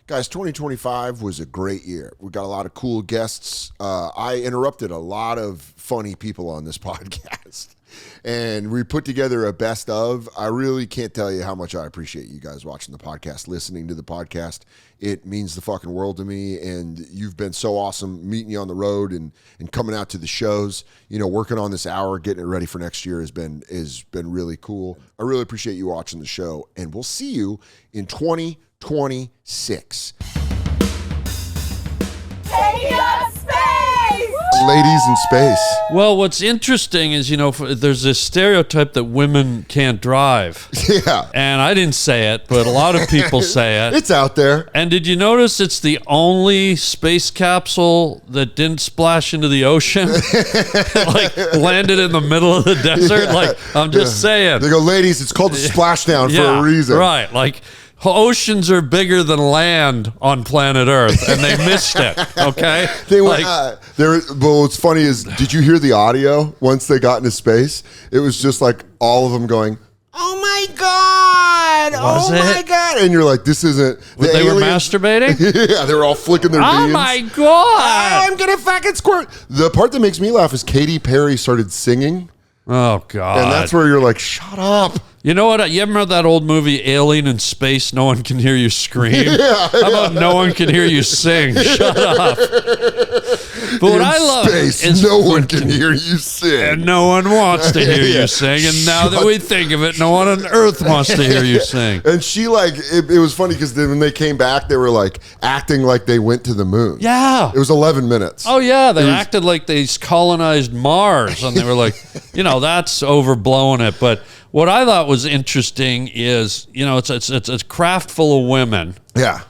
Guys, 2025 was a great year. We got a lot of cool guests. I interrupted a lot of funny people on this podcast. And we put together a best of. I really can't tell you how much I appreciate you guys watching the podcast, listening to the podcast. It means the fucking world to me. And you've been so awesome meeting you on the road and coming out to the shows. You know, working on this hour, getting it ready for next year has been really cool. I really appreciate you watching the show. And we'll see you in 2026. Taking up space! Ladies in space. Well, what's interesting is, you know, there's this stereotype that women can't drive. Yeah. And I didn't say it, but a lot of people say it. It's out there. And did you notice it's the only space capsule that didn't splash into the ocean? Like, landed in the middle of the desert? Yeah. Like, I'm just saying. They go, ladies, it's called the splashdown for a reason. Right. Like, oceans are bigger than land on planet Earth, and they missed it. Okay, They went. But what's funny is, did you hear the audio once they got into space? It was just like all of them going, "Oh my god! Was my it? god!" And you're like, "This isn't." They were masturbating. Yeah, they were all flicking their beans. Oh my god! I'm gonna fucking squirt. The part that makes me laugh is Katy Perry started singing, Oh god! and that's where you're like, "Shut up." You know what? You ever remember that old movie Alien in Space? No one can hear you scream. How about no one can hear you sing? Shut up. But what I love is no one can hear you sing, and no one wants to hear you sing. And now that we think of it, no one on earth wants to hear you sing. And she it was funny because when they came back, they were like acting like they went to the moon. Yeah. It was 11 minutes. Oh, yeah. They acted like they colonized Mars. And they were like, you know, that's overblowing it. But what I thought was interesting is, you know, it's a craft full of women. Yeah.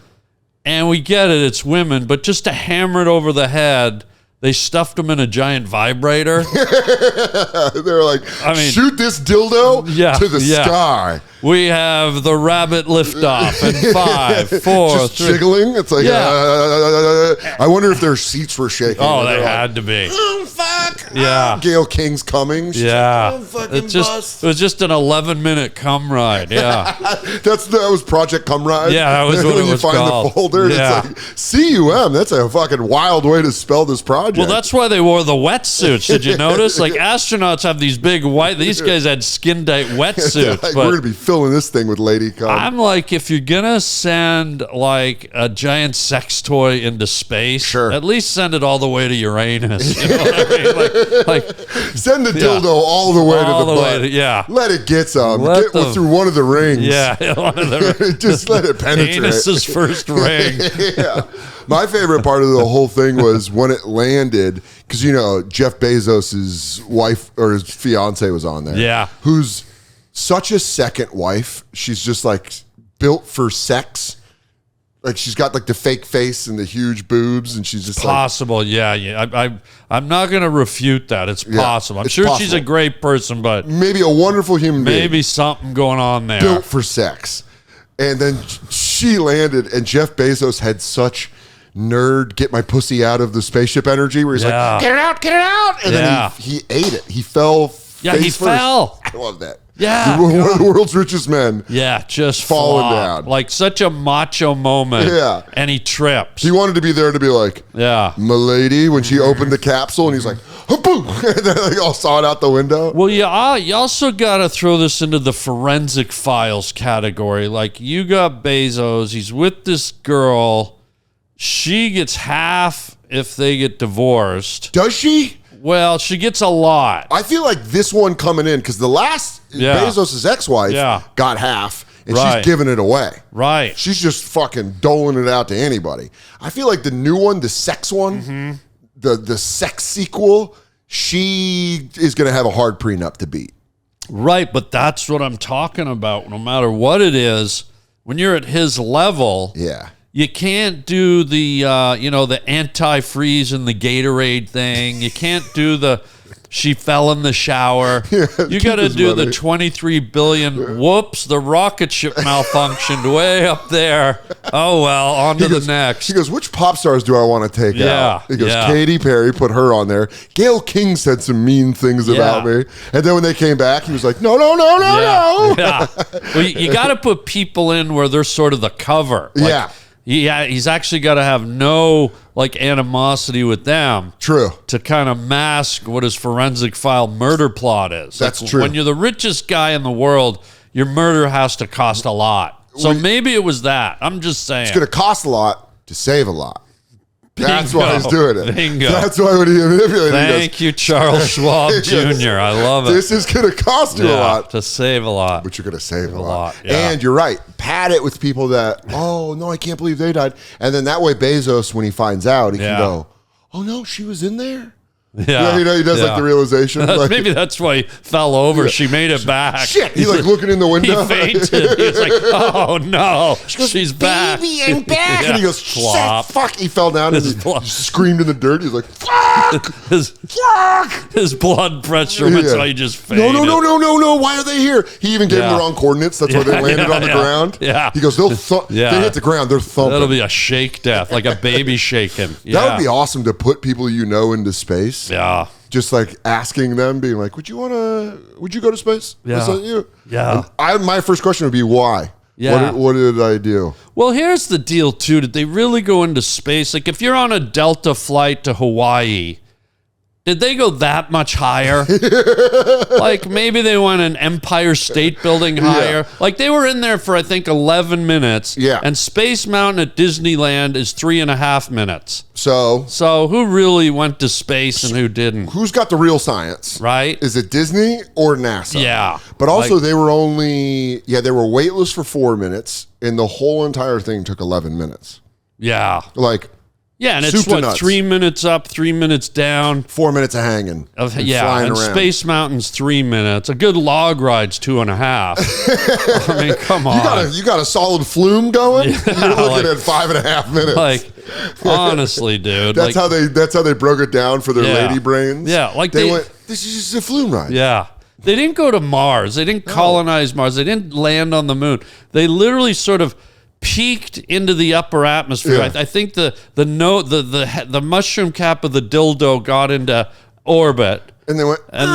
And we get it, it's women. But just to hammer it over the head, they stuffed them in a giant vibrator. They're like, shoot this dildo to the sky. We have the rabbit liftoff in 5, 4, just 3. jiggling. It's like, I wonder if their seats were shaking. Oh, they had to be. Oh, fuck. Yeah. Gail King's coming. She's Yeah. like, It was just an 11-minute cum ride. Yeah. that was Project Cum Ride. Yeah, that was what it was you find called. the folder. Yeah. It's like, CUM. That's a fucking wild way to spell this project. Well, that's why they wore the wetsuits. Did you notice? Like, astronauts have these big white, these guys had skin-tight wetsuits. Like, we're going to be filling this thing with lady cum. I'm like, if you're going to send, like, a giant sex toy into space, sure, at least send it all the way to Uranus. You know what I mean? Like, send the dildo all the way to the butt. Let it get some. Get through one of the rings. Yeah. One of the, just let it penetrate. Anus's first ring. Yeah. My favorite part of the whole thing was when it landed, because, you know, Jeff Bezos' wife or his fiance was on there. Yeah. Who's such a second wife. She's just like built for sex. Like, she's got like the fake face and the huge boobs, and she's just possible. I'm not going to refute that. It's possible. I'm sure she's a great person, but maybe a wonderful human being. Maybe something going on there. Built for sex. And then she landed, and Jeff Bezos had such nerd get my pussy out of the spaceship energy where he's like, get it out. And then he ate it. He fell face first. Fell. I love that. Yeah. One of the world's richest men. Yeah, just falling down. Like such a macho moment. Yeah. And he trips. He wanted to be there to be like, milady, when she opened the capsule, and he's like, boom. And then they all saw it out the window. Well, you also got to throw this into the forensic files category. Like, you got Bezos. He's with this girl. She gets half if they get divorced. Does she? Well, she gets a lot. I feel like this one coming in, because the last Bezos' ex-wife got half, and she's giving it away. Right. She's just fucking doling it out to anybody. I feel like the new one, the sex one, the sex sequel, she is going to have a hard prenup to beat. Right, but that's what I'm talking about. No matter what it is, when you're at his level, you can't do the the antifreeze and the Gatorade thing. You can't do the she fell in the shower. You got to do the 23 billion. Whoops, the rocket ship malfunctioned way up there. Oh well, on to the next. He goes, which pop stars do I want to take out? He goes, Katy Perry, put her on there. Gail King said some mean things about me. And then when they came back, he was like, no. Yeah. Well, you got to put people in where they're sort of the cover. Like, he's actually got to have no like animosity with them. True. To kind of mask what his forensic file murder plot is. That's like, true. When you're the richest guy in the world, your murder has to cost a lot. So maybe it was that. I'm just saying. It's going to cost a lot to save a lot. That's Bingo. why he's doing it. Bingo. That's why when he manipulated. Thank you, Charles Schwab Jr. I love it. This is going to cost you a lot. To save a lot. But you're going to save a lot. Yeah. And you're right. Pad it with people that, oh, no, I can't believe they died. And then that way Bezos, when he finds out, he can go, oh, no, she was in there? Yeah. He does like the realization. Like, maybe that's why he fell over. She made it back. Shit. He's like looking in the window. He fainted. He's like, oh, no. She's back. Baby, I'm back. And he goes, Flop. shit, fuck. He fell down and he screamed in the dirt. He's like, fuck. Fuck. His blood pressure went so he just fainted. No. Why are they here? He even gave him the wrong coordinates. That's why they landed on the ground. Yeah. He goes, they hit the ground. They're thumping. That'll be a shake death, like a baby shaking. Yeah. That would be awesome to put people into space. Yeah. Just like asking them, being like, would you go to space? Yeah. Was that you? Yeah. My first question would be, why? Yeah. What did I do? Well, here's the deal, too. Did they really go into space? Like, if you're on a Delta flight to Hawaii, did they go that much higher? Like, maybe they went an Empire State Building higher. Yeah. Like, they were in there for, I think, 11 minutes. Yeah. And Space Mountain at Disneyland is 3.5 minutes. So who really went to space and who didn't? Who's got the real science? Right? Is it Disney or NASA? Yeah. But also, they were weightless for 4 minutes, and the whole entire thing took 11 minutes. Yeah. Like, yeah, and it's what, 3 minutes up, 3 minutes down. 4 minutes of hanging. And flying around. Space Mountain's 3 minutes. A good log ride's 2.5. I mean, come on. You got a solid flume going? Yeah, you're looking at 5.5 minutes. Like, honestly, dude. That's how they broke it down for their lady brains. Yeah, like they went, this is just a flume ride. Yeah. They didn't go to Mars. They didn't colonize Mars. They didn't land on the moon. They literally sort of peaked into the upper atmosphere. Yeah. I think the mushroom cap of the dildo got into orbit. And they went, and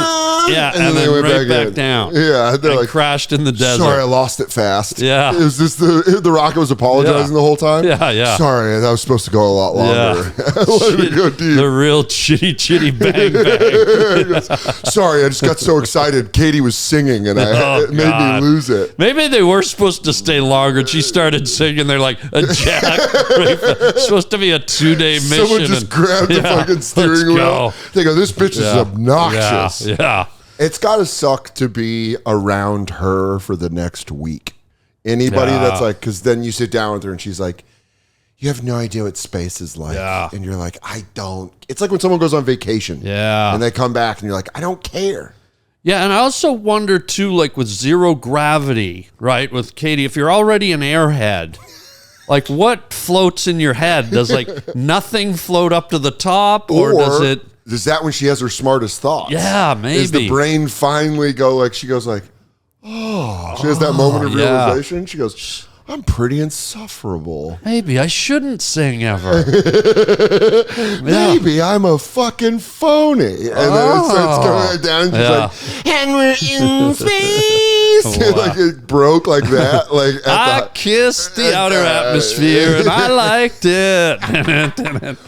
then they went right back down. Yeah, they're like, crashed in the desert. Sorry, I lost it fast. Yeah, is this the rocket was apologizing the whole time? Yeah. Sorry, that was supposed to go a lot longer. Let me go deep. The real chitty bang bang. Sorry, I just got so excited. Katie was singing, and it made me lose it. Maybe they were supposed to stay longer. And she started singing. They're like a jack. It's supposed to be a 2-day mission. Someone just grabbed the fucking steering wheel. They go, this bitch is obnoxious. Yeah. It's got to suck to be around her for the next week. Anybody that's like, because then you sit down with her and she's like, you have no idea what space is like. Yeah. And you're like, I don't. It's like when someone goes on vacation. Yeah. And they come back and you're like, I don't care. Yeah, and I also wonder, too, like with zero gravity, right, with Katie, if you're already an airhead, like what floats in your head? Does like nothing float up to the top, or does it? Is that when she has her smartest thoughts? Yeah, maybe. Is the brain finally go like, she goes like, oh. She has that moment of realization. She goes, I'm pretty insufferable. Maybe I shouldn't sing ever. Maybe I'm a fucking phony. And then it starts going down and she's like, and we're in space. Wow. Like it broke like that. Like I kissed the outer atmosphere and I liked it.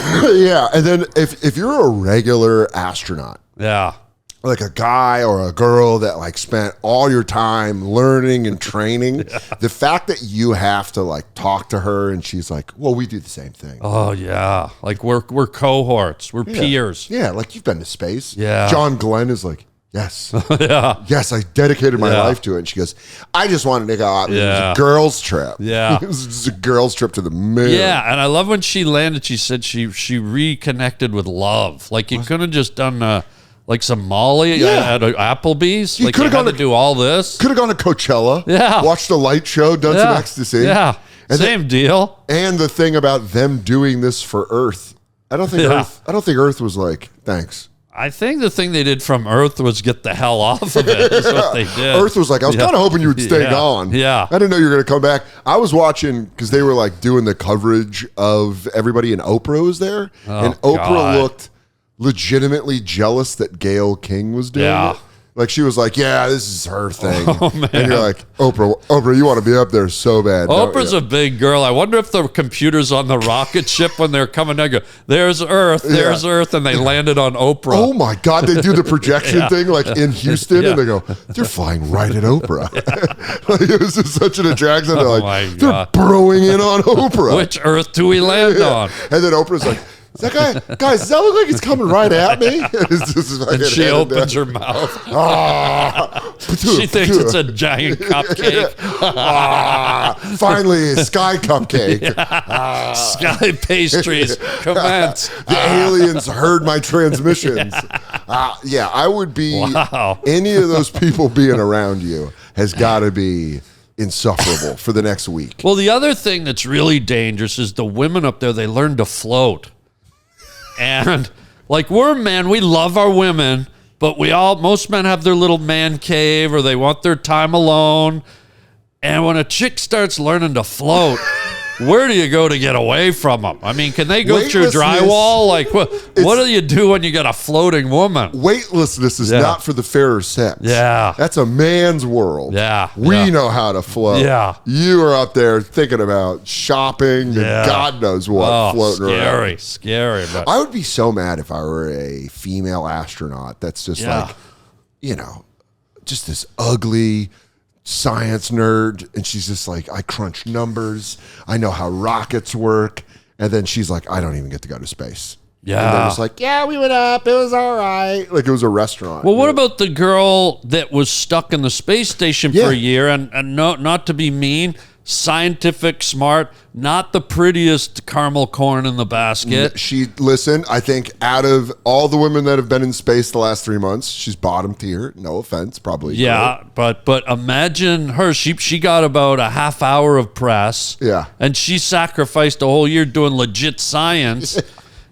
Yeah, and then if you're a regular astronaut, like a guy or a girl that like spent all your time learning and training, the fact that you have to like talk to her and she's like, well, we do the same thing. Oh yeah, like we're cohorts, we're peers. Yeah, like you've been to space. Yeah, John Glenn is like, yes, yes, I dedicated my life to it. And she goes, I just wanted to go out. It was a girls' trip. Yeah, it was just a girls' trip to the moon. Yeah, and I love when she landed. She said she reconnected with love. Like you could have just done like some Molly at Applebee's. Like you had to do all this. Could have gone to Coachella. Yeah, watched a light show, done some ecstasy. Yeah, and same deal. And the thing about them doing this for Earth, I don't think Earth was like, thanks. I think the thing they did from Earth was get the hell off of it. Is what they did. Earth was like, I was kind of hoping you would stay gone. Yeah. I didn't know you were going to come back. I was watching because they were like doing the coverage of everybody, and Oprah was there. And Oprah looked legitimately jealous that Gayle King was doing it. Like she was like, yeah, this is her thing. Oh, man. And you're like, Oprah, you want to be up there so bad. Oprah's a big girl. I wonder if the computers on the rocket ship when they're coming down go, there's Earth, and they landed on Oprah. Oh my God, they do the projection thing like in Houston, and they go, they're flying right at Oprah. Like, it was just such an attraction. They're like, they're burrowing in on Oprah. Which Earth do we land on? And then Oprah's like, is that guy, guys, does that look like he's coming right at me? And she opens her mouth. She thinks it's a giant cupcake. Finally, a sky cupcake. Sky pastries commence. The aliens heard my transmissions. I would be, any of those people being around you has got to be insufferable for the next week. Well, the other thing that's really dangerous is the women up there, they learn to float. And like we're men, we love our women, but most men have their little man cave or they want their time alone. And when a chick starts learning to float, where do you go to get away from them? I mean, can they go through drywall? Like, what do you do when you got a floating woman? Weightlessness is not for the fairer sex. Yeah. That's a man's world. Yeah. We know how to float. Yeah. You are out there thinking about shopping and God knows what floating around. Scary. But I would be so mad if I were a female astronaut that's just like, just this ugly science nerd, and she's just like, I crunch numbers, I know how rockets work, and then she's like, I don't even get to go to space. And they're just like, yeah, we went up, it was all right, like it was a restaurant. Well, what about the girl that was stuck in the space station for a year, and not to be mean, scientific, smart, not the prettiest caramel corn in the basket. I think out of all the women that have been in space the last 3 months, she's bottom tier. No offense, probably. Yeah, but imagine her. She got about a half hour of press. Yeah. And she sacrificed a whole year doing legit science.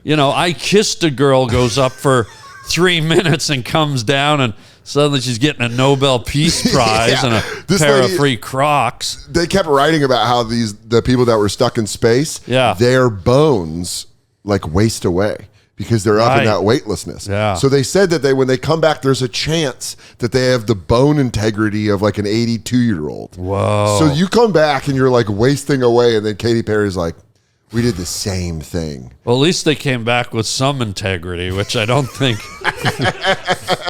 I Kissed a Girl goes up for 3 minutes and comes down, and suddenly she's getting a Nobel Peace Prize and a pair of free Crocs. They kept writing about how the people that were stuck in space, their bones like waste away because they're up in that weightlessness. Yeah. So they said that when they come back, there's a chance that they have the bone integrity of like an 82-year-old. Whoa. So you come back and you're like wasting away, and then Katy Perry's like, we did the same thing. Well, at least they came back with some integrity, which I don't think.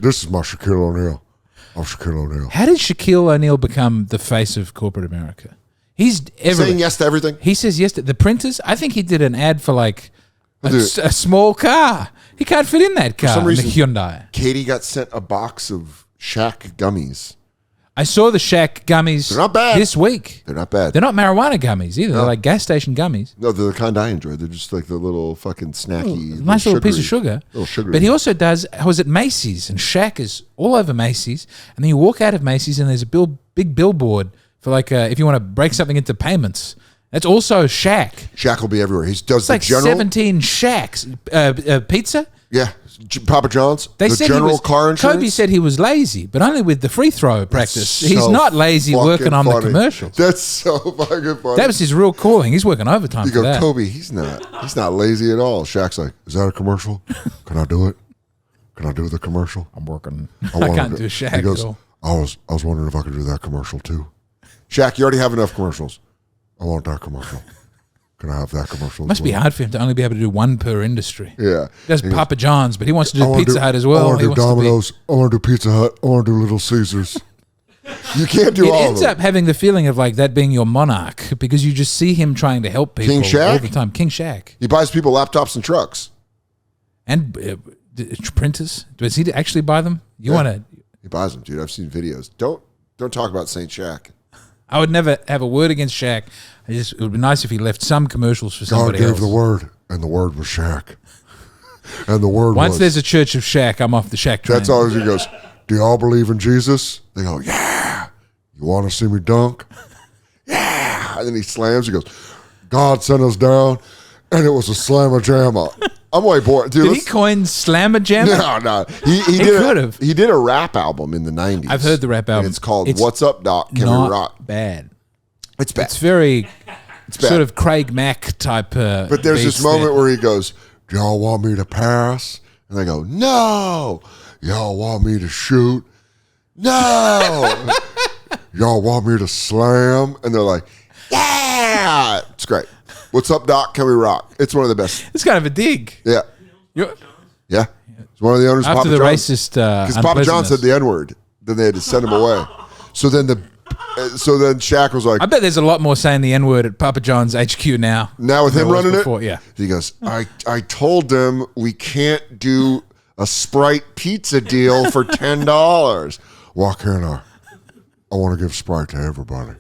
This is my Shaquille O'Neal. I'm Shaquille O'Neal. How did Shaquille O'Neal become the face of corporate America? He's saying yes to everything. He says yes to the printers. I think he did an ad for like a small car. He can't fit in that car. For some reason, the Hyundai. Katie got sent a box of Shaq gummies. I saw the Shaq gummies. They're not bad this week. They're not bad. They're not marijuana gummies either. No. They're like gas station gummies. No, they're the kind I enjoy. They're just like the little fucking snacky, nice little piece of sugar. Little sugary. But he also does. I was at Macy's, and Shaq is all over Macy's. And then you walk out of Macy's, and there's a big billboard for like if you want to break something into payments. That's also Shaq. Shaq will be everywhere. He does it's like general 17 Shaqs. Pizza. Yeah. Papa John's, they the said general car insurance. Kobe said he was lazy, but only with the free throw practice. He's not lazy working on the commercials. That's so fucking funny. That was his real calling. He's working overtime for that. Kobe, he's not lazy at all. Shaq's like, is that a commercial? Can I do it? Can I do the commercial? I'm working. I can't do Shaq he goes, at all. I was wondering if I could do that commercial too. Shaq, you already have enough commercials. I want that commercial. Can I have that commercial? Must be hard for him to only be able to do one per industry. Yeah. He does Papa John's, but he wants to do Pizza Hut as well. I want to do Domino's. I want to do Pizza Hut. I want to do Little Caesars. You can't do all of them. It ends up having the feeling of like that being your monarch because you just see him trying to help people King Shaq? all the time. King Shaq. He buys people laptops and trucks. And printers. Does he actually buy them? You want to? He buys them, dude. I've seen videos. Don't talk about Saint Shaq. I would never have a word against Shaq. It would be nice if he left some commercials for somebody else. God gave the word, and the word was Shaq. And the word Once there's a church of Shaq, I'm off the Shaq train. That's always he goes, do y'all believe in Jesus? They go, yeah. You want to see me dunk? Yeah. And then he slams. He goes, God sent us down, and it was a slammer-jammer. I'm like, boy, dude. Did he coin slammer-jammer? No. He did a rap album in the 90s. I've heard the rap album. And it's called What's Up, Doc? Can we rock? Bad. It's bad. It's very sort of Craig Mack type. But there's this moment where he goes, do y'all want me to pass? And they go, no. Y'all want me to shoot? no. Y'all want me to slam? And they're like, yeah. It's great. What's up, Doc? Can we rock? It's one of the best. It's kind of a dig. Yeah. Yeah. It's one of the owners of After Papa the John's. racist Because Papa John said the N-word. Then they had to send him away. So then Shaq was like, I bet there's a lot more saying the N-word at Papa John's HQ now. Now with him running before, it? Yeah. He goes, I told them we can't do a Sprite pizza deal for $10. Why can't I? I want to give Sprite to everybody.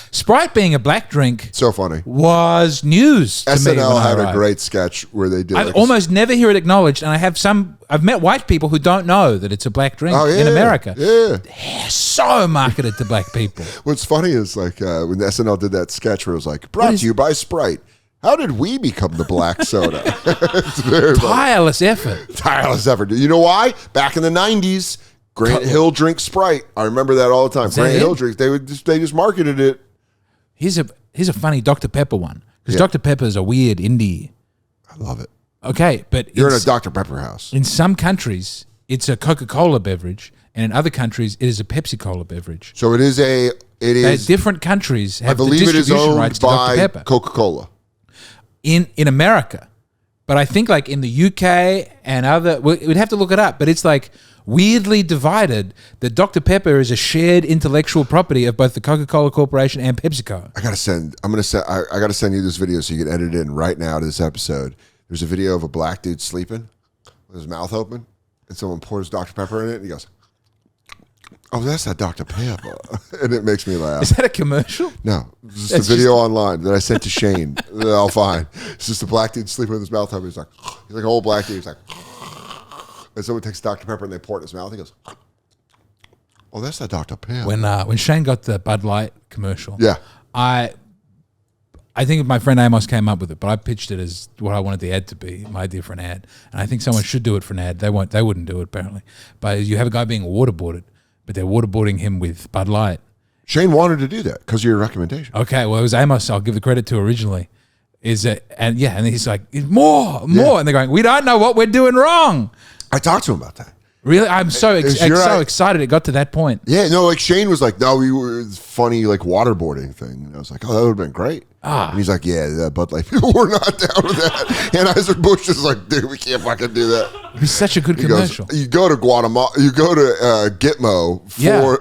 Sprite being a black drink So funny. was news to me when SNL I had a arrived. great sketch where they did I almost never hear it acknowledged, and I've met white people who don't know that it's a black drink in America. Yeah. They're so marketed to black people. What's funny is like when SNL did that sketch where it was like, brought to you by Sprite. How did we become the black soda? It's very Tireless effort. tireless effort. You know why? Back in the 90s, Grant Hill drinks Sprite. I remember that all the time. Grant Hill drinks. They just marketed it. Here's a funny Dr. Pepper one, because Dr. Pepper is a weird indie. I love it. Okay, but You're in a Dr. Pepper house. in some countries it's a Coca-Cola beverage, and in other countries it is a Pepsi-Cola beverage. So it is. Different countries have I believe the it is distribution rights owned to Dr. by Pepper Coca-Cola. in America. But I think like in the UK and we'd have to look it up, but it's like weirdly divided that Dr. Pepper is a shared intellectual property of both the Coca-Cola Corporation and PepsiCo. I gotta send you this video so you can edit it in right now to this episode. There's a video of a black dude sleeping with his mouth open, and someone pours Dr. Pepper in it, and he goes, "Oh, that's that Dr. Pepper," and it makes me laugh. Is that a commercial? No, it's just a video online that I sent to Shane. That I'll find. It's just a black dude sleeping with his mouth open. He's like an old black dude. He's like, and someone takes Dr. Pepper and they pour it in his mouth. He goes, "Oh, that's that Dr. Pepper." When Shane got the Bud Light commercial, Yeah. I think my friend Amos came up with it, but I pitched it as what I wanted the ad to be, my idea for an ad. And I think someone should do it for an ad. They wouldn't do it apparently. But you have a guy being waterboarded, but they're waterboarding him with Bud Light. Shane wanted to do that because of your recommendation. Okay, well it was Amos. I'll give the credit to originally. And he's like more, and they're going, we don't know what we're doing wrong. I talked to him about that. Really, I'm so excited it got to that point. Yeah, no, like Shane was like, "No, we were funny like waterboarding thing." And I was like, "Oh, that would have been great." And he's like, "Yeah, but like people were not down with that." And Anheuser-Busch is like, "Dude, we can't fucking do that." It was such a good commercial. Goes, you go to Guatemala, you go to Gitmo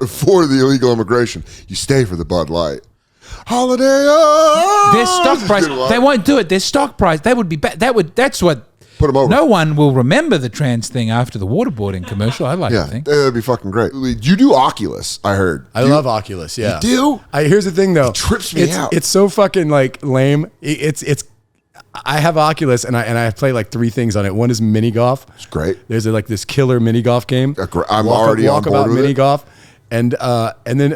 for the illegal immigration. You stay for the Bud Light. Holiday. Their stock price, they won't do it. Their stock price, they would be bad. That's what. Put them over. No one will remember the trans thing after the waterboarding commercial. I like to think. That'd be fucking great. You do Oculus, I heard. I love Oculus, yeah. You do? Here's the thing, though. It trips me out. It's so fucking, like, lame. I have Oculus, and I play, like, 3 things on it. One is mini golf. It's great. There's, like, this killer mini golf game. I'm already on board with mini it. golf. And then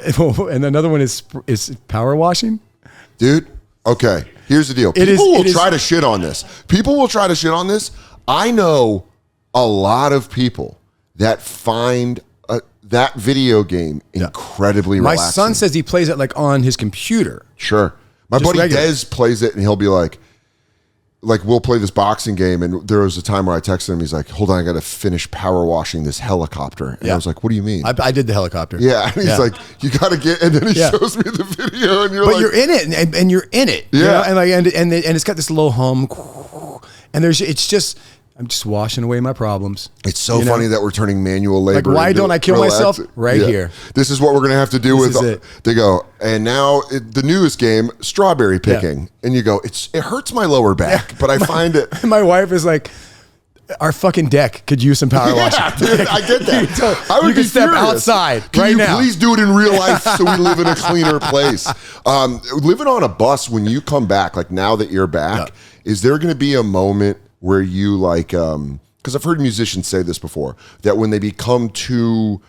another one is power washing. Dude, okay. Here's the deal. People will try to shit on this. People will try to shit on this. I know a lot of people that find that video game incredibly relaxing. My son says he plays it like on his computer. Sure. My buddy Dez plays it, and he'll be like, we'll play this boxing game, and there was a time where I texted him. He's like, "Hold on, I got to finish power washing this helicopter." And I was like, "What do you mean?" I did the helicopter. Yeah, and he's like, "You got to get," and then he shows me the video, and but you're in it, and you're in it. Yeah, you know? and it's got this low hum, and I'm just washing away my problems. It's so funny that we're turning manual labor. Like, why don't I kill myself right here? This is what we're going to have to do with it. They go, and now the newest game, strawberry picking. And you go, it hurts my lower back, but I find it. My wife is like, our fucking deck could use some power washing. Dude, I get that. I would you be can step furious. outside Can right you now. Please do it in real life so we live in a cleaner place. Living on a bus when you come back, like now that you're back, is there going to be a moment where you like, because I've heard musicians say this before, that when they become too,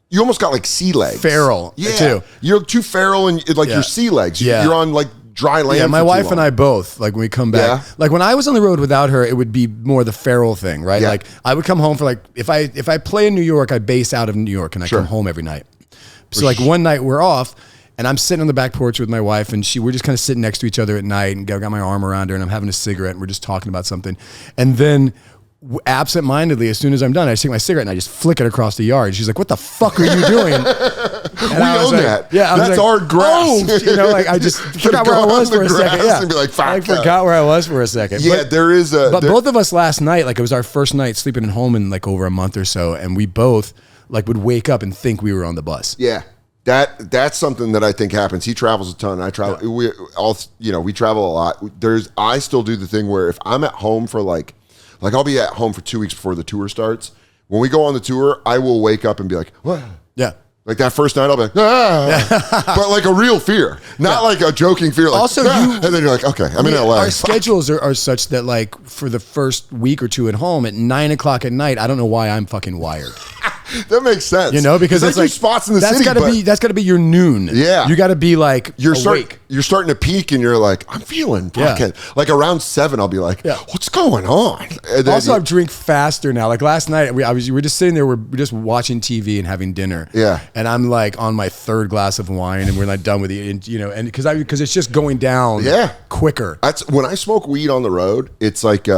you almost got like sea legs. Feral, too. You're too feral and like your sea legs. Yeah. You're on like dry land. Yeah, my wife and I both, like when we come back, like when I was on the road without her, it would be more the feral thing, right? Yeah. Like I would come home for like, if I play in New York, I base out of New York and I come home every night. So like one night we're off, and I'm sitting on the back porch with my wife, and we're just kind of sitting next to each other at night, and I got my arm around her, and I'm having a cigarette, and we're just talking about something. And then absentmindedly, as soon as I'm done, I take my cigarette and I just flick it across the yard. She's like, "What the fuck are you doing?" And we own that. Yeah, that's our grass. Like I just forgot where I was for a second. Yeah, and be like, I forgot where I was for a second. Yeah, there is a. But both of us last night, like it was our first night sleeping at home in like over a month or so, and we both like would wake up and think we were on the bus. Yeah. That's something that I think happens. He travels a ton. I travel. Yeah. We travel a lot. I still do the thing where if I'm at home for like I'll be at home for 2 weeks before the tour starts. When we go on the tour, I will wake up and be like, what? Yeah. Like that first night, I'll be like, but like a real fear, not like a joking fear. Like, also, and then you're like, okay, I'm in LA. Our schedules are such that like for the first week or two at home at 9 o'clock at night, I don't know why I'm fucking wired. That makes sense. Because it's like spots in the that's city. That's gotta be your noon. Yeah. You gotta be like you're awake. You're starting to peak and you're like, I'm feeling fucking like around 7, I'll be like, what's going on? Also, I drink faster now. Like last night, we were just sitting there, we're just watching TV and having dinner. Yeah. And I'm like on my 3rd glass of wine and we're not done with it. And because it's just going down quicker. That's when I smoke weed on the road, it's like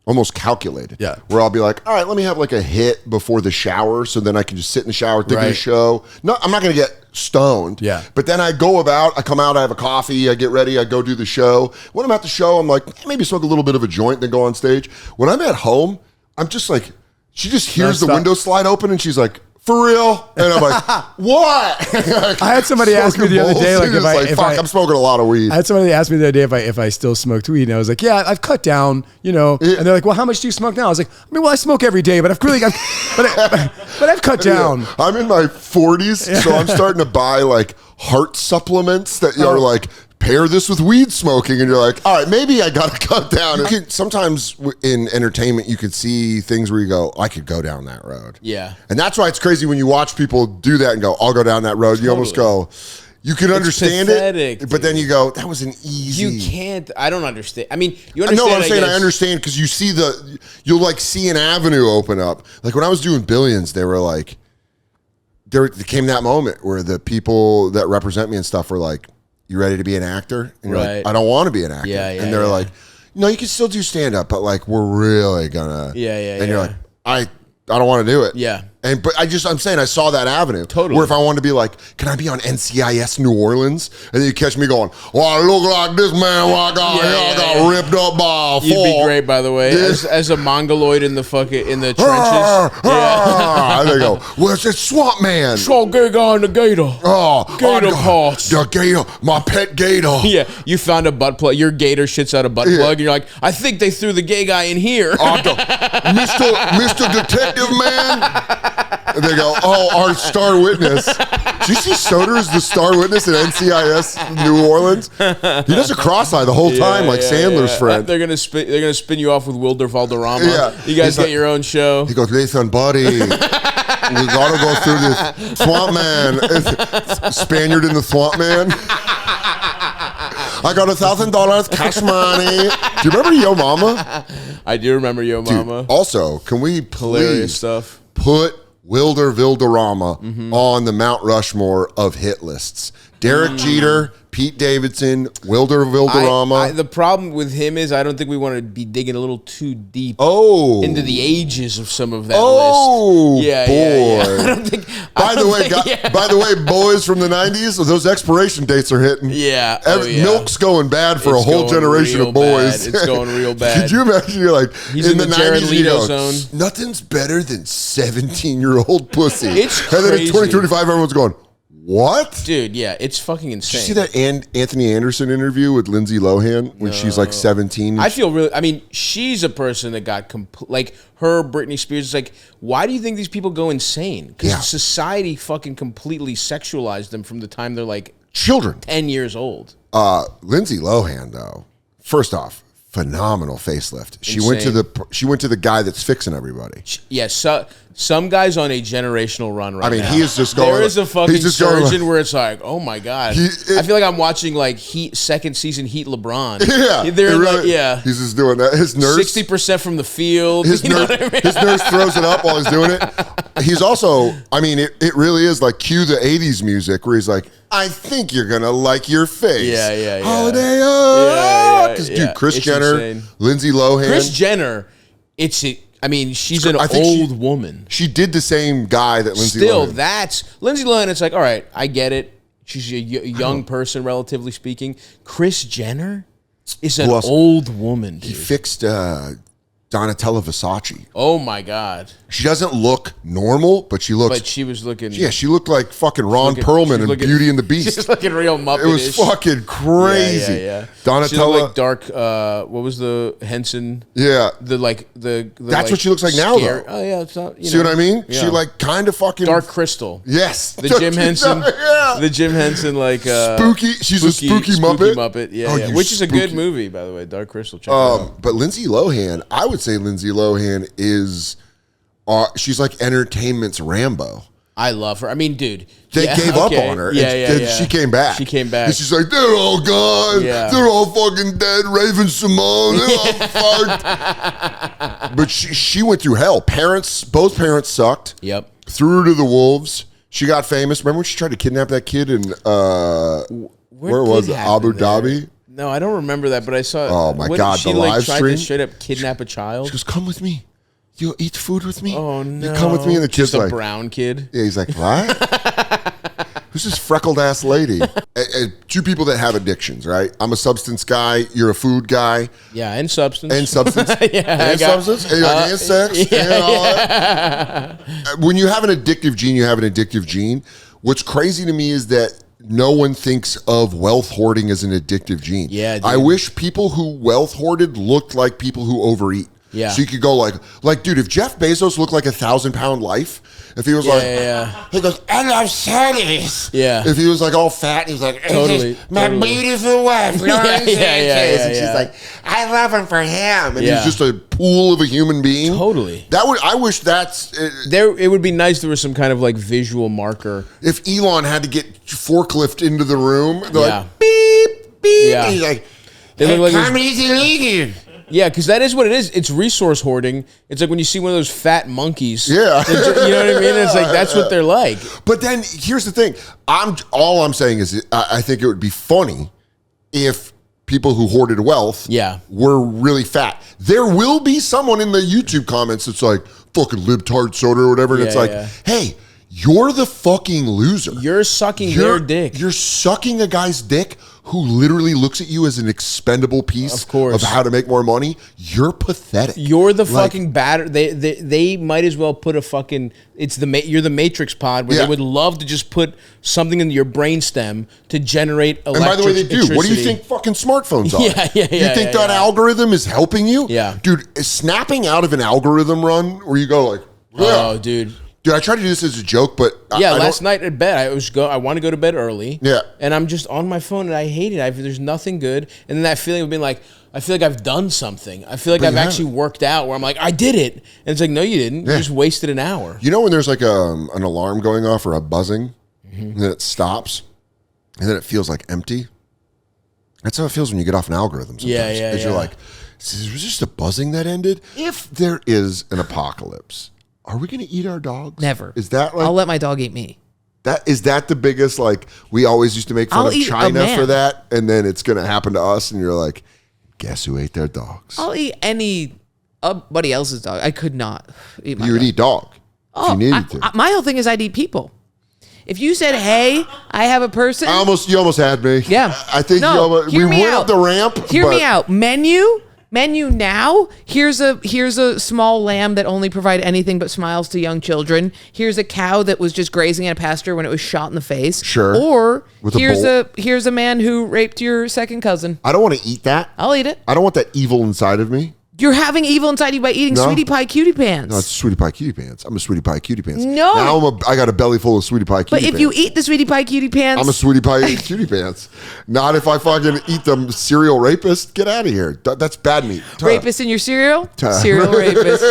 almost calculated. Yeah. Where I'll be like, all right, let me have like a hit before the shower so then I can just sit in the shower, think of the show. No, I'm not going to get stoned. Yeah. But then I come out, I have a coffee, I get ready, I go do the show. When I'm at the show, I'm like, maybe smoke a little bit of a joint, then go on stage. When I'm at home, I'm just like, she just hears the window slide open and she's like, for real? And I'm like, what? I had somebody ask me the other day, like, I'm smoking a lot of weed. I had somebody ask me the other day if I still smoked weed, and I was like, yeah, I've cut down, And they're like, well, how much do you smoke now? I was like, I smoke every day, but I've cut down. I'm in my 40s, so I'm starting to buy like heart supplements that are like, pair this with weed smoking, and you're like, all right, maybe I gotta cut down. Sometimes in entertainment, you could see things where you go, I could go down that road. Yeah. And that's why it's crazy when you watch people do that and go, I'll go down that road. You almost go, you can understand pathetic, it, but then you go, that was an easy. You can't. I don't understand. I mean, you understand. I know what I'm saying. I understand because you see you'll like see an avenue open up. Like when I was doing Billions, they were like, there came that moment where the people that represent me and stuff were like, you ready to be an actor? And you're like, I don't want to be an actor. And they're like, no, you can still do stand up, but like we're really gonna. And you're like, I don't want to do it. Yeah. But I'm saying I saw that avenue. Totally. Where if I wanted to be like, can I be on NCIS New Orleans? And then you catch me going, well, I look like this man when I got ripped up by a You'd be great, by the way, as a mongoloid in the trenches. And they go, well, it's a swamp man. So gay guy in the gator. Gator parts. The gator, my pet gator. Yeah, you found a butt plug. Your gator shits out a butt plug, and you're like, I think they threw the gay guy in here. Mr. Detective Man. And they go, oh, our star witness. Do you see Soder is the star witness at NCIS New Orleans? He does a cross-eye the whole time, like Sandler's friend. They're gonna spin you off with Wilder Valderrama. Yeah. You guys get your own show. He goes, listen, buddy, we gotta go through this swamp man. Spaniard in the swamp man. I got $1,000 cash money. Do you remember Yo Mama? I do remember Yo Mama. Dude, also, can we hilarious stuff put Wilder Valderrama on the Mount Rushmore of hit lists? Derek Jeter, Pete Davidson, Wilder Valderrama. The problem with him is I don't think we want to be digging a little too deep into the ages of some of that list. Yeah, boy. I don't think. By the way, boys from the 90s, those expiration dates are hitting. Yeah. Milk's going bad for a whole generation of boys. It's going real bad. Could you imagine? You're like, he's in the Jared 90s, Leto zone. Nothing's better than 17-year-old pussy. It's crazy. And then in 2025, everyone's going, what? Dude, yeah, it's fucking insane. Did you see that Anthony Anderson interview with Lindsay Lohan when she's like 17? I feel really, I mean, she's a person that got, like her Britney Spears is like, why do you think these people go insane? Because society fucking completely sexualized them from the time they're like children. 10 years old. Lindsay Lohan, though, first off, phenomenal facelift. She went to the guy that's fixing everybody. Yes, some guy's on a generational run right now. I mean, he is just going. There is a fucking surgeon where it's like, oh my god. I feel like I'm watching like second season Heat LeBron. Yeah, he's just doing that. His nurse 60% from the field. His nurse throws it up while he's doing it. He's also, I mean, it really is like cue the '80s music where he's like, I think you're gonna like your face. Yeah. Holiday. Because dude, Kris Jenner, insane. Lindsay Lohan, Kris Jenner. I mean, she's an old woman. She did the same guy that Lindsay Still, Lohan. that's Lindsay Lohan. It's like, all right, I get it. She's a young person, relatively speaking. Kris Jenner is an old woman, dude. He fixed Donatella Versace. Oh my God. She doesn't look normal, but she looks. But she was looking. Yeah, she looked like fucking Ron Perlman in Beauty and the Beast. She's looking real Muppet. It was fucking crazy. Yeah. Donatella, she looked like dark. What was the Henson? Yeah, the That's like, what she looks like now, though. Oh yeah, it's not. See what I mean? Yeah. She like kind of fucking Dark Crystal. Yes, the Jim Henson. Yeah. The Jim Henson like spooky. She's a spooky Muppet. Yeah, which is a good movie, by the way. Dark Crystal. Check it out. But Lindsay Lohan, I would say Lindsay Lohan is, she's like entertainment's Rambo. I love her. I mean, dude, they gave up on her. Yeah. She came back. And she's like, they're all gone. Yeah. They're all fucking dead. Raven Simone, they're all fucked. But she went through hell. Both parents sucked. Yep. Threw her to the wolves. She got famous. Remember when she tried to kidnap that kid in where was it? Abu Dhabi? No, I don't remember that, but I saw. Oh my God, the live stream. She tried to straight up kidnap a child. She goes, "Come with me. You'll eat food with me. Oh no, you come with me." And the kid's like a brown kid. Yeah, he's like, "What? Who's this freckled ass lady?" Two people that have addictions, right? I'm a substance guy. You're a food guy. Yeah, and substance. And substance. Yeah, and substance. And sex. Yeah, and all that. When you have an addictive gene, you have an addictive gene. What's crazy to me is that no one thinks of wealth hoarding as an addictive gene. Yeah, dude. I wish people who wealth hoarded looked like people who overeat. Yeah. So you could go like, dude, if Jeff Bezos looked like 1,000-pound life, if he was he goes, I love Saturdays. Yeah. If he was like all fat, he's like, totally, my beautiful wife. And she's yeah. like, I love him for him. And he's just a pool of a human being. Totally. I wish that's. It would be nice if there was some kind of like visual marker. If Elon had to get forklift into the room, they're like, beep, beep. Yeah. And he's like, they look like comedy's illegal. Yeah, because that is what it is. It's resource hoarding. It's like when you see one of those fat monkeys. Yeah. You know what I mean? It's like, that's what they're like. But then here's the thing. All I'm saying is I think it would be funny if people who hoarded wealth were really fat. There will be someone in the YouTube comments that's like, fucking libtard Soder or whatever. And it's like, hey, you're the fucking loser. You're sucking their dick. You're sucking a guy's dick who literally looks at you as an expendable piece of how to make more money. You're pathetic. You're the fucking batter. They might as well put a fucking. You're the Matrix pod where they would love to just put something in your brainstem to generate electricity. And by the way, they do. What do you think fucking smartphones are? You think that algorithm is helping you? Yeah, dude. Snapping out of an algorithm run where you go like, oh, dude. Dude, I tried to do this as a joke, but last night at bed, I want to go to bed early. Yeah, and I'm just on my phone, and I hate it. There's nothing good, and then that feeling of being like, I feel like I've done something. I feel like I've actually worked out. Where I'm like, I did it, and it's like, no, you didn't. You just wasted an hour. You know when there's like an alarm going off or a buzzing, and then it stops, and then it feels like empty. That's how it feels when you get off an algorithm. Sometimes. Because you're like, was just a buzzing that ended. If there is an apocalypse. Are we going to eat our dogs? Never. Is that like... I'll let my dog eat me. Is that the biggest, like, we always used to make fun of China for that, and then it's going to happen to us, and you're like, guess who ate their dogs? I'll eat anybody else's dog. I could not eat my dog. You would eat dog if you needed to. My whole thing is I'd eat people. If you said, hey, I have a person. You almost had me. Yeah. I think we went up the ramp. Hear me out. Menu now. Here's a small lamb that only provided anything but smiles to young children. Here's a cow that was just grazing at a pasture when it was shot in the face. Sure. Or here's a man who raped your second cousin. I don't want to eat that. I'll eat it. I don't want that evil inside of me. You're having evil inside you by eating Sweetie Pie Cutie Pants. No, it's Sweetie Pie Cutie Pants. I'm a Sweetie Pie Cutie Pants. No. Now I got a belly full of Sweetie Pie Cutie Pants. But if you eat the Sweetie Pie Cutie Pants. I'm a Sweetie Pie Cutie Pants. Not if I fucking eat them serial rapist. Get out of here. That's bad meat. Rapist in your cereal? Cereal rapist.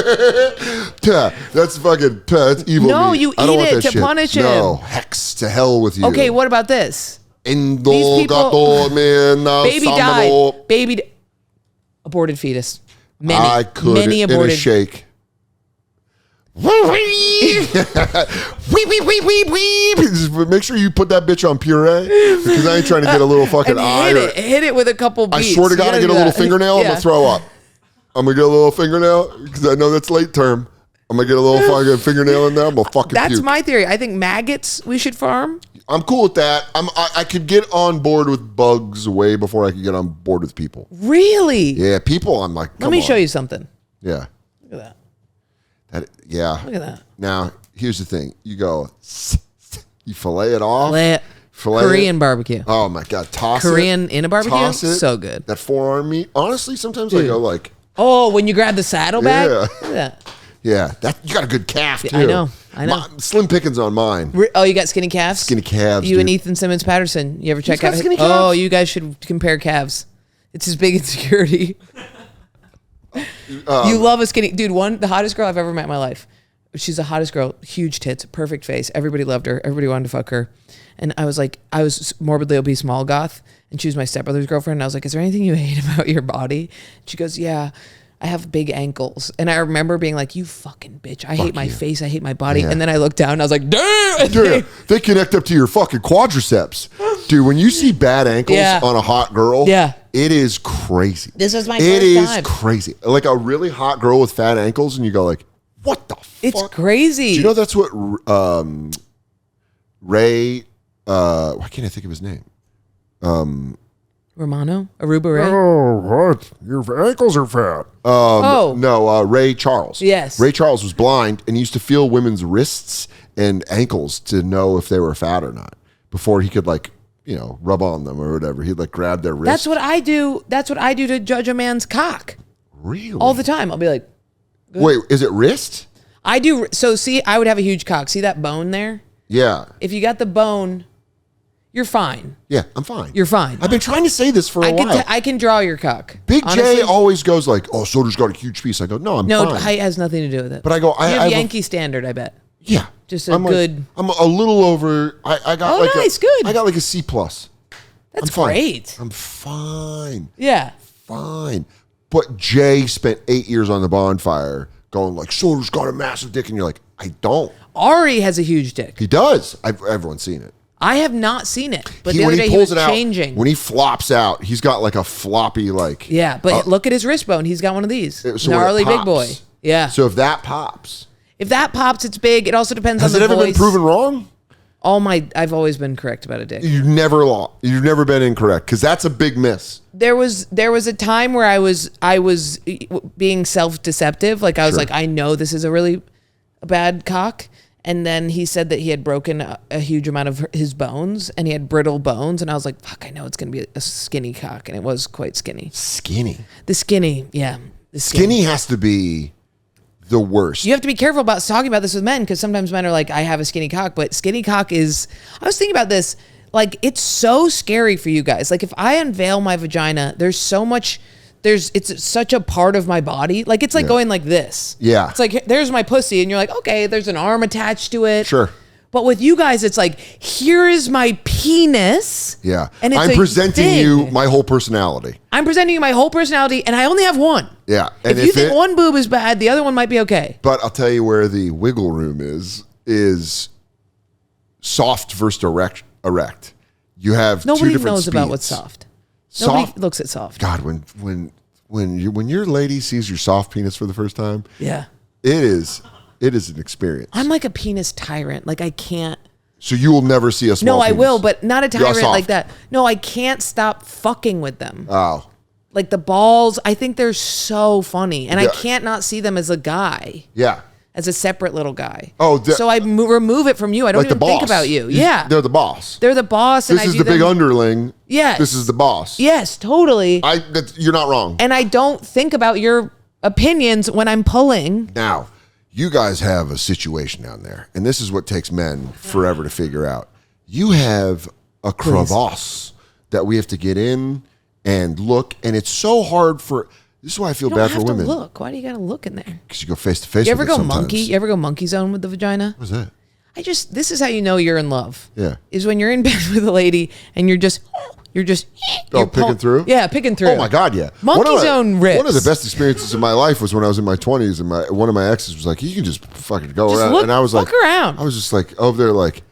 That's fucking, that's evil No, meat. you eat it to punish him. No, hex to hell with you. Okay, what about this? These people, baby died. Aborted fetus. I could many aborted. In a shake. Make sure you put that bitch on puree because I ain't trying to get a little fucking eye. Hit it with a couple beats. I swear to God, I get a little fingernail, I'm gonna throw up. I'm gonna get a little fingernail because I know that's late term. I'm gonna get a little fucking fingernail in there. I'm gonna fucking That's puke. my theory. I think maggots we should farm. I'm cool with that. I could get on board with bugs way before I could get on board with people. Really? Yeah, people. I'm like, Let me show you something. Yeah. Look at That. Yeah. Look at that. Now here's the thing. You go. You fillet it off. Fillet Korean barbecue. Oh my god, Korean in a barbecue? Toss it. So good. That forearm meat. Honestly, sometimes I go like, oh, when you grab the saddlebag? Yeah. Look at that. yeah, that you got a good calf too. I know. Slim pickings on mine. Oh, you got skinny calves? Skinny calves. You dude. and Ethan Simmons Patterson. You ever check out? skinny calves? Oh, you guys should compare calves. It's his big insecurity. You love a skinny dude. The hottest girl I've ever met in my life. She's the hottest girl, huge tits, perfect face. Everybody loved her. Everybody wanted to fuck her. And I was morbidly obese mall goth, and she was my stepbrother's girlfriend. And I was like, is there anything you hate about your body? She goes, yeah, I have big ankles. And I remember being like, you fucking bitch. I hate my face. I hate my body. Yeah. And then I looked down and I was like, damn. Dude, they connect up to your fucking quadriceps. Dude, when you see bad ankles on a hot girl, it is crazy. This is my first It is time. crazy. Like a really hot girl with fat ankles, and you go like, what the fuck? It's crazy. Do you know that's what Ray, why can't I think of his name? Romano? Aruba Ray? Oh, what? Your ankles are fat. No, Ray Charles. Yes. Ray Charles was blind and he used to feel women's wrists and ankles to know if they were fat or not before he could rub on them or whatever. He'd grab their wrists. That's what I do. That's what I do to judge a man's cock. Really? All the time. I'll be like, good. Wait, is it wrist? I do. So see, I would have a huge cock. See that bone there? Yeah. If you got the bone, you're fine. Yeah, I'm fine. You're fine. I've been trying to say this for a while. I can draw your cock. Big honestly. J always goes like, oh, Soder's got a huge piece. I go, no, I'm fine. No, height has nothing to do with it. But I go, you I have have Yankee standard, I bet. Yeah. Just a good. I'm a little over. I got nice, good. I got like a C+. That's great. I'm fine. Yeah. Fine. But Jay spent 8 years on the bonfire going like, Soder's got a massive dick. And you're like, I don't. Ari has a huge dick. He does. Everyone's seen it. I have not seen it. But the when other day he he pulls was it out, changing. when he flops out, he's got like a floppy Yeah, but look at his wrist bone. He's got one of these. So when it gnarly big pops. boy. Yeah. So if that pops. If that pops, it's big. It also depends Has on it the ever voice. been proven wrong? I've always been correct about a dick. You've never been incorrect because that's a big miss. There was a time where I was being self-deceptive. Like I was like, I know this is a really bad cock. And then he said that he had broken a huge amount of his bones and he had brittle bones. And I was like, fuck, I know it's going to be a skinny cock. And it was quite skinny. Skinny. The skinny, yeah. Skinny has to be the worst. You have to be careful about talking about this with men because sometimes men are like, I have a skinny cock. But skinny cock is, I was thinking about this, like it's so scary for you guys. Like if I unveil my vagina, there's so much... it's such a part of my body. Like it's like going like this. Yeah. It's like there's my pussy and you're like, okay, there's an arm attached to it. Sure. But with you guys, it's like, here is my penis. Yeah. And it's I'm presenting you my whole personality. I'm presenting you my whole personality and I only have one. Yeah. And if you think one boob is bad, the other one might be okay. But I'll tell you where the wiggle room is soft versus erect. You have Nobody two different knows speeds. about what's soft. Nobody looks at soft. God, when your lady sees your soft penis for the first time, yeah, it is an experience. I'm like a penis tyrant. Like I can't. So you will never see a small No, I penis. will, but not a tyrant soft. like that. No, I can't stop fucking with them. Oh. Like the balls, I think they're so funny, and Yeah. I can't not see them as a guy. Yeah. As a separate little guy. Oh, so I remove it from you. I don't like even the boss. think about you. Yeah, They're the boss. they're the boss, and This I is do the big them- underling. Yes. This is the boss. Yes, totally. You're not wrong. And I don't think about your opinions when I'm pulling. Now, you guys have a situation down there, and this is what takes men forever to figure out. You have a crevasse that we have to get in and look, and it's so hard for. This is why I feel You bad don't for have to women. look. Why do you got to look in there? Because you go face to face. You ever with it go sometimes. monkey? You ever go monkey zone with the vagina? What's that? This is how you know you're in love. Yeah. Is when you're in bed with a lady and you're just picking through? Yeah, picking through. Oh my God, yeah. Monkey zone rips. One of the best experiences of my life was when I was in my 20s, and one of my exes was like, "You can just fucking go Just around," look- and I was like, look around. I was just like over there, like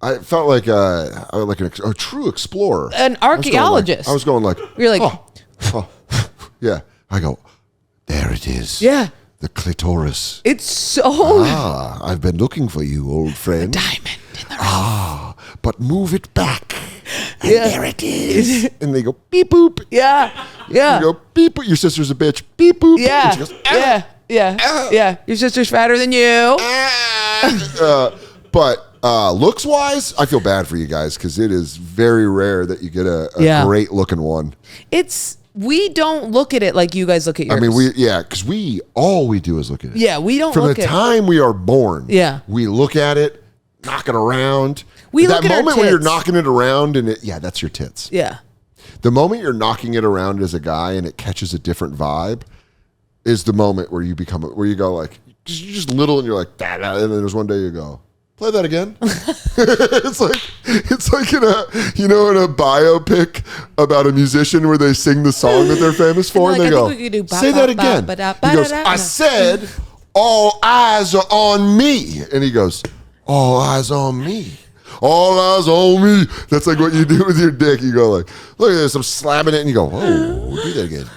I felt like a true explorer, An archaeologist. I was going like, You're like, oh, yeah. I go, there it is. Yeah. The clitoris. It's so. I've been looking for you, old friend. Diamond in the rough. But move it back. And Yeah. there it is. And they go, beep, boop. Yeah. Yeah. You go, beep, boop. Your sister's a bitch. Beep, boop. Yeah. And she goes, Yeah. Yeah. Yeah. Your sister's fatter than you. But looks wise, I feel bad for you guys because it is very rare that you get a great looking one. We don't look at it like you guys look at yours. I mean, because all we do is look at it. Yeah, we don't From look the at time we are born. Yeah. We look at it, knock it around. We that look at our moment when you're tits. knocking it around and that's your tits. Yeah. The moment you're knocking it around as a guy and it catches a different vibe is the moment where you go like, you're just little and you're like, da, da, and then there's one day you go, play that again. it's like in a biopic about a musician where they sing the song that they're famous for and they go, say that again. He goes, I said, all eyes are on me. And he goes, all eyes on me. All eyes on me. That's like what you do with your dick. You go like, look at this. I'm slapping it. And you go, oh, do that again.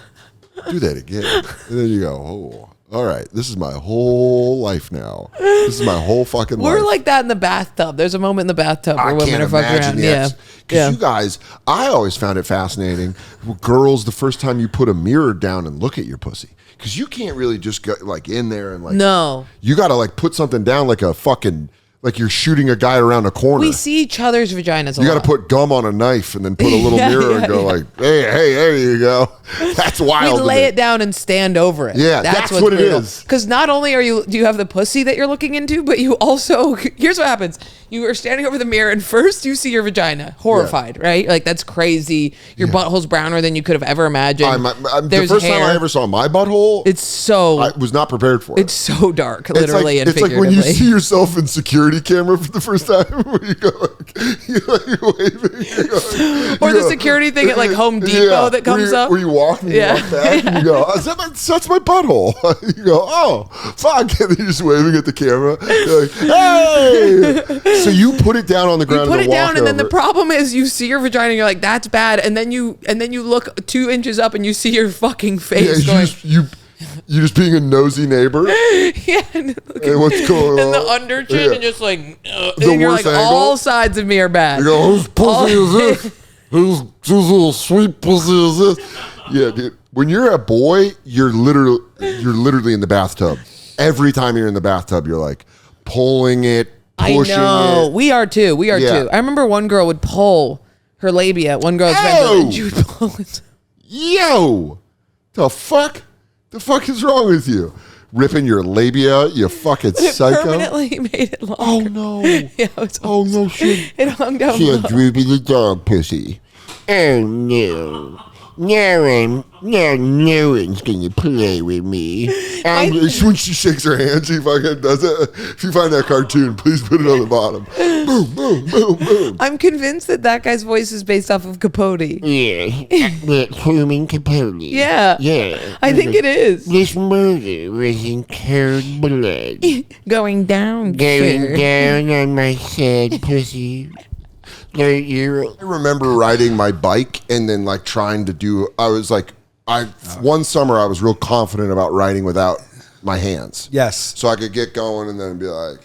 Do that again. And then you go, oh. All right, this is my whole life now. This is my whole fucking life. We're like that in the bathtub. There's a moment in the bathtub where women are fucking around. Yeah. Because you guys, I always found it fascinating. Girls, the first time you put a mirror down and look at your pussy. Because you can't really just go like in there and like. No. You got to like put something down like a fucking. Like you're shooting a guy around a corner. We see each other's vaginas a lot. You got to put gum on a knife and then put a little mirror and go like, hey, there you go. That's wild. We lay it down and stand over it. Yeah, that's what it is. Because not only do you have the pussy that you're looking into, but you also, here's what happens. You are standing over the mirror and first you see your vagina. Horrified, right? Like that's crazy. Your butthole's browner than you could have ever imagined. The first time I ever saw my butthole, I was not prepared for it. It's so dark, literally and figuratively. It's like when you see yourself in security camera for the first time, where you go like, you're waving. Or the security thing at like Home Depot that comes up. Where you walk and you walk back and you go, that's my butthole. You go, oh, fuck. And you're just waving at the camera. You're like, hey. So you put it down on the ground. You put it down, and then the problem is you see your vagina, and you're like, "That's bad," and then you look 2 inches up, and you see your fucking face going. You're just being a nosy neighbor. Yeah, and what's going on? And the under chin, and just like, and you're like, angle. all sides of me are bad. You go, whose pussy is this? Whose little sweet pussy is this? Yeah, dude. When you're a boy, you're literally in the bathtub. Every time you're in the bathtub, you're like pulling it. I know. We are too. I remember one girl would pull her labia. One girl's friend, and she would pull it. Yo, the fuck? The fuck is wrong with you? Ripping your labia, you fucking psycho. It permanently made it longer. Oh no. Yeah, oh no shit. It hung down. She had Droopy the dog pussy. Oh no. No one's gonna play with me. When she shakes her hand, she fucking does it. If you find that cartoon, please put it on the bottom. Boom, boom, boom, boom. I'm convinced that guy's voice is based off of Capote. Yeah, Truman Capote. Yeah, yeah. I think it is. This murder was in cold blood. Going down on my sad pussy. I remember riding my bike and then like trying to do. One summer I was real confident about riding without my hands. Yes. So I could get going and then be like,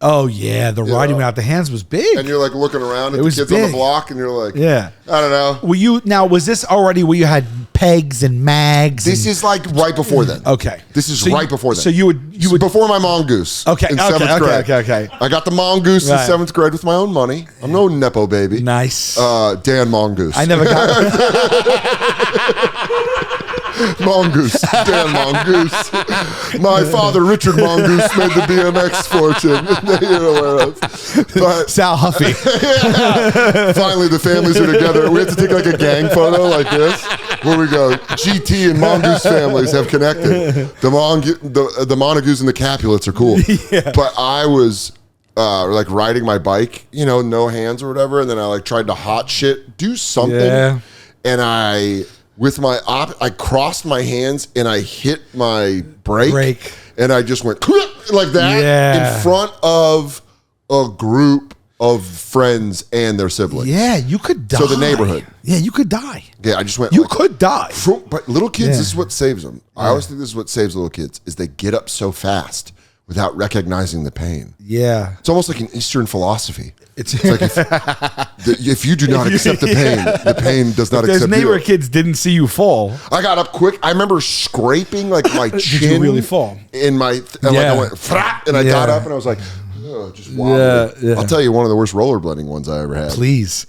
oh yeah, the riding without the hands was big. And you're like looking around at the kids big. on the block and you're like, yeah, I don't know. Was this already where you had pegs and mags? This is like right before then. Okay. This is right before then. So you would before my mongoose. Okay. In seventh grade. Okay. I got the mongoose in 7th grade with my own money. I'm no Nepo baby. Nice. Dan Mongoose. I never got Mongoose. Dan Mongoose. My father, Richard Mongoose, made the BMX fortune. But Sal Huffy. Finally, the families are together. We have to take like a gang photo like this, where we go, GT and Mongoose families have connected. The Montagues and the Capulets are cool. Yeah. But I was like riding my bike, no hands or whatever, and then I like tried to hot shit, do something, and I crossed my hands and I hit my brake. And I just went like that in front of a group of friends and their siblings. Yeah, you could die. So the neighborhood. Yeah, you could die. Yeah, I just went. You could die. But little kids, Yeah. this is what saves them. I always think this is what saves little kids is they get up so fast without recognizing the pain. Yeah. It's almost like an Eastern philosophy. It's like if you do not accept the pain does not those accept neighbor you. kids didn't see you fall. I got up quick. I remember scraping like my chin. you really fall? In my and like I went frat, and I got up and I was like, just wobbling. Yeah. I'll tell you one of the worst rollerblading ones I ever had. Please.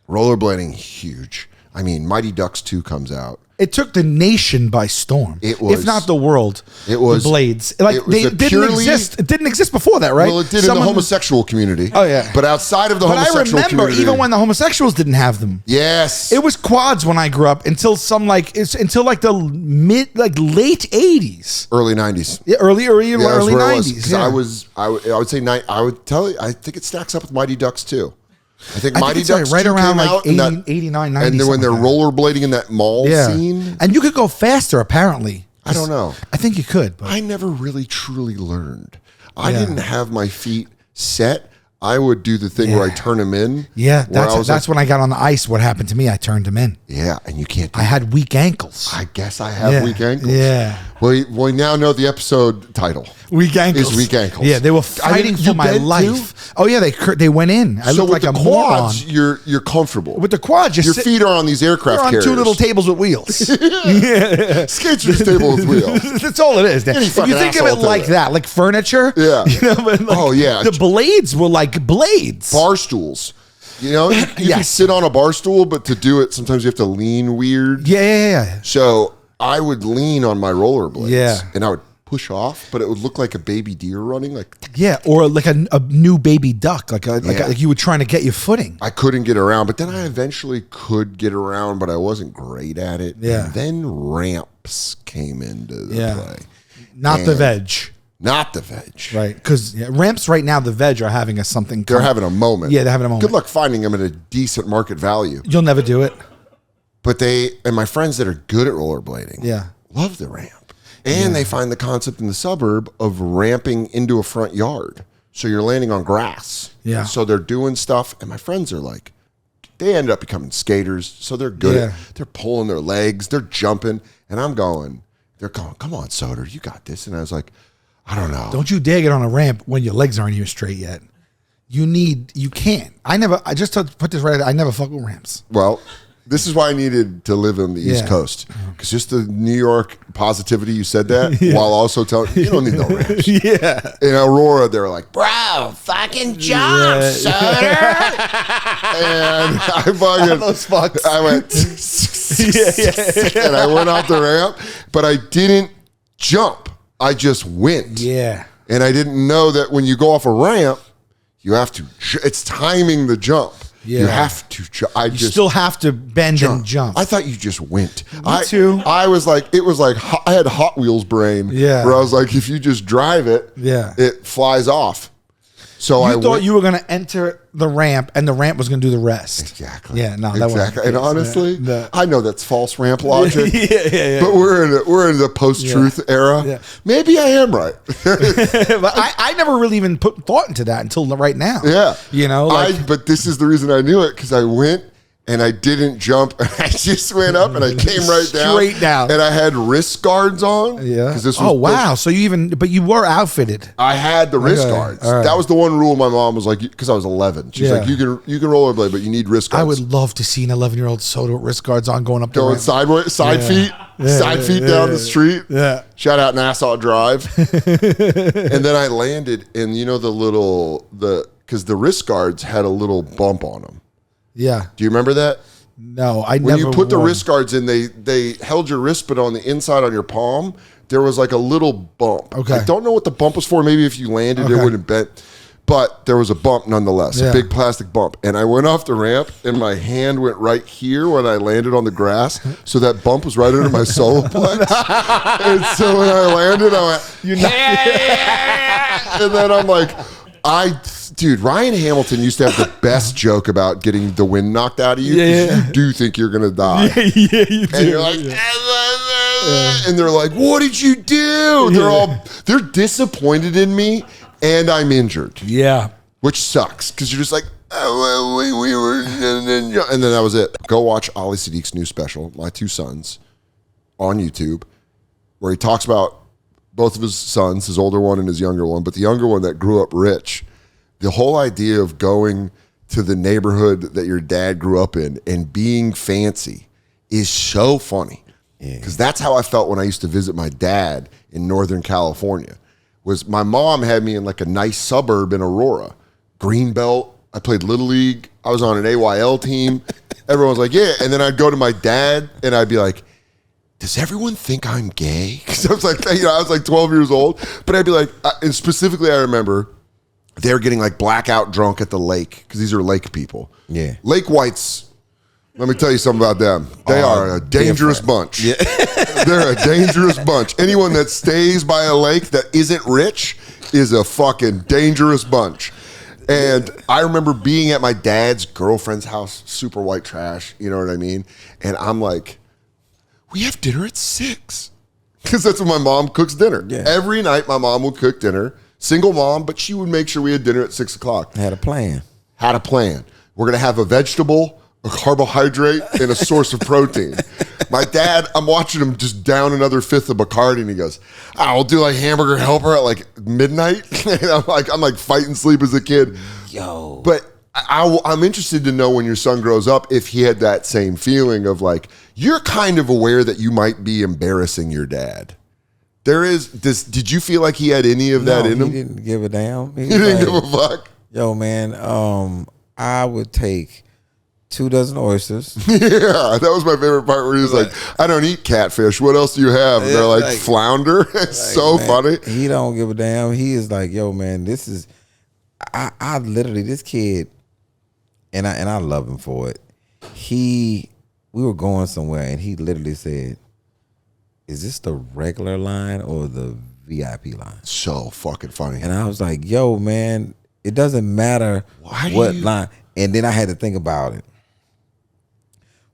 Rollerblading, huge. I mean, Mighty Ducks 2 comes out. It took the nation by storm. It was, if not the world. It was the blades. Like it was they a didn't purely- exist. It didn't exist before that, right? Well, it did in the homosexual community. Oh, yeah. But outside of the But I homosexual remember community, even when the homosexuals didn't have them. yes, It was quads when I grew up until until like the late 80s. early 90s. Yeah, early Yeah, that's where it was. 90s. 'Cause Yeah. I would say I would tell you. I think it stacks up with Mighty Ducks 2. I think Mighty it's right Ducks 2 around came like out 80, in that, 89, 90. and then when they're something like rollerblading in that mall that. scene, And you could go faster apparently. I don't know. I think you could. But I never really truly learned. I Yeah. didn't have my feet set. I would do the thing where I Yeah. turn them in. yeah, where I that's was when I got on the ice. What happened to me? I turned them in. yeah, and you can't do I had weak ankles. I guess I have Yeah. weak ankles. Yeah. We now know the episode title. Weak ankles. Is weak ankles. Yeah, they were I fighting didn't- for you my bent life. too? Oh yeah, they went in. I So looked with like the a quads, moron. you're comfortable. With the quads, your feet are on these aircraft You're on carriers. two little tables with wheels. Skates are just table with wheels. That's all it is. Dan. Any If you fucking think of asshole it will like do that, like furniture. Yeah. You know, but like Oh, yeah. The blades were like blades. Bar stools. You know, you can Yes. sit on a bar stool, but to do it, sometimes you have to lean weird. Yeah. So I would lean on my rollerblades. Yeah. And I would push off, but it would look like a baby deer running. Like Yeah, or like a new baby duck, like Yeah. like you were trying to get your footing. I couldn't get around, but then I eventually could get around, but I wasn't great at it. Yeah. And then ramps came into the Yeah. play. Not the And- veg. Not the veg. Right, because ramps right now, the veg are having something. They're having a moment. Yeah, they're having a moment. Good luck finding them at a decent market value. You'll never do it. But and my friends that are good at rollerblading Yeah. love the ramp. And they find the concept in the suburb of ramping into a front yard. So you're landing on grass. Yeah. So they're doing stuff. And my friends are like, they end up becoming skaters. So they're good Yeah. they're pulling their legs, they're jumping. And they're going, come on, Soder, you got this. And I was like, I don't know. Don't you dare get on a ramp when your legs aren't even straight yet. You can't. I just to put this right, I never fuck with ramps. Well, this is why I needed to live on the East Yeah. Coast. Because just the New York positivity, you said that, while also telling you don't need no ramps. Yeah. In Aurora, they were like, bro, fucking jump, Soder. And I fucking, Those fucks. I went, and I went off the ramp, but I didn't jump. I just went. Yeah. And I didn't know that when you go off a ramp, you have to, it's timing the jump. Yeah. You have to, I You just still have to bend and jump. I thought you just went. too. I was like, it was like, I had Hot Wheels brain. Yeah. Where I was like, if you just drive it, Yeah. it flies off. So You I thought went, you were going to enter the ramp, and the ramp was going to do the rest. Exactly. Yeah, no, that wasn't exactly. the And case. honestly, Yeah, no. I know that's false ramp logic. Yeah. But we're in the post-truth era. Yeah. Maybe I am right. But I never really even put thought into that until right now. Yeah. You know, like, But this is the reason I knew it, because I went and I didn't jump. And I just went up and I came right down. Straight down. And I had wrist guards on. yeah. 'Cause this was Oh, wow. So but you were outfitted. I had the wrist guards. all right. That was the one rule my mom was like, because I was 11. She's Yeah. like, you can rollerblade, but you need wrist guards. I would love to see an 11-year-old Soder with wrist guards on going up the Going ramp. sideways, side feet down the street. Yeah. Shout out Nassau Drive. And then I landed in, because the wrist guards had a little bump on them. Yeah. Do you remember that? No, I When never. you put the won. wrist guards in, they held your wrist, but on the inside on your palm, there was like a little bump. Okay. I don't know what the bump was for. Maybe if you landed, it Okay. wouldn't bent. But there was a bump nonetheless, Yeah. a big plastic bump. And I went off the ramp, and my hand went right here when I landed on the grass. So that bump was right under my solar plex. And so when I landed, I went, and then I'm like, dude, Ryan Hamilton used to have the best joke about getting the wind knocked out of you. 'Cause you do think you're going to die. Yeah, you do. And you're like, and they're like, what did you do? They're disappointed in me, and I'm injured. Yeah. which sucks because you're just like, oh, we were, and then that was it. Go watch Ali Sadiq's new special, My Two Sons, on YouTube, where he talks about both of his sons, his older one and his younger one, but the younger one that grew up rich. The whole idea of going to the neighborhood that your dad grew up in and being fancy is so funny. Because that's how I felt when I used to visit my dad in Northern California. Was my mom had me in like a nice suburb in Aurora, Greenbelt. I played Little League. I was on an AYL team. Everyone was like, yeah. And then I'd go to my dad and I'd be like, does everyone think I'm gay? Because I was like, I was like 12 years old. But I'd be like, and specifically I remember they were getting like blackout drunk at the lake because these are lake people. Yeah. Lake whites. Let me tell you something about them. They are a dangerous bunch. Yeah. They're a dangerous bunch. Anyone that stays by a lake that isn't rich is a fucking dangerous bunch. And I remember being at my dad's girlfriend's house, super white trash, you know what I mean? And I'm like, we have dinner at 6. Because that's when my mom cooks dinner. Yeah. Every night my mom would cook dinner. Single mom, but she would make sure we had dinner at 6 o'clock. Had a plan. We're going to have a vegetable, a carbohydrate, and a source of protein. My dad, I'm watching him just down another fifth of Bacardi, and he goes, I'll do like hamburger helper at like midnight. And I'm like fighting sleep as a kid. Yo. But I'm interested to know when your son grows up if he had that same feeling of like, you're kind of aware that you might be embarrassing your dad. Did you feel like he had any of that in him? He didn't give a damn. He didn't give a fuck? Yo, man, I would take 2 dozen oysters. Yeah, that was my favorite part where he was like, I don't eat catfish. What else do you have? And they're like flounder. It's so funny. He don't give a damn. He is like, yo, man, this is, I literally, this kid, and I love him for it. We were going somewhere and he literally said, is this the regular line or the VIP line? So fucking funny. And I was like, yo, man, it doesn't matter what line. And then I had to think about it.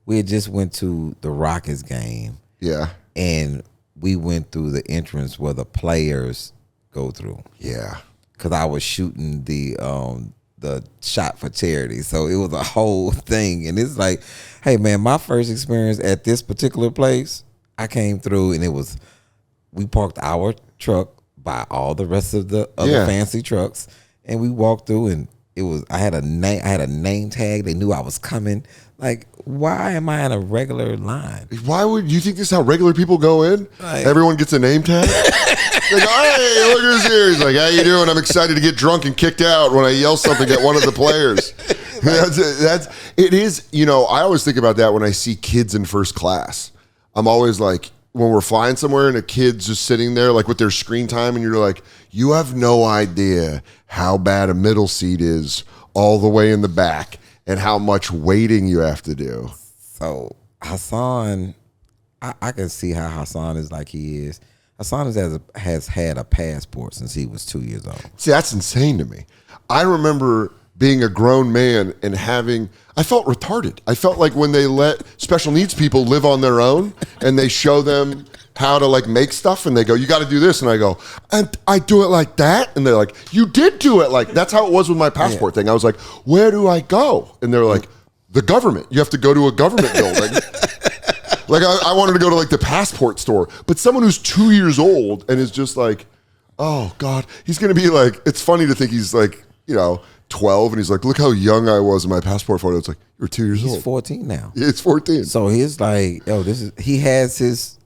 We had just went to the Rockets game. Yeah. And we went through the entrance where the players go through. Yeah. Because I was shooting the shot for charity. So it was a whole thing. And it's like, hey, man, my first experience at this particular place, I came through and we parked our truck by all the rest of the other fancy trucks. And we walked through and I had a name tag. They knew I was coming. Like, why am I in a regular line? Why would you think this is how regular people go in? Like, everyone gets a name tag. Like, hey, look who's here. He's like, how you doing? I'm excited to get drunk and kicked out when I yell something at one of the players. It is. You know, I always think about that when I see kids in first class. I'm always like, when we're flying somewhere and a kid's just sitting there like with their screen time and you're like, you have no idea how bad a middle seat is all the way in the back and how much waiting you have to do. So Hassan, I can see how Hassan is like he is. Hassan has had a passport since he was 2 years old. See, that's insane to me. I remember being a grown man and I felt retarded. I felt like when they let special needs people live on their own and they show them how to like make stuff and they go, you got to do this. And I go, and I do it like that. And they're like, you did do it like, that's how it was with my passport thing. I was like, where do I go? And they're like, the government. You have to go to a government building. Like I wanted to go to like the passport store, but someone who's 2 years old and is just like, oh God, he's going to be like, it's funny to think he's like, 12 and he's like, look how young I was in my passport photo. It's like, you're 2 years old. He's 14 now. It's 14. So he's like, yo, he has his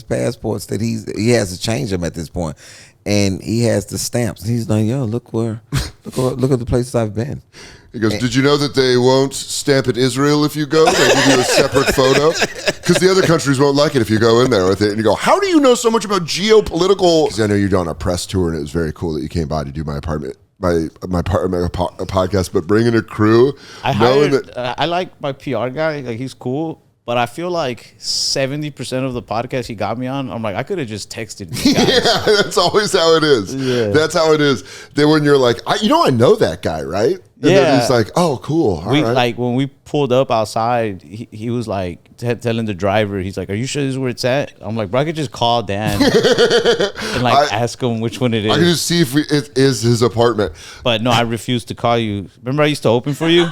passports that he has to change them at this point. And he has the stamps. And he's like, yo, look at the places I've been. He goes, did you know that they won't stamp in Israel if you go? They give you a separate photo? Because the other countries won't like it if you go in there with it. And you go, how do you know so much about geopolitical? Because I know you're doing a press tour and it was very cool that you came by to do my podcast, but bringing a crew. I like my PR guy. Like, he's cool. But I feel like 70% of the podcast he got me on, I'm like, I could have just texted you guys. Yeah, that's always how it is. Yeah. That's how it is. Then when you're like, I know that guy, right? And then he's like, oh, cool. All right. Like when we pulled up outside, he was like telling the driver, he's like, are you sure this is where it's at? I'm like, bro, I could just call Dan and like ask him which one it is. I can just see if it is his apartment. But no, I refused to call you. Remember I used to open for you?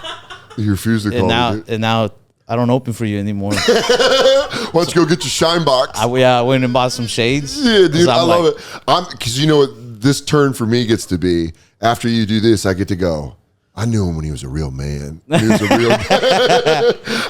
You refused to call me. And now I don't open for you anymore. Why don't you go get your shine box? I went and bought some shades. Yeah, dude, I love it. Because you know what this turn for me gets to be? After you do this, I get to go, I knew him when he was a real man. He was a real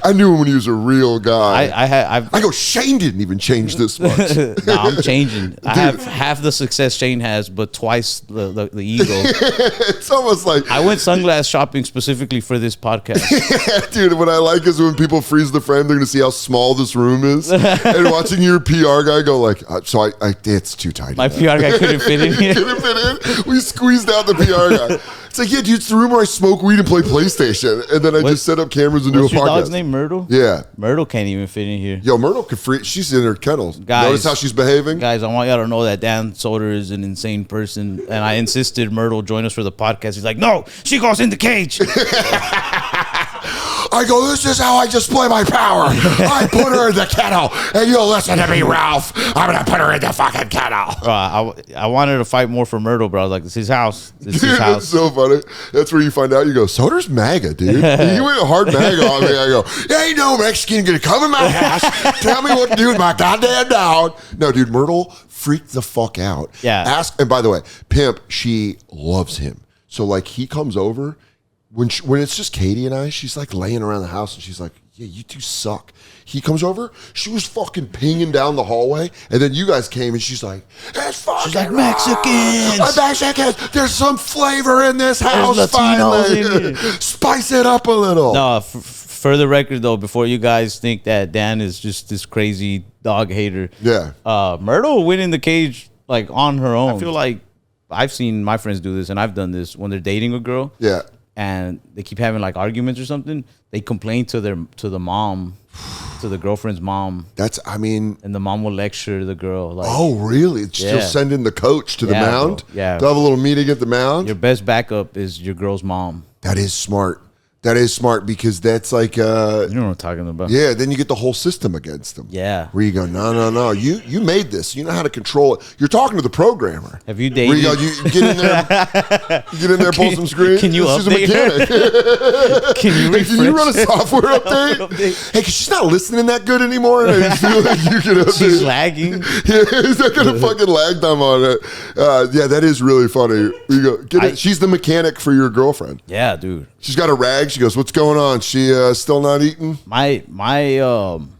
I knew him when he was a real guy. I go, Shane didn't even change this much. No, I'm changing. I have half the success Shane has, but twice the ego. It's almost like I went sunglass shopping specifically for this podcast. Yeah, dude, what I like is when people freeze the frame, they're going to see how small this room is. And watching your PR guy go like, so it's too tight. My PR guy couldn't fit in here. Couldn't fit in. We squeezed out the PR guy. It's like, yeah, dude, it's the room where I smoke weed and play PlayStation. And then I just set up cameras and do a podcast. What's your dog's name, Myrtle? Yeah. Myrtle can't even fit in here. Yo, Myrtle can free. She's in her kennels. Guys, notice how she's behaving? Guys, I want y'all to know that Dan Soder is an insane person. And I insisted Myrtle join us for the podcast. He's like, no, she goes in the cage. I go, this is how I display my power. I put her in the kennel, and you'll listen to me, Ralph. I'm going to put her in the fucking kennel. I wanted to fight more for Myrtle, but I was like, this is his house. This is his house. That's so funny. That's where you find out. You go, Soder's MAGA, dude. He went hard MAGA on me. I go, ain't no Mexican going to come in my house, tell me what to do with my goddamn dog. No, dude, Myrtle freaked the fuck out. Yeah. And by the way, Pimp, she loves him. So, like, he comes over. When it's just Katie and I, she's like laying around the house and she's like, yeah, you two suck. He comes over, she was fucking pinging down the hallway, and then you guys came and she's like, it's fucking she's like, Mexicans. Mexicans. There's some flavor in this house finally. Spice it up a little. No, for the record though, before you guys think that Dan is just this crazy dog hater. Yeah. Myrtle went in the cage like on her own. I feel like I've seen my friends do this and I've done this when they're dating a girl. Yeah. And they keep having like arguments or something, they complain to the mom, to the girlfriend's mom. And the mom will lecture the girl. Like, oh, really? She'll send in the coach to the mound? Bro. Yeah. They'll have a little meeting at the mound? Your best backup is your girl's mom. That is smart. That is smart because that's like you know what I'm talking about. Yeah, then you get the whole system against them. Yeah. Where you go, no. You made this. You know how to control it. You're talking to the programmer. Have you dated? Where you go, you get in there, pull some screens. Can you update her? Can you run a software update? Hey, because she's not listening that good anymore. And I just feel like you can update. She's lagging. Yeah, is that gonna fucking lag time on it? Yeah, that is really funny. You go, get it. She's the mechanic for your girlfriend. Yeah, dude. She's got a rag. She goes, what's going on? She still not eating? I don't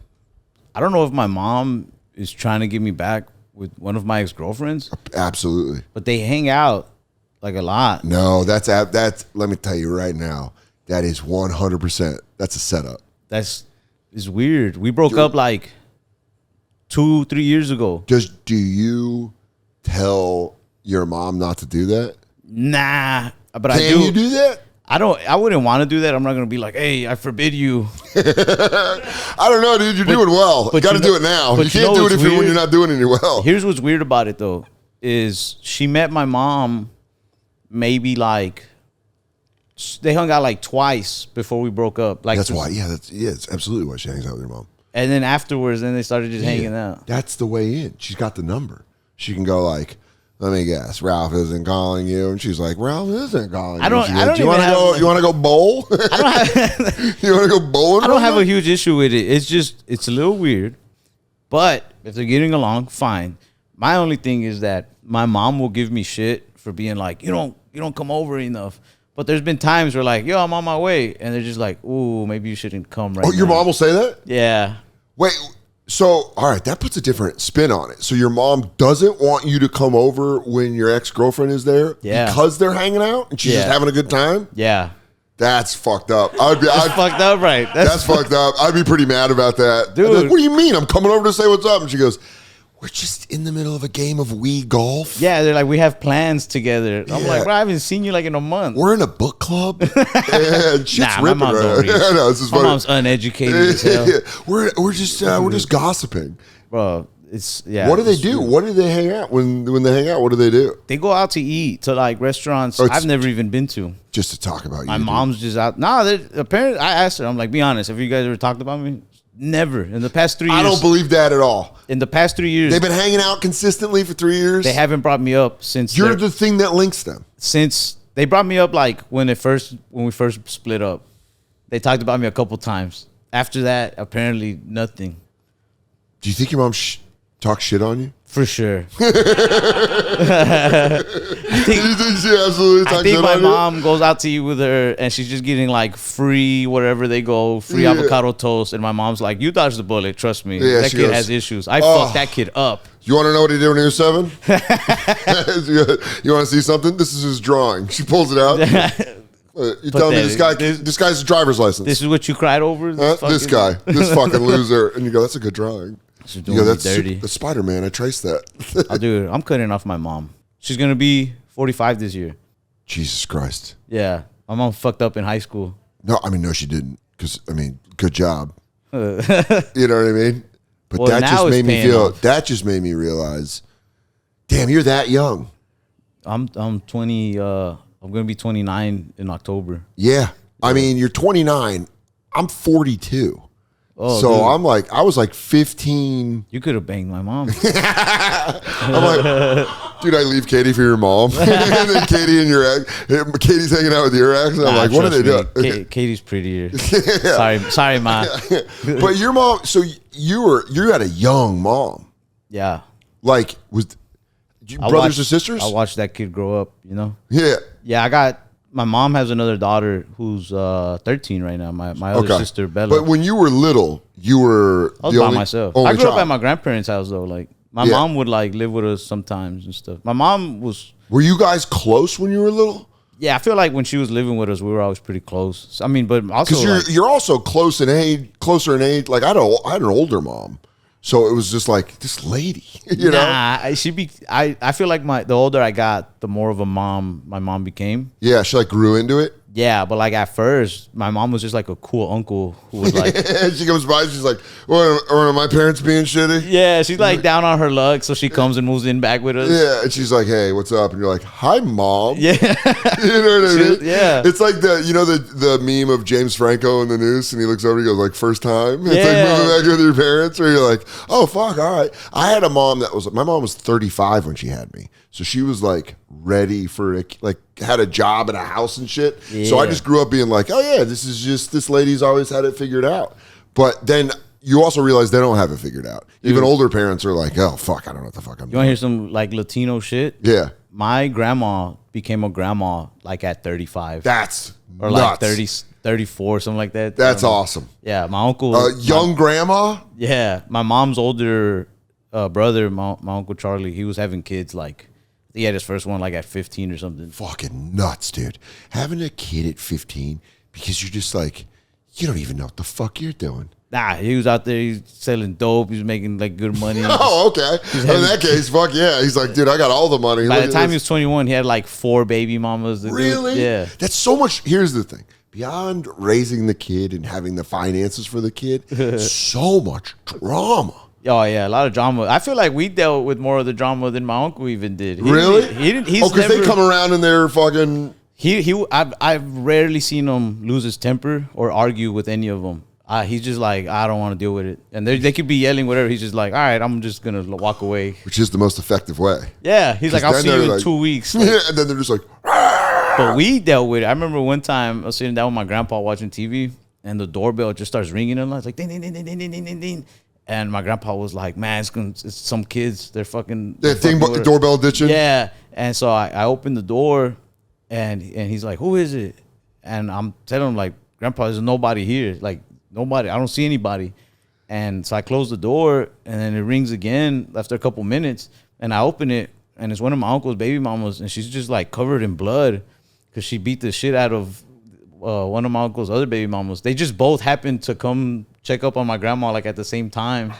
know if my mom is trying to get me back with one of my ex-girlfriends. Absolutely. But they hang out like a lot. No, that's let me tell you right now, that is 100%. That's a setup. It's weird. We broke up like 2-3 years ago. Do you tell your mom not to do that? Nah, but Can you do that? I wouldn't want to do that. I'm not going to be like, hey, I forbid you. I don't know, dude. You're doing well. You got to do it now. You can't do it when you're not doing it well. Here's what's weird about it, though, is she met my mom maybe like, they hung out like twice before we broke up. Like that's why. Yeah, it's absolutely why she hangs out with your mom. And then afterwards, then they started just hanging out. That's the way in. She's got the number. She can go like, let me guess, Ralph isn't calling you, and she's like, Ralph isn't calling you. You want to go bowl? You want to go bowling? I don't have a huge issue with it. It's a little weird, but if they're getting along, fine. My only thing is that my mom will give me shit for being like, you don't come over enough. But there's been times where like, yo, I'm on my way, and they're just like, ooh, maybe you shouldn't come right now. Oh, your mom will say that? Yeah. Wait. So, all right, that puts a different spin on it. So your mom doesn't want you to come over when your ex-girlfriend is there because they're hanging out and she's just having a good time? Yeah. That's fucked up. That's fucked up, right? That's fucked up. I'd be pretty mad about that. Dude. Like, what do you mean? I'm coming over to say what's up. And she goes, we're just in the middle of a game of Wii golf. Yeah, they're like, we have plans together. I'm like, bro, I haven't seen you like in a month. We're in a book club. And shit's ripping my mom's right now. I know, this is my funny. mom's uneducated as hell. We're just gossiping. Bro, it's, yeah. What do they do? What do they hang out? When they hang out, what do they do? They go out to eat to like restaurants I've never even been to. Just to talk about you. My mom's just out. No, apparently, I asked her, I'm like, be honest, have you guys ever talked about me? Never. In the past 3 years. I don't believe that at all. In the past 3 years. They've been hanging out consistently for 3 years. They haven't brought me up since. You're the thing that links them. Since they brought me up, like when we first split up, they talked about me a couple times. After that, apparently nothing. Do you think your mom talks shit on you? For sure. I think my mom goes out to eat with her and she's just getting like free wherever they go, free avocado toast. And my mom's like, you dodged the bullet, trust me. Yeah, that kid has issues. I fucked that kid up. You want to know what he did when he was 7? You want to see something? This is his drawing. She pulls it out. You tell me this guy's driver's license. This is what you cried over? This guy, this fucking loser. And you go, that's a good drawing. You go, that's dirty. The Spider-Man. I traced that. Oh, dude, I'm cutting off my mom. She's going to be 45 this year. Jesus Christ. Yeah. My mom fucked up in high school. No, she didn't. Because, good job. You know what I mean? But that just made me feel, that just made me realize, damn, you're that young. I'm 20, I'm going to be 29 in October. Yeah. You're 29. I'm 42. Oh, so dude. I'm like, I was like 15. You could have banged my mom. I'm like, dude, I leave Katie for your mom. And then Katie and your ex, Katie's hanging out with your ex. And I'm like, what are they doing? Katie's prettier. Sorry, ma. But your mom, so you had a young mom. Yeah. Like, brothers or sisters? I watched that kid grow up, you know? Yeah. Yeah, my mom has another daughter who's 13 right now. My other sister, Bella. But when you were little, I was by myself. I grew up at my grandparents' house, though. Like, my mom would, like, live with us sometimes and stuff. My mom was... Were you guys close when you were little? Yeah, I feel like when she was living with us, we were always pretty close. But also... Because you're also closer in age. Like, I had an older mom. So it was just like, this lady, you know? I feel like the older I got, the more of a mom my mom became. Yeah, she like grew into it. Yeah, but like at first, my mom was just like a cool uncle who was like... She comes by, she's like, are my parents being shitty? Yeah, she's like down on her luck, so she comes and moves in back with us. Yeah, and she's like, hey, what's up? And you're like, hi, mom. Yeah. You know what I mean? Yeah. It's like the meme of James Franco in the news, and he looks over and he goes like, first time? It's like moving back with your parents, where you're like, oh, fuck, all right. I had a mom my mom was 35 when she had me. So she was like ready for had a job and a house and shit. Yeah. So I just grew up being like, oh yeah, this lady's always had it figured out. But then you also realize they don't have it figured out. Dude. Even older parents are like, oh fuck, I don't know what the fuck I'm doing. You want to hear some like Latino shit? Yeah. My grandma became a grandma like at 35. That's or nuts. Like 30, 34, something like that. That's awesome. Yeah, my uncle. Young grandma? Yeah. My mom's older brother, my Uncle Charlie, he was having kids like, he had his first one like at 15 or something. Fucking nuts, dude. Having a kid at 15 because you're just like, you don't even know what the fuck you're doing. Nah, he was out there, he's selling dope, he was making like good money. Oh, okay. In that case, fuck yeah. He's like, dude, I got all the money. By the time he was 21, he had like 4 baby mamas. Really? Yeah. That's so much. Here's the thing. Beyond raising the kid and having the finances for the kid, so much drama. Oh yeah, a lot of drama. I feel like we dealt with more of the drama than my uncle even did. Really? He didn't. Because they come around and they're fucking. I've rarely seen him lose his temper or argue with any of them. He's just like, I don't want to deal with it, and they could be yelling whatever. He's just like, all right, I'm just gonna walk away. Which is the most effective way. Yeah, he's like, I'll see you in 2 weeks. Like, yeah, and then they're just like. But we dealt with it. I remember one time I was sitting down with my grandpa watching TV, and the doorbell just starts ringing, and it's like ding ding ding ding ding ding ding ding. And my grandpa was like, man, it's some kids. They're fucking... The doorbell ditching? Yeah. And so I opened the door, and he's like, who is it? And I'm telling him, like, Grandpa, there's nobody here. Like, nobody. I don't see anybody. And so I closed the door, and then it rings again after a couple minutes. And I open it, and it's one of my uncle's baby mamas, and she's just, like, covered in blood because she beat the shit out of one of my uncle's other baby mamas. They just both happened to come check up on my grandma like at the same time.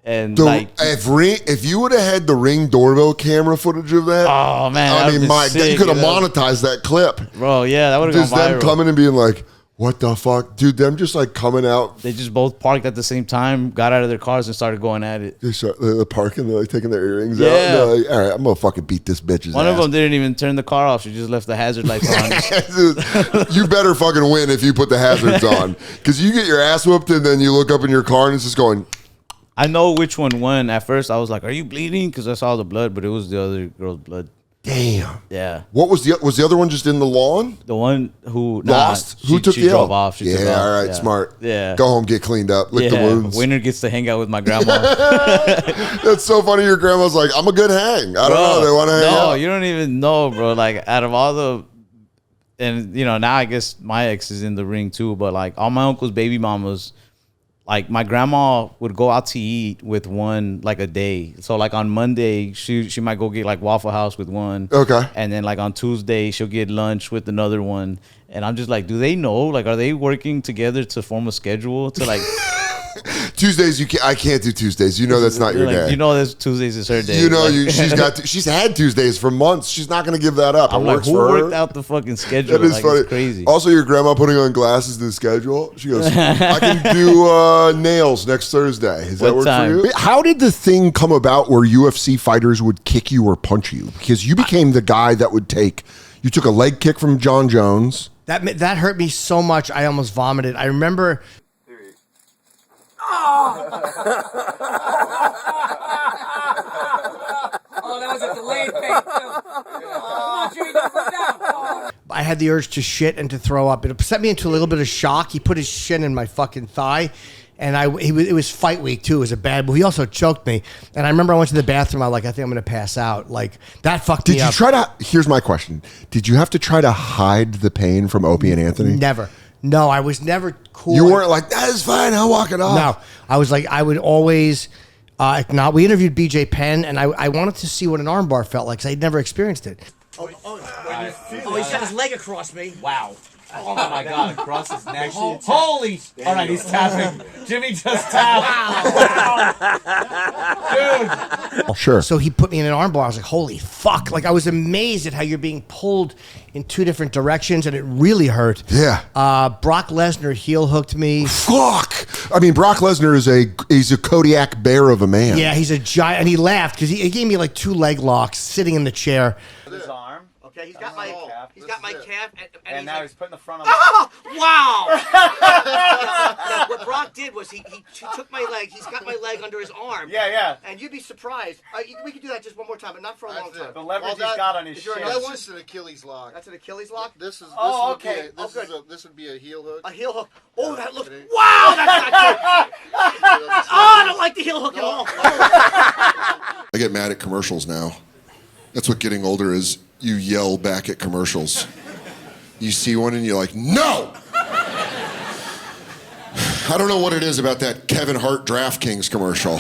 And if you would have had the Ring doorbell camera footage of that, oh man, I mean, you could have monetized that clip, bro. Yeah, that would have gone viral. Them coming and being like, "What the fuck, dude?" Them just like coming out. They just both parked at the same time, got out of their cars, and started going at it. They start parking, they're like taking their earrings out. And they're like, all right, I'm gonna fucking beat this bitch's One ass. of them didn't even turn the car off; she just left the hazard lights on. You better fucking win if you put the hazards on, because you get your ass whooped and then you look up in your car and it's just going. I know which one won. At first, I was like, "Are you bleeding?" Because I saw the blood, but it was the other girl's blood. Damn. Yeah. What was the other one just in the lawn? The one who lost. Who took she the drove L? off. She took off. All right, smart. Yeah. Go home, get cleaned up, lick the wounds. Winner gets to hang out with my grandma. That's so funny. Your grandma's like, "I'm a good hang." I don't know. They want to hang out. No, you don't even know, bro. Like out of all the, and now I guess my ex is in the ring too. But like all my uncle's baby mamas. Like my grandma would go out to eat with one like a day. So like on Monday she might go get like Waffle House with one. Okay. And then like on Tuesday she'll get lunch with another one. And I'm just like, do they know? Like, are they working together to form a schedule to like? Tuesdays, I can't do Tuesdays. You know that's not your day. You know that Tuesdays is her day. You know she's had Tuesdays for months. She's not going to give that up. I'm like, who worked out the fucking schedule? That is funny. It's crazy. Also, your grandma putting on glasses to the schedule. She goes, I can do nails next Thursday. Does that work for you? How did the thing come about where UFC fighters would kick you or punch you? Because you became the guy that would you took a leg kick from John Jones. That hurt me so much I almost vomited. I remember. Oh, that was a delayed fake, too. I had the urge to shit and to throw up. It sent me into a little bit of shock. He put his shin in my fucking thigh. And it was fight week, too. It was a bad move. He also choked me. And I remember I went to the bathroom. I think I'm going to pass out. Like, that fucked me up. Here's my question. Did you have to try to hide the pain from Opie and Anthony? Never. No, I was never cool. You weren't like, that is fine, I'll walk it off. No, I was like, I would always, we interviewed BJ Penn, and I wanted to see what an armbar felt like, because I'd never experienced it. He shot his leg across me. Wow. Oh my God, across his neck. Holy. All right, he's tapping. Jimmy just tapped. Wow. Dude. Sure. So he put me in an armbar. I was like, holy fuck. Like, I was amazed at how you're being pulled in two different directions, and it really hurt. Yeah. Brock Lesnar heel hooked me. Fuck. I mean, Brock Lesnar he's a Kodiak bear of a man. Yeah, he's a giant. And he laughed because he gave me like two leg locks sitting in the chair. His arm. Okay, he's got my calf, and now he's putting the front of oh, wow! Now, what Brock did was he took my leg. He's got my leg under his arm. Yeah. And you'd be surprised. We could do that just one more time, but not for a long time. The leverage he's got on his shin. That's just an Achilles lock. That's an Achilles lock? This would be a heel hook. A heel hook. Oh, that looks... Wow, that's not good. I don't like the heel hook at all. I get mad at commercials now. That's what getting older is. You yell back at commercials. You see one and you're like, no! I don't know what it is about that Kevin Hart DraftKings commercial.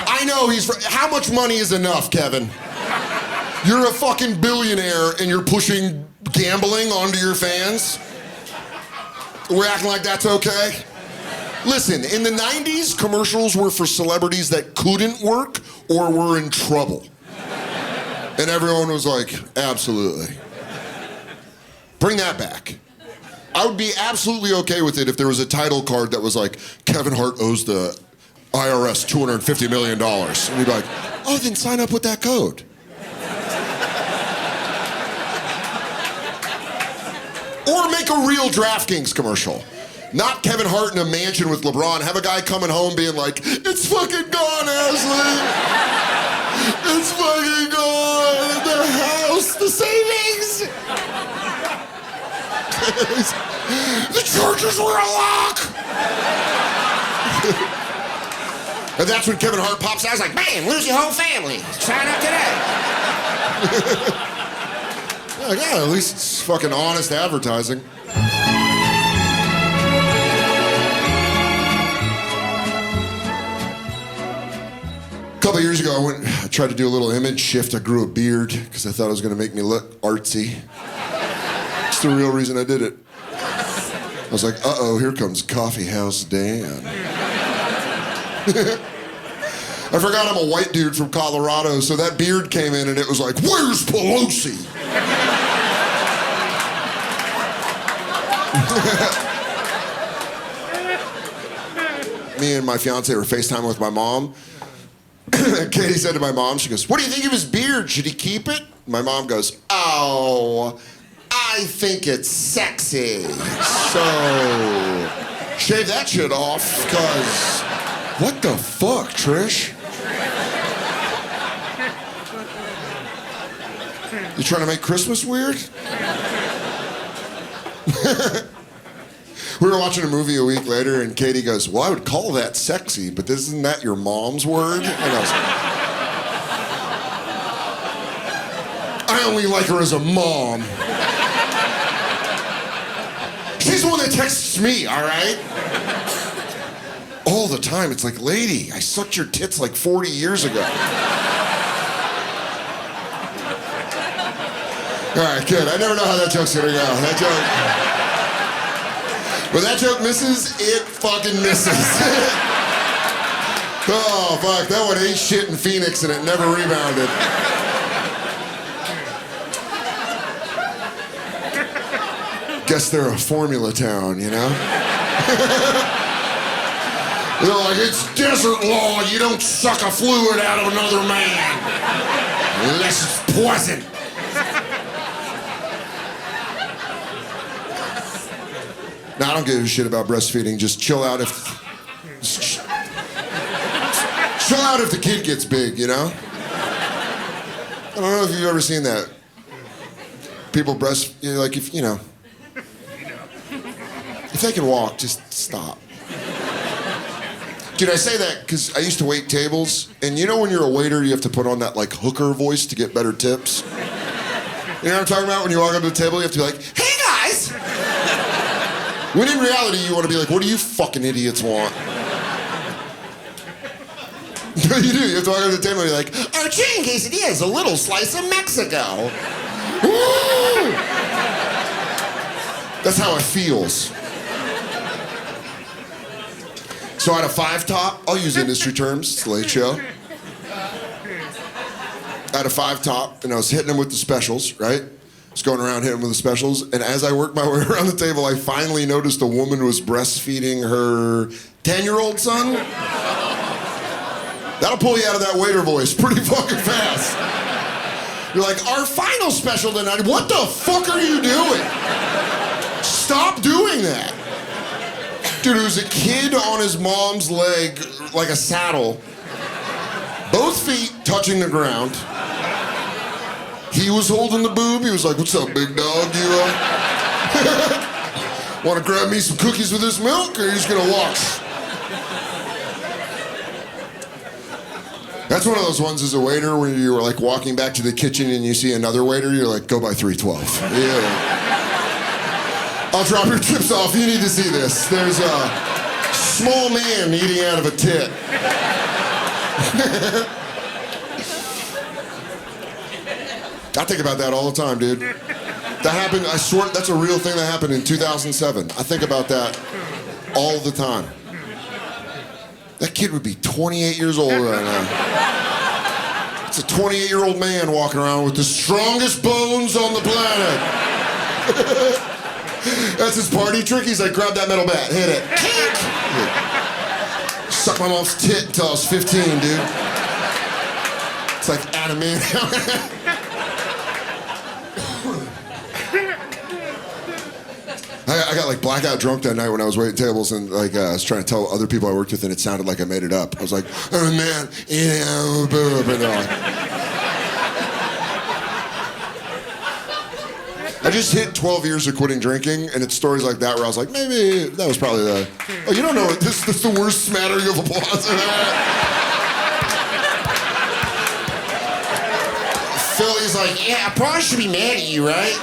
I know how much money is enough, Kevin? You're a fucking billionaire and you're pushing gambling onto your fans? We're acting like that's okay? Listen, in the 90s, commercials were for celebrities that couldn't work or were in trouble. And everyone was like, absolutely. Bring that back. I would be absolutely okay with it if there was a title card that was like, Kevin Hart owes the IRS $250 million. And we'd be like, oh, then sign up with that code. Or make a real DraftKings commercial. Not Kevin Hart in a mansion with LeBron. Have a guy coming home being like, it's fucking gone, Ashley. It's fucking gone. The house, the savings. The charges were a lock. And that's when Kevin Hart pops out. I was like, man, lose your whole family. Sign up today. Yeah, at least it's fucking honest advertising. A couple of years ago, I tried to do a little image shift. I grew a beard because I thought it was going to make me look artsy. It's the real reason I did it. I was like, uh-oh, here comes Coffee House Dan. I forgot I'm a white dude from Colorado, so that beard came in and it was like, where's Pelosi? Me and my fiance were FaceTiming with my mom. Katie said to my mom, she goes, what do you think of his beard? Should he keep it? My mom goes, oh, I think it's sexy. So shave that shit off, because what the fuck, Trish? You trying to make Christmas weird? We were watching a movie a week later, and Katie goes, well, I would call that sexy, but isn't that your mom's word? And I was like, I only like her as a mom. She's the one that texts me, all right? All the time. It's like, lady, I sucked your tits like 40 years ago. All right, good. I never know how that joke's gonna go. That joke... When that joke misses, it fucking misses. Oh, fuck. That one ate shit in Phoenix and it never rebounded. Guess they're a formula town, you know? They're like, it's desert law. You don't suck a fluid out of another man. Unless it's poison. No, I don't give a shit about breastfeeding. Just chill out if the kid gets big, you know? I don't know if you've ever seen that. People like if, you know, if they can walk, just stop. Dude, I say that because I used to wait tables, and you know when you're a waiter, you have to put on that like hooker voice to get better tips? You know what I'm talking about? When you walk up to the table, you have to be like, hey guys! When in reality, you want to be like, what do you fucking idiots want? No, you do. You have to walk up to the table and be like, our chicken quesadilla is a little slice of Mexico. Woo! That's how it feels. So I had a 5-top. I'll use industry terms. It's a late show. I had a 5-top, and I was hitting them with the specials, right? Just going around hitting with the specials, and as I worked my way around the table, I finally noticed a woman was breastfeeding her 10-year-old son. That'll pull you out of that waiter voice pretty fucking fast. You're like, our final special tonight, what the fuck are you doing? Stop doing that. Dude, it was a kid on his mom's leg, like a saddle, both feet touching the ground. He was holding the boob. He was like, what's up, big dog? You want to grab me some cookies with this milk, or are you just going to walk? That's one of those ones as a waiter where you were like walking back to the kitchen and you see another waiter, you're like, go by 312. Yeah. I'll drop your tips off. You need to see this. There's a small man eating out of a tit. I think about that all the time, dude. That happened, I swear, that's a real thing that happened in 2007. I think about that all the time. That kid would be 28 years old right now. It's a 28-year-old man walking around with the strongest bones on the planet. That's his party trick. He's like, grab that metal bat, hit it. Suck my mom's tit until I was 15, dude. It's like adamantium. I got like blackout drunk that night when I was waiting tables, and like I was trying to tell other people I worked with, and it sounded like I made it up. I was like, oh man, yeah, boob, and they're like, I just hit 12 years of quitting drinking, and it's stories like that where I was like, maybe that was probably the. Oh, you don't know this is the worst smattering of applause in that. Philly's like, yeah, I probably should be mad at you, right?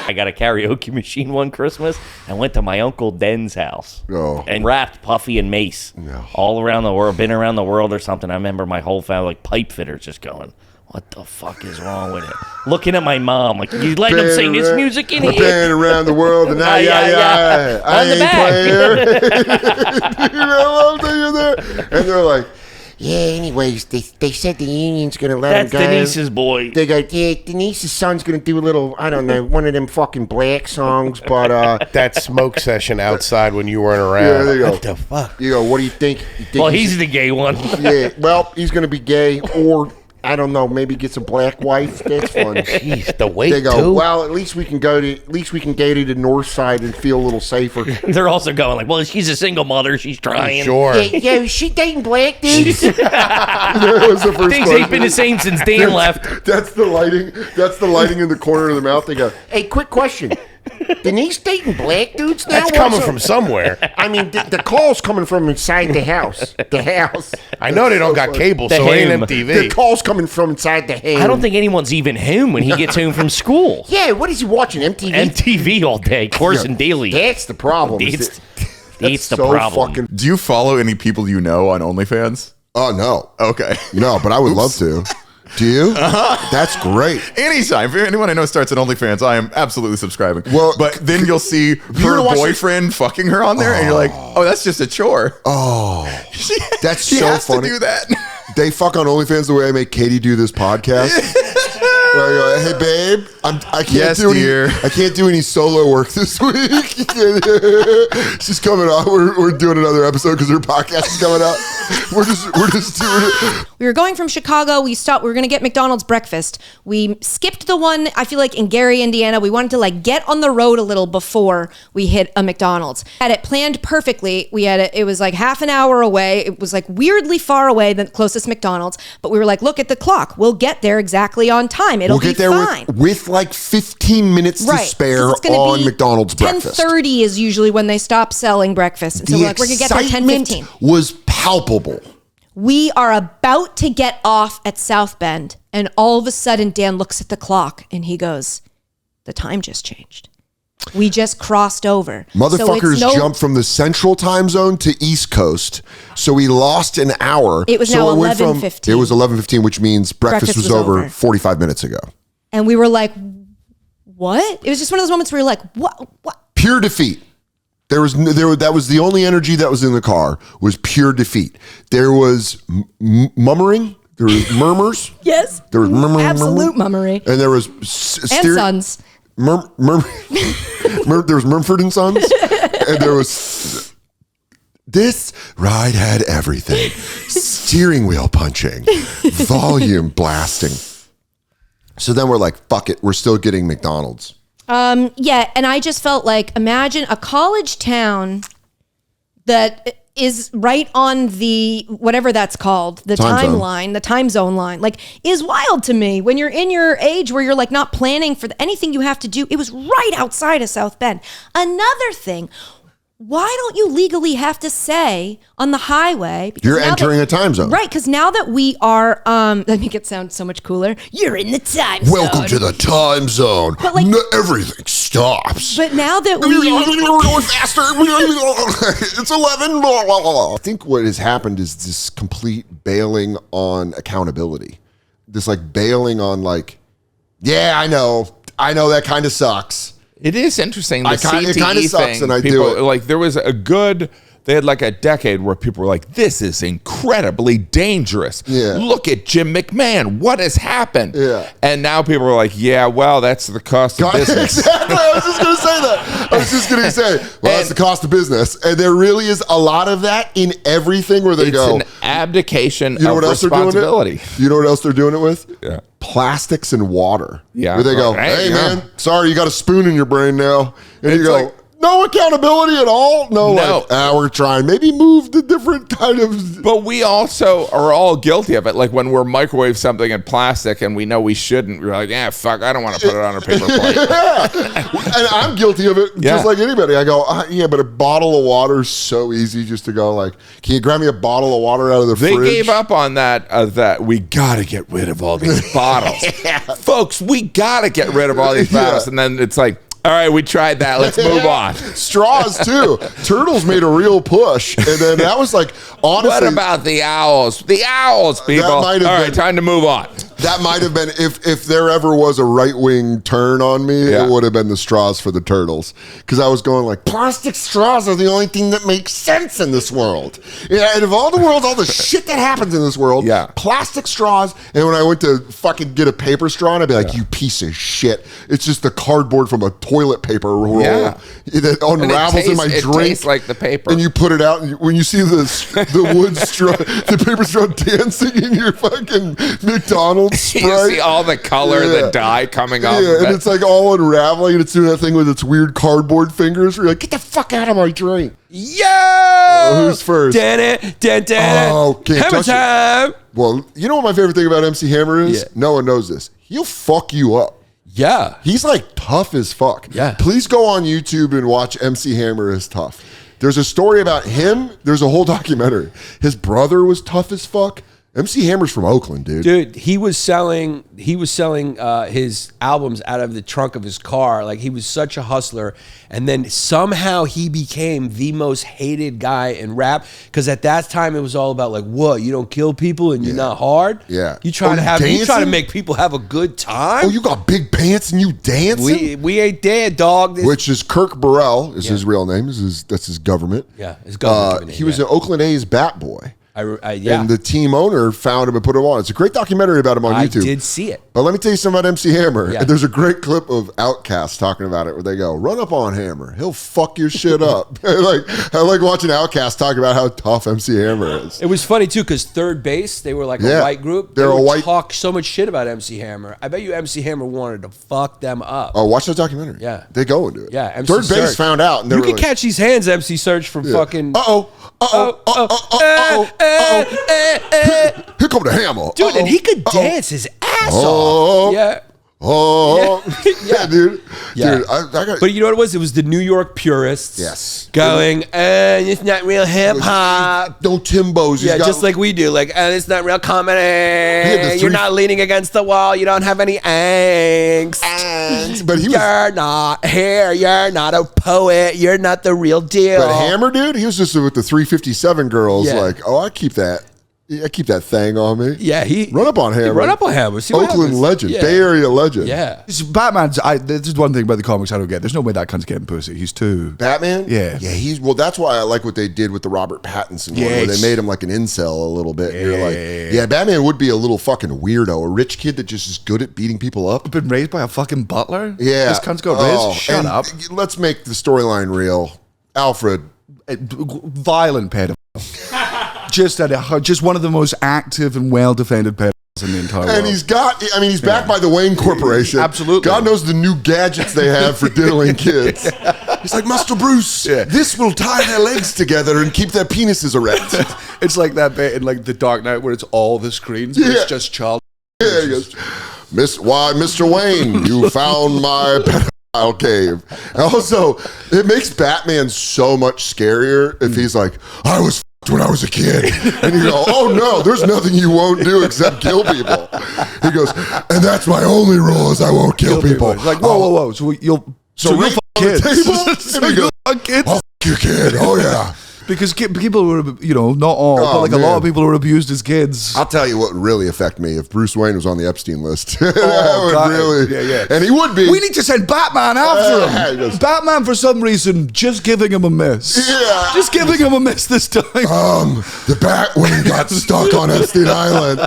I got a karaoke machine one Christmas and went to my Uncle Den's house and rapped Puffy and Mace all around the world, been around the world or something. I remember my whole family, like pipe fitters, just going, what the fuck is wrong with it? Looking at my mom, like, you letting them sing this music in here? Band around the world, and now, I On the ain't playing here. You know what I'm there? And they're like, yeah, anyways, they said the union's going to let him go. That's Denise's boy. They go, yeah, Denise's son's going to do a little, I don't know, one of them fucking black songs, but... that smoke session outside when you weren't around. Yeah, there you go. What the fuck? You go, what do you think? Well, he's the gay one. Yeah, well, he's going to be gay, or... I don't know. Maybe get some black wife. That's fun. Jeez, the weight They go, too. well, at least we can go to the north side and feel a little safer. They're also going like, well, she's a single mother. She's trying. Sure. Yeah, is she dating black dudes? That was the first Things question. ain't been the same since Dan left. That's the lighting. That's the lighting in the corner of the mouth. They go, hey, quick question. Denise dating black dudes now? That's coming from somewhere. I mean, the call's coming from inside the house. The house. I know they don't got cable, The so it ain't ham. MTV. The call's coming from inside the house. I don't think anyone's even home when he gets home from school. Yeah, what is he watching? MTV? MTV all day, Carson Daly. That's the problem. That's the so problem. fucking- Do you follow any people you know on OnlyFans? Oh, no. Okay. No, but I would love to. Do you? That's great. Anytime. If anyone I know starts an OnlyFans, I am absolutely subscribing. Well, but then you'll see her gonna watch boyfriend fucking her on there, and you're like, oh, that's just a chore. Oh, that's She so has funny. to do that. They fuck on OnlyFans the way I make Katie do this podcast. Where I go, hey babe, I can't do any solo work this week. She's coming on. We're doing another episode because her podcast is coming out. We're just doing it. We were going from Chicago. We were going to get McDonald's breakfast. We skipped the one, I feel like in Gary, Indiana. We wanted to like get on the road a little before we hit a McDonald's. Had it planned perfectly. It was like half an hour away. It was like weirdly far away than the closest McDonald's. But we were like, look at the clock. We'll get there exactly on time. It'll be fine. With like 15 minutes to spare on McDonald's breakfast. 10:30 is usually when they stop selling breakfast. And so we're like, we're going to get there 10:15. Was palpable. We are about to get off at South Bend, and all of a sudden Dan looks at the clock and he goes, the time just changed. We just crossed over. Motherfuckers jumped from the central time zone to East Coast, so we lost an hour. It was now 11:15. It was 11:15, which means breakfast was over 45 minutes ago. And we were like, what? It was just one of those moments where you're like, what? Pure defeat. That was the only energy that was in the car, was pure defeat. There was mummering. There was murmurs. Yes. There was absolute mummery. And there was and Sons. There was Mumford and Sons. And there was... This ride had everything. Steering wheel punching. Volume blasting. So then we're like, fuck it. We're still getting McDonald's. Yeah, and I just felt like, imagine a college town that is right on the, whatever that's called, the timeline, the time zone line, like, is wild to me. When you're in your age where you're like not planning for anything you have to do, it was right outside of South Bend. Another thing, why don't you legally have to say on the highway? You're entering a time zone. Right, because now that we are, let me make it sound so much cooler, you're in the time zone. Welcome to the time zone. But like, everything stops. But now that we're going faster. It's 11. I think what has happened is this complete bailing on accountability. This like bailing on like, yeah, I know that kind of sucks. It is interesting. The CTE it kind of sucks, thing, and I people, do it. Like there was they had like a decade where people were like, "This is incredibly dangerous. Yeah. Look at Jim McMahon. What has happened?" Yeah. And now people are like, "Yeah, well, that's the cost of business." Exactly. I was just going to say that. I was just going to say, well, that's the cost of business, and there really is a lot of that in everything where they go. It's an abdication You know of what else responsibility. they're doing it? You know what else they're doing it with? Yeah. Plastics and water. Yeah. Where they go, hey, man, sorry, you got a spoon in your brain now. And you go, like, no accountability at all? No. Like, we're trying. Maybe move the different kind of... But we also are all guilty of it. Like when we're microwave something in plastic and we know we shouldn't, we're like, yeah, fuck, I don't want to put it on a paper plate. And I'm guilty of it just like anybody. I go, yeah, but a bottle of water is so easy just to go like, can you grab me a bottle of water out of the fridge? They gave up on that, that we got to get rid of all these bottles. Folks, we got to get rid of all these bottles. And then it's like, all right, we tried that. Let's move on. Straws, too. Turtles made a real push. And then that was like, honestly. What about the owls? The owls, people. All right, time to move on. That might have been, if there ever was a right-wing turn on me, it would have been the straws for the turtles. Because I was going like, plastic straws are the only thing that makes sense in this world. Yeah, and of all the shit that happens in this world, plastic straws. And when I went to fucking get a paper straw, I'd be like, you piece of shit. It's just the cardboard from a toilet paper roll that unravels in my drink. It tastes like the paper. And you put it out, and when you see the wood straw, the paper straw dancing in your fucking McDonald's Sprite. You see all the color, the dye coming off. Yeah, and it's like all unraveling, and it's doing that thing with its weird cardboard fingers. Where you're like, get the fuck out of my drink. Yo! Who's first? Hammer time. Well, you know what my favorite thing about MC Hammer is? No one knows this. He'll fuck you up. Yeah. He's like tough as fuck. Yeah. Please go on YouTube and watch MC Hammer is tough. There's a story about him. There's a whole documentary. His brother was tough as fuck. MC Hammer's from Oakland, dude. Dude, he was selling his albums out of the trunk of his car. Like, he was such a hustler. And then somehow he became the most hated guy in rap. Because at that time, it was all about like, what? You don't kill people and you're not hard? Yeah. You trying to make people have a good time? Oh, you got big pants and you dancing? We ain't dead, dog. Which is Kirk Burrell is his real name. That's his government. Yeah, his government. He was an Oakland A's bat boy. Yeah. And the team owner found him and put him on. It's a great documentary about him on YouTube. I did see it. But let me tell you something about MC Hammer. Yeah. There's a great clip of Outkast talking about it where they go, run up on Hammer. He'll fuck your shit up. I like watching Outkast talk about how tough MC Hammer is. It was funny, too, because Third Base, they were like a white group. They would talk so much shit about MC Hammer. I bet you MC Hammer wanted to fuck them up. Oh, watch that documentary. Yeah. They go into it. Yeah. MC Third Base found out. And you can catch these hands, MC Surge, from fucking... Here come the hammer. Dude, and he could dance his ass off. Yeah. Yeah, dude. Yeah. Dude, I got. But you know what it was? It was the New York purists. Going, it's not real hip hop. No Timbos. Yeah, just like we do. Like, it's not real comedy. You're not leaning against the wall. You don't have any angst. But you're not here. You're not a poet. You're not the real deal. But Hammer, dude, he was just with the 357 girls. Yeah. Like, I keep that thing on me. Yeah, run up on Hammer. Run up on Hammer. See what Oakland happens. legend, Yeah. Bay Area legend. Yeah. Batman's. This is one thing about the comics I don't get. There's no way that cunt's getting pussy. He's too. Batman. Yeah. Yeah. That's why I like what they did with the Robert Pattinson one, where they made him like an incel a little bit. And you're like, yeah, Batman would be a little fucking weirdo, a rich kid that just is good at beating people up. Been raised by a fucking butler. Yeah, This cunt's got raised. Shut up. Let's make the storyline real. Alfred, violent pedophile. just one of the most active and well-defended pedophiles in the entire world. And he's backed by the Wayne Corporation. Absolutely. God knows the new gadgets they have for diddling kids. He's like, Master Bruce, this will tie their legs together and keep their penises erect. It's like that bit in like The Dark Knight where it's all the screens, but it's just child. Yeah, he goes, Mr. Wayne, you found my pedophile cave. And also, it makes Batman so much scarier if he's like, I was when I was a kid. And you go, oh no, there's nothing you won't do except kill people. He goes, and that's my only rule is I won't kill people. Like, whoa. So you'll fuck kids. And he goes, kids? I'll fuck your kid. Oh yeah. Because people were, not all, but like a lot of people were abused as kids. I'll tell you what would really affect me if Bruce Wayne was on the Epstein list. Yeah. And he would be. We need to send Batman after him. Batman, for some reason, just giving him a miss. Yeah. Just giving him a miss this time. The Batwing got stuck on Epstein Island.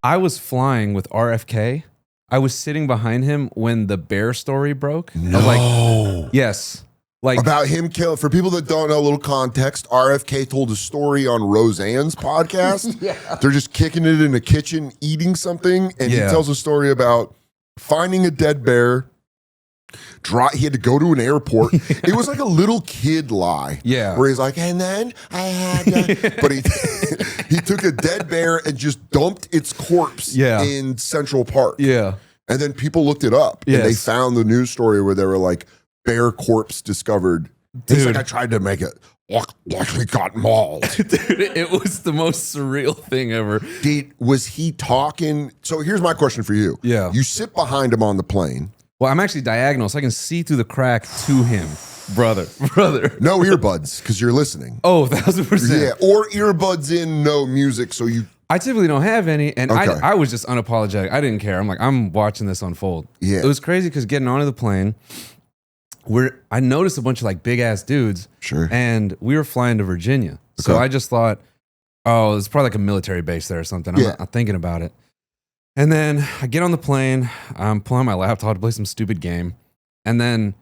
I was flying with RFK. I was sitting behind him when the bear story broke. No. Yes. About him killing. For people that don't know, a little context, RFK told a story on Roseanne's podcast. They're just kicking it in the kitchen, eating something, and he tells a story about finding a dead bear. He had to go to an airport. It was like a little kid lie. Yeah. Where he's like, and then I had but he took a dead bear and just dumped its corpse in Central Park. Yeah. And then people looked it up. And they found the news story where they were like, bear corpse discovered. He's like, I tried to make it look like we got mauled. Dude, it was the most surreal thing ever. Was he talking? So here's my question for you. Yeah. You sit behind him on the plane. Well, I'm actually diagonal, so I can see through the crack to him. Brother. No earbuds, because you're listening. Oh, 1,000%. Yeah, or earbuds in, no music, so you I typically don't have any, and Okay. I was just unapologetic. I didn't care. I'm like, I'm watching this unfold. Yeah. It was crazy because getting onto the plane, I noticed a bunch of like big ass dudes. Sure. And we were flying to Virginia. So Okay. I just thought, oh, it's probably like a military base there or something. Yeah. I'm thinking about it. And then I get on the plane, I'm pulling my laptop to play some stupid game. And then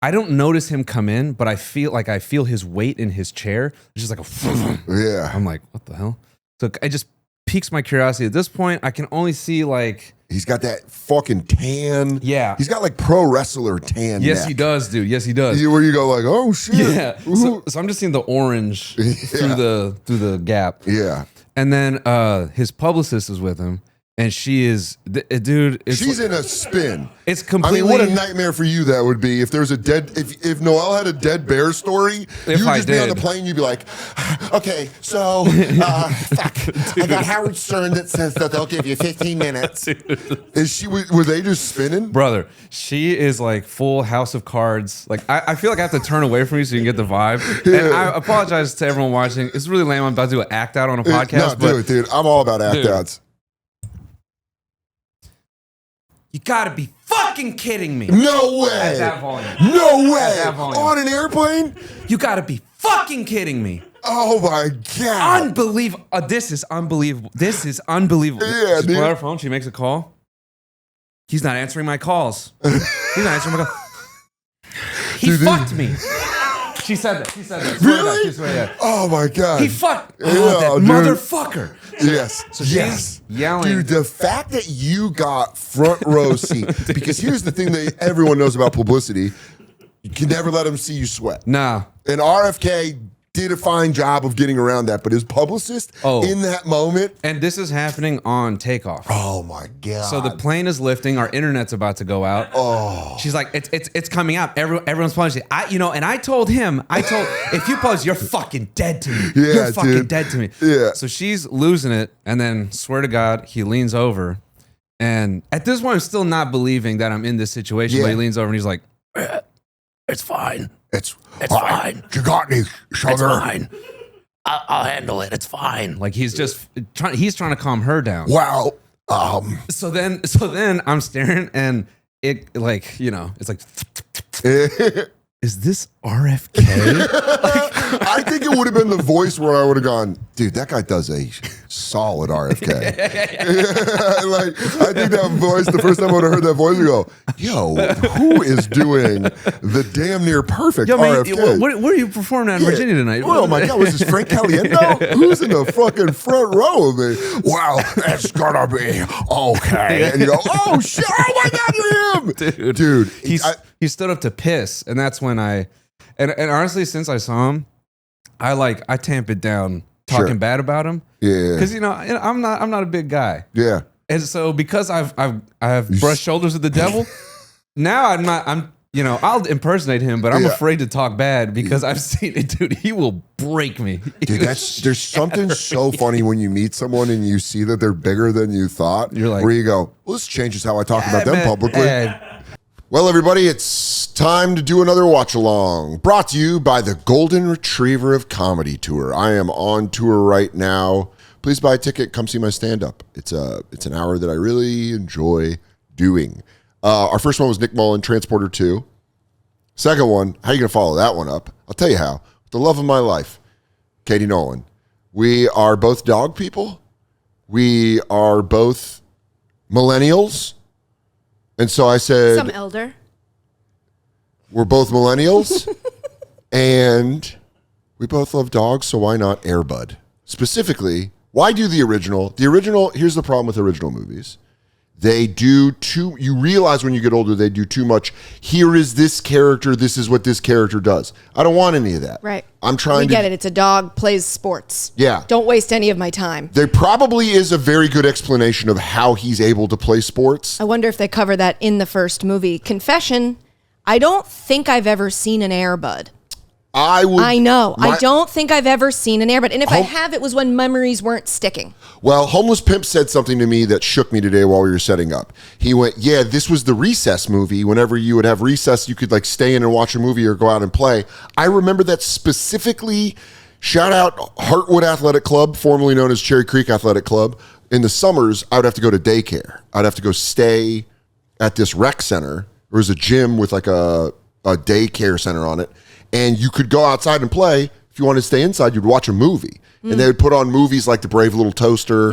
I don't notice him come in, but I feel his weight in his chair. It's just like a yeah. I'm like, what the hell? So it just piques my curiosity. At this point, I can only see like he's got that fucking tan. Yeah. He's got like pro wrestler tan. Yes, neck. he does, dude. Yes, he does. Where you go like, oh shit. Yeah. So I'm just seeing the orange through the gap. Yeah. And then his publicist is with him, and she is, dude. She's in a spin. It's completely. I mean, what a nightmare for you that would be if there's a dead. If Noel had a dead bear story, you'd just be on the plane. You'd be like, okay, so fuck, I got Howard Stern that says that they'll give you 15 minutes. Is she? Were they just spinning? Brother, she is like full House of Cards. Like I feel like I have to turn away from you so you can get the vibe. Yeah. And I apologize to everyone watching. It's really lame. I'm about to do an act out on a podcast. No, do it, dude. I'm all about act outs. You gotta be fucking kidding me. No way. At that volume. No way. At that volume. On an airplane? You gotta be fucking kidding me. Oh my God. Unbelievable. This is unbelievable. This is unbelievable. Yeah, She's dude. pulling out her phone. She makes a call. He's not answering my calls. He's not answering my calls. He fucked me. She said that. She said that. Really? She swear that. Oh my God. He fucked. Yeah, Oh, that dude. motherfucker. Yes. So she's yes. yelling. Dude, the fact that you got front row seat, because here's the thing that everyone knows about publicity. You can never let them see you sweat. Nah. And RFK did a fine job of getting around that, but his publicist in that moment. And this is happening on takeoff. Oh my God. So the plane is lifting. Our internet's about to go out. Oh. She's like, it's coming out. Everyone's plunging. And I told him, if you plunge, you're fucking dead to me. Yeah, you're fucking dude. dead to me. Yeah. So she's losing it, and then swear to God, he leans over, and at this point, I'm still not believing that I'm in this situation. Yeah. But he leans over and he's like, "It's fine. It's fine. You got me, sugar. It's fine. I'll handle it. It's fine." Like he's just trying to calm her down. Well, So then I'm staring, and it like, it's like, is this RFK? I think it would have been the voice where I would have gone, dude, that guy does a solid RFK. Like, I think that voice, the first time I would have heard that voice, I go, yo, who is doing the damn near perfect RFK? What are you performing at in Virginia tonight? Oh my God, was this Frank Caliendo? Who's in the fucking front row of me? Well, it's gonna be okay. And you go, oh shit, oh my God, you're him. Dude, he stood up to piss, and that's when and honestly, since I saw him, I tamp it down talking bad about him. Yeah. Because I'm not a big guy. Yeah. And so because I have brushed shoulders with the devil, now I'll impersonate him, but I'm afraid to talk bad because I've seen it, dude. He will break me. Dude, there's something so funny when you meet someone and you see that they're bigger than you thought. You're like, where you go, well, this changes how I talk about them man, publicly. Well, everybody, it's time to do another watch along. Brought to you by the Golden Retriever of Comedy Tour. I am on tour right now. Please buy a ticket. Come see my stand-up. It's an hour that I really enjoy doing. Our first one was Nick Mullen, Transporter 2. Second one, how are you going to follow that one up? I'll tell you how. The love of my life, Katie Nolan. We are both dog people. We are both millennials. And so I said, some elder. We're both millennials, and we both love dogs, so why not Air Bud? Specifically, why do the original? The original, here's the problem with original movies. They do you realize when you get older, they do too much. Here is this character, this is what this character does. I don't want any of that. Right. I'm trying We get it. It's a dog, plays sports. Yeah. Don't waste any of my time. There probably is a very good explanation of how he's able to play sports. I wonder if they cover that in the first movie. Confession, I don't think I've ever seen an Air Bud. I know. I don't think I've ever seen an Air Bud. And if I have, it was when memories weren't sticking. Well, Homeless Pimp said something to me that shook me today while we were setting up. He went, yeah, this was the recess movie. Whenever you would have recess, you could like stay in and watch a movie or go out and play. I remember that specifically Shout out Heartwood Athletic Club, formerly known as Cherry Creek Athletic Club. In the summers, I would have to go to daycare. I'd have to go stay at this rec center. There was a gym with like a daycare center on it. And you could go outside and play. If you wanted to stay inside, you'd watch a movie. And they would put on movies like The Brave Little Toaster,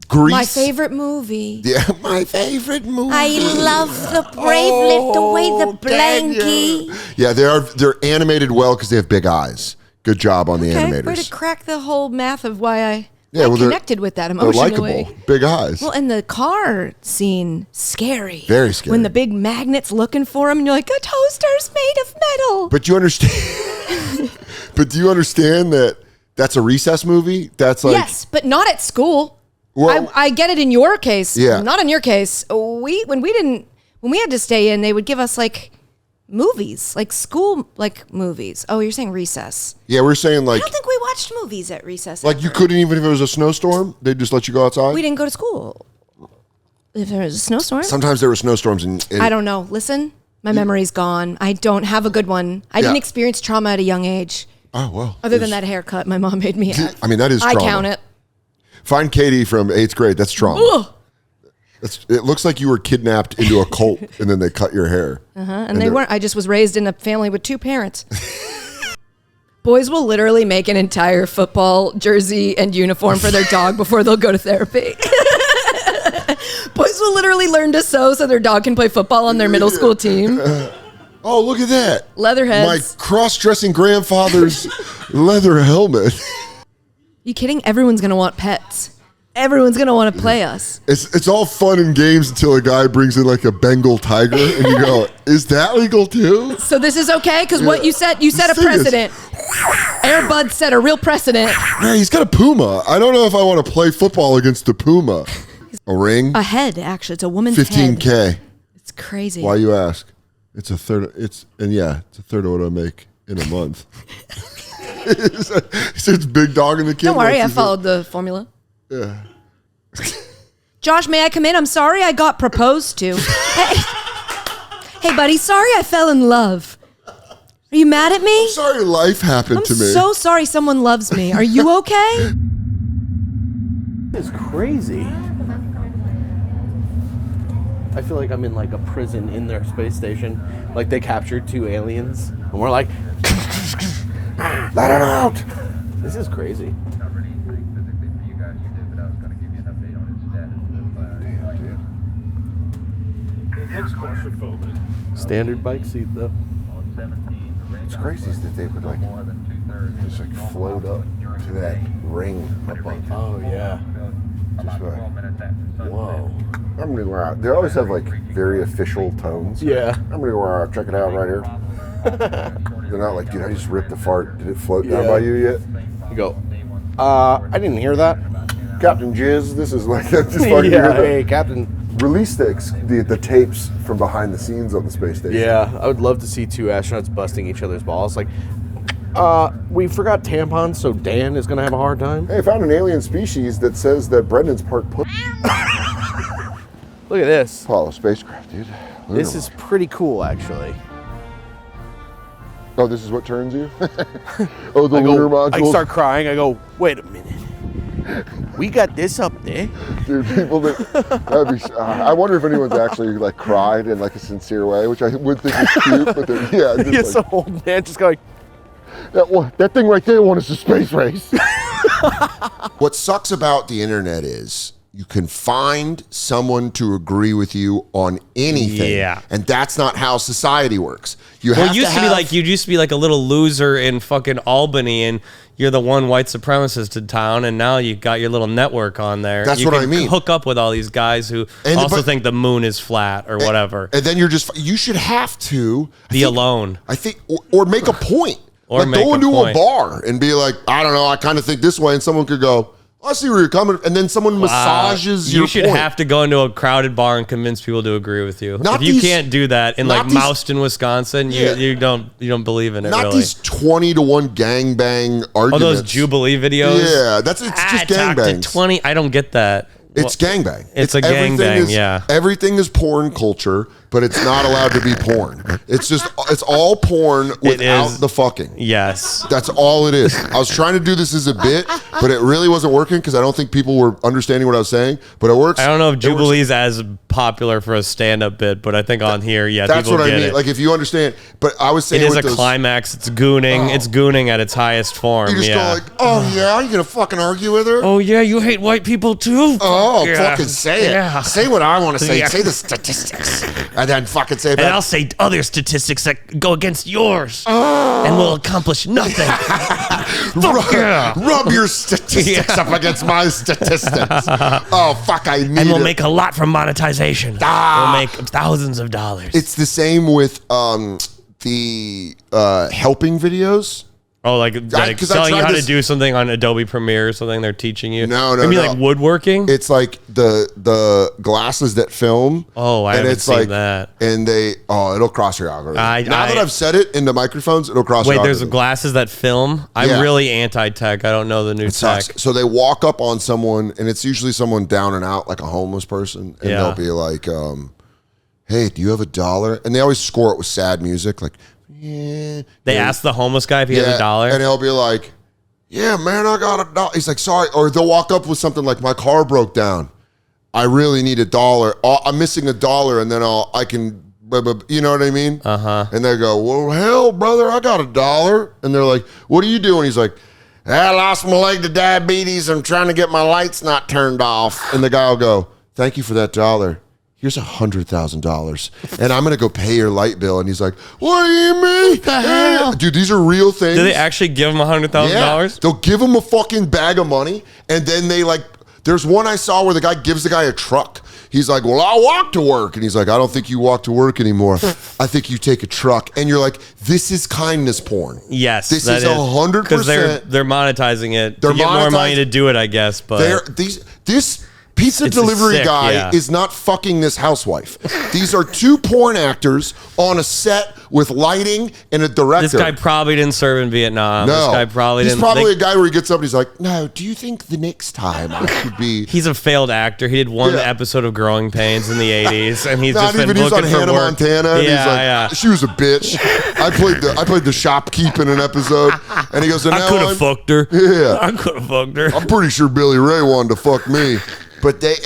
Grease. My favorite movie. Yeah, my favorite movie. I love the brave lift away the blankie. Yeah, they're animated well because they have big eyes. Good job on the animators. Way to crack the whole math of why I well, connected with that emotionally. They're likable. Big eyes. Well, and the car scene, scary. Very scary. When the big magnet's looking for him, and you're like, a toaster's made of metal. But you understand. But do you understand that that's a recess movie? That's like yes, but not at school. Well, I get it in your case. Yeah. Not in your case. When we had to stay in, they would give us like movies, like school like movies. Oh, you're saying recess. Yeah, we're saying like I don't think we watched movies at recess. Like ever. you couldn't even if it was a snowstorm, they'd just let you go outside? We didn't go to school. If there was a snowstorm? Sometimes there were snowstorms and I don't know. Listen, my memory's gone. I don't have a good one. I didn't experience trauma at a young age. Oh, well. Other than that haircut my mom made me have. I mean, that is trauma. I count it. Find Katie from 8th grade. That's trauma. Ugh. It looks like you were kidnapped into a cult and then they cut your hair. And they weren't. I just was raised in a family with 2 parents. Boys will literally make an entire football jersey and uniform for their dog before they'll go to therapy. Boys will literally learn to sew so their dog can play football on their middle school team. Oh, look at that. Leatherheads. My cross-dressing grandfather's leather helmet. You kidding? Everyone's going to want pets. Everyone's going to want to play us. It's all fun and games until a guy brings in like a Bengal tiger and you go, is that legal too? So this is okay? Because what you set a precedent. Air Bud set a real precedent. Man, he's got a puma. I don't know if I want to play football against the puma. A ring? A head, actually. It's a woman's head. $15K. It's crazy. Why you ask? It's a third of what I make in a month. He says big dog in the kid. Don't worry, I followed the formula. Yeah. Josh, may I come in? I'm sorry I got proposed to. Hey, buddy, sorry I fell in love. Are you mad at me? I'm sorry life happened to me. I'm so sorry someone loves me. Are you okay? It's crazy. I feel like I'm in like a prison in their space station. Like they captured 2 aliens and we're like, let it out. This is crazy. Standard bike seat though. It's crazy that they would like just like float up to that ring above. Oh yeah. Just like, whoa. I'm gonna go out. They always have like very official tones. Yeah. I'm gonna go out. Check it out right here. They're not like, dude, I just ripped the fart. Did it float down by you yet? You go, I didn't hear that. Captain Jizz, this is like just fucking hey, Captain. Release the tapes from behind the scenes on the space station. Yeah, I would love to see 2 astronauts busting each other's balls. Like, we forgot tampons, so Dan is gonna have a hard time. Hey, I found an alien species that says that Brendan's part pussy. Look at this. Apollo spacecraft, dude. This is pretty cool, actually. Oh, this is what turns you? Oh, the lunar module. I start crying. I go, wait a minute. We got this up there. Dude, people that'd be, I wonder if anyone's actually like cried in like a sincere way, which I would think is cute, but yeah. It's some old man just going, that thing right there won us a space race. What sucks about the internet is you can find someone to agree with you on anything. Yeah. And that's not how society works. It used to be like you used to be like a little loser in fucking Albany and you're the one white supremacist in town, and now you got your little network on there. That's you what can I mean. Hook up with all these guys who also think the moon is flat or whatever. And then you should have to be alone. I think, or make a point. Or like make go into a a bar and be like, I don't know, I kind of think this way, and someone could go, I see where you're coming, and then someone massages your point. You should have to go into a crowded bar and convince people to agree with you. If you can't do that in like Mouston, Wisconsin, you don't believe in it. Not really. these 20-to-1 gangbang arguments. Oh, those Jubilee videos. Yeah, it's just gangbang. 20. I don't get that. It's gangbang. It's a gangbang. Yeah. Everything is porn culture, but it's not allowed to be porn. It's all porn without the fucking. Yes. That's all it is. I was trying to do this as a bit, but it really wasn't working because I don't think people were understanding what I was saying, but it works. I don't know if Jubilee's as popular for a stand-up bit, but I think on here, that's people what I get mean. it. Like if you understand, but I was saying it is with a climax. It's gooning. It's gooning at its highest form. You just go like, oh yeah, you gonna fucking argue with her? Oh yeah, you hate white people too? Oh, yeah. fucking say it. Yeah. Say what I want to say. Yeah. Say the statistics, and then fucking say it back. And I'll say other statistics that go against yours, and will accomplish nothing. Rub your statistics up against my statistics. Oh fuck, I need. And we'll make a lot from monetization. We'll make thousands of dollars. It's the same with the helping videos. Oh, like telling you how to do something on Adobe Premiere or something they're teaching you? No. Maybe like woodworking? It's like the glasses that film. Oh, I haven't seen that. And it'll cross your algorithm. Now that I've said it into microphones, it'll cross your algorithm. Wait, there's glasses that film? I'm really anti-tech. I don't know the new tech. So they walk up on someone, and it's usually someone down and out, like a homeless person, and they'll be like, hey, do you have $1? And they always score it with sad music, like, yeah. They ask the homeless guy if he has $1. And he'll be like, yeah, man, I got $1. He's like, sorry. Or they'll walk up with something like, my car broke down. I really need $1. I'm missing $1, and then I can, you know what I mean? Uh-huh. And they go, well, hell, brother, I got $1. And they're like, what are you doing? He's like, I lost my leg to diabetes. I'm trying to get my lights not turned off. And the guy will go, thank you for that $1. Here's $100,000, and I'm gonna go pay your light bill. And he's like, "What do you mean? What the hell, dude? These are real things." Do they actually give him $100,000? They'll give him a fucking bag of money, and then they like. There's one I saw where the guy gives the guy a truck. He's like, "Well, I'll walk to work," and he's like, "I don't think you walk to work anymore. I think you take a truck." And you're like, "This is kindness porn." Yes, this is 100%. Because they're monetizing it. They're get more money to do it, I guess. But this pizza delivery guy is not fucking this housewife. These are two porn actors on a set with lighting and a director. This guy probably didn't serve in Vietnam. No. This guy probably He's didn't. probably a guy where he gets up and he's like, no, do you think the next time I should be... He's a failed actor. He did one episode of Growing Pains in the 80s, and he's just been looking for work. Hannah Montana, and he's like, she was a bitch. I played the shopkeep in an episode, and he goes, I could have fucked her. Yeah. I could have fucked her. I'm pretty sure Billy Ray wanted to fuck me. But then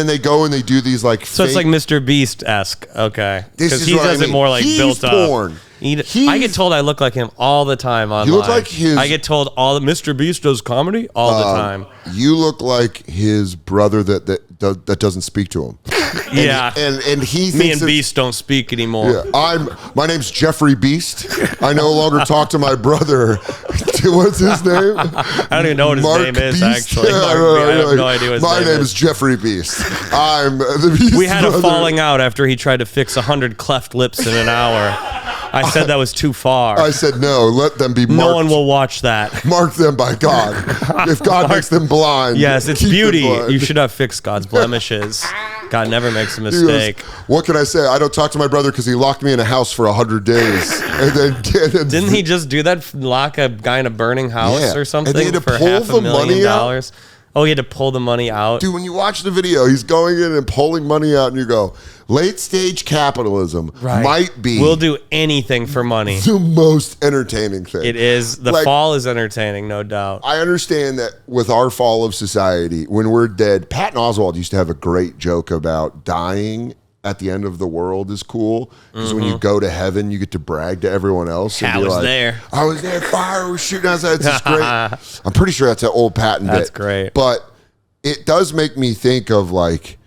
they go and they do these like so it's like Mr. Beast-esque, okay? Because he does it more like built porn. up. I get told I look like him all the time online. You look like his. I get told Mr. Beast does comedy all the time. You look like his brother that doesn't speak to him. and he thinks me and Beast don't speak anymore. Yeah, my name's Jeffrey Beast. I no longer talk to my brother. What's his name? I don't even know what his name is. Beast? Actually, Yeah, I have no idea what his my name name is Jeffrey Beast. I'm the Beast. We had a falling out after he tried to fix 100 cleft lips in an hour. I said that was too far. I said no. Let them be marked. No one will watch that. Mark them by God. If God makes them blind, yes, it's beauty. You should have fixed God's blemishes. God never makes a mistake. Goes, what can I say? I don't talk to my brother because he locked me in a house for 100 days. And then didn't he just do that? Lock a guy in a burning house or something and they had to for pull $500,000? money out? Oh, he had to pull the money out. Dude, when you watch the video, he's going in and pulling money out, and you go, late stage capitalism might be. We'll do anything for money. The most entertaining thing. It is. The fall is entertaining, no doubt. I understand that with our fall of society, when we're dead, Patton Oswalt used to have a great joke about dying at the end of the world is cool because when you go to heaven, you get to brag to everyone else. And I was there. I was there. Fire was shooting outside. It's just great. I'm pretty sure that's an old Patton bit. That's great. But it does make me think of like,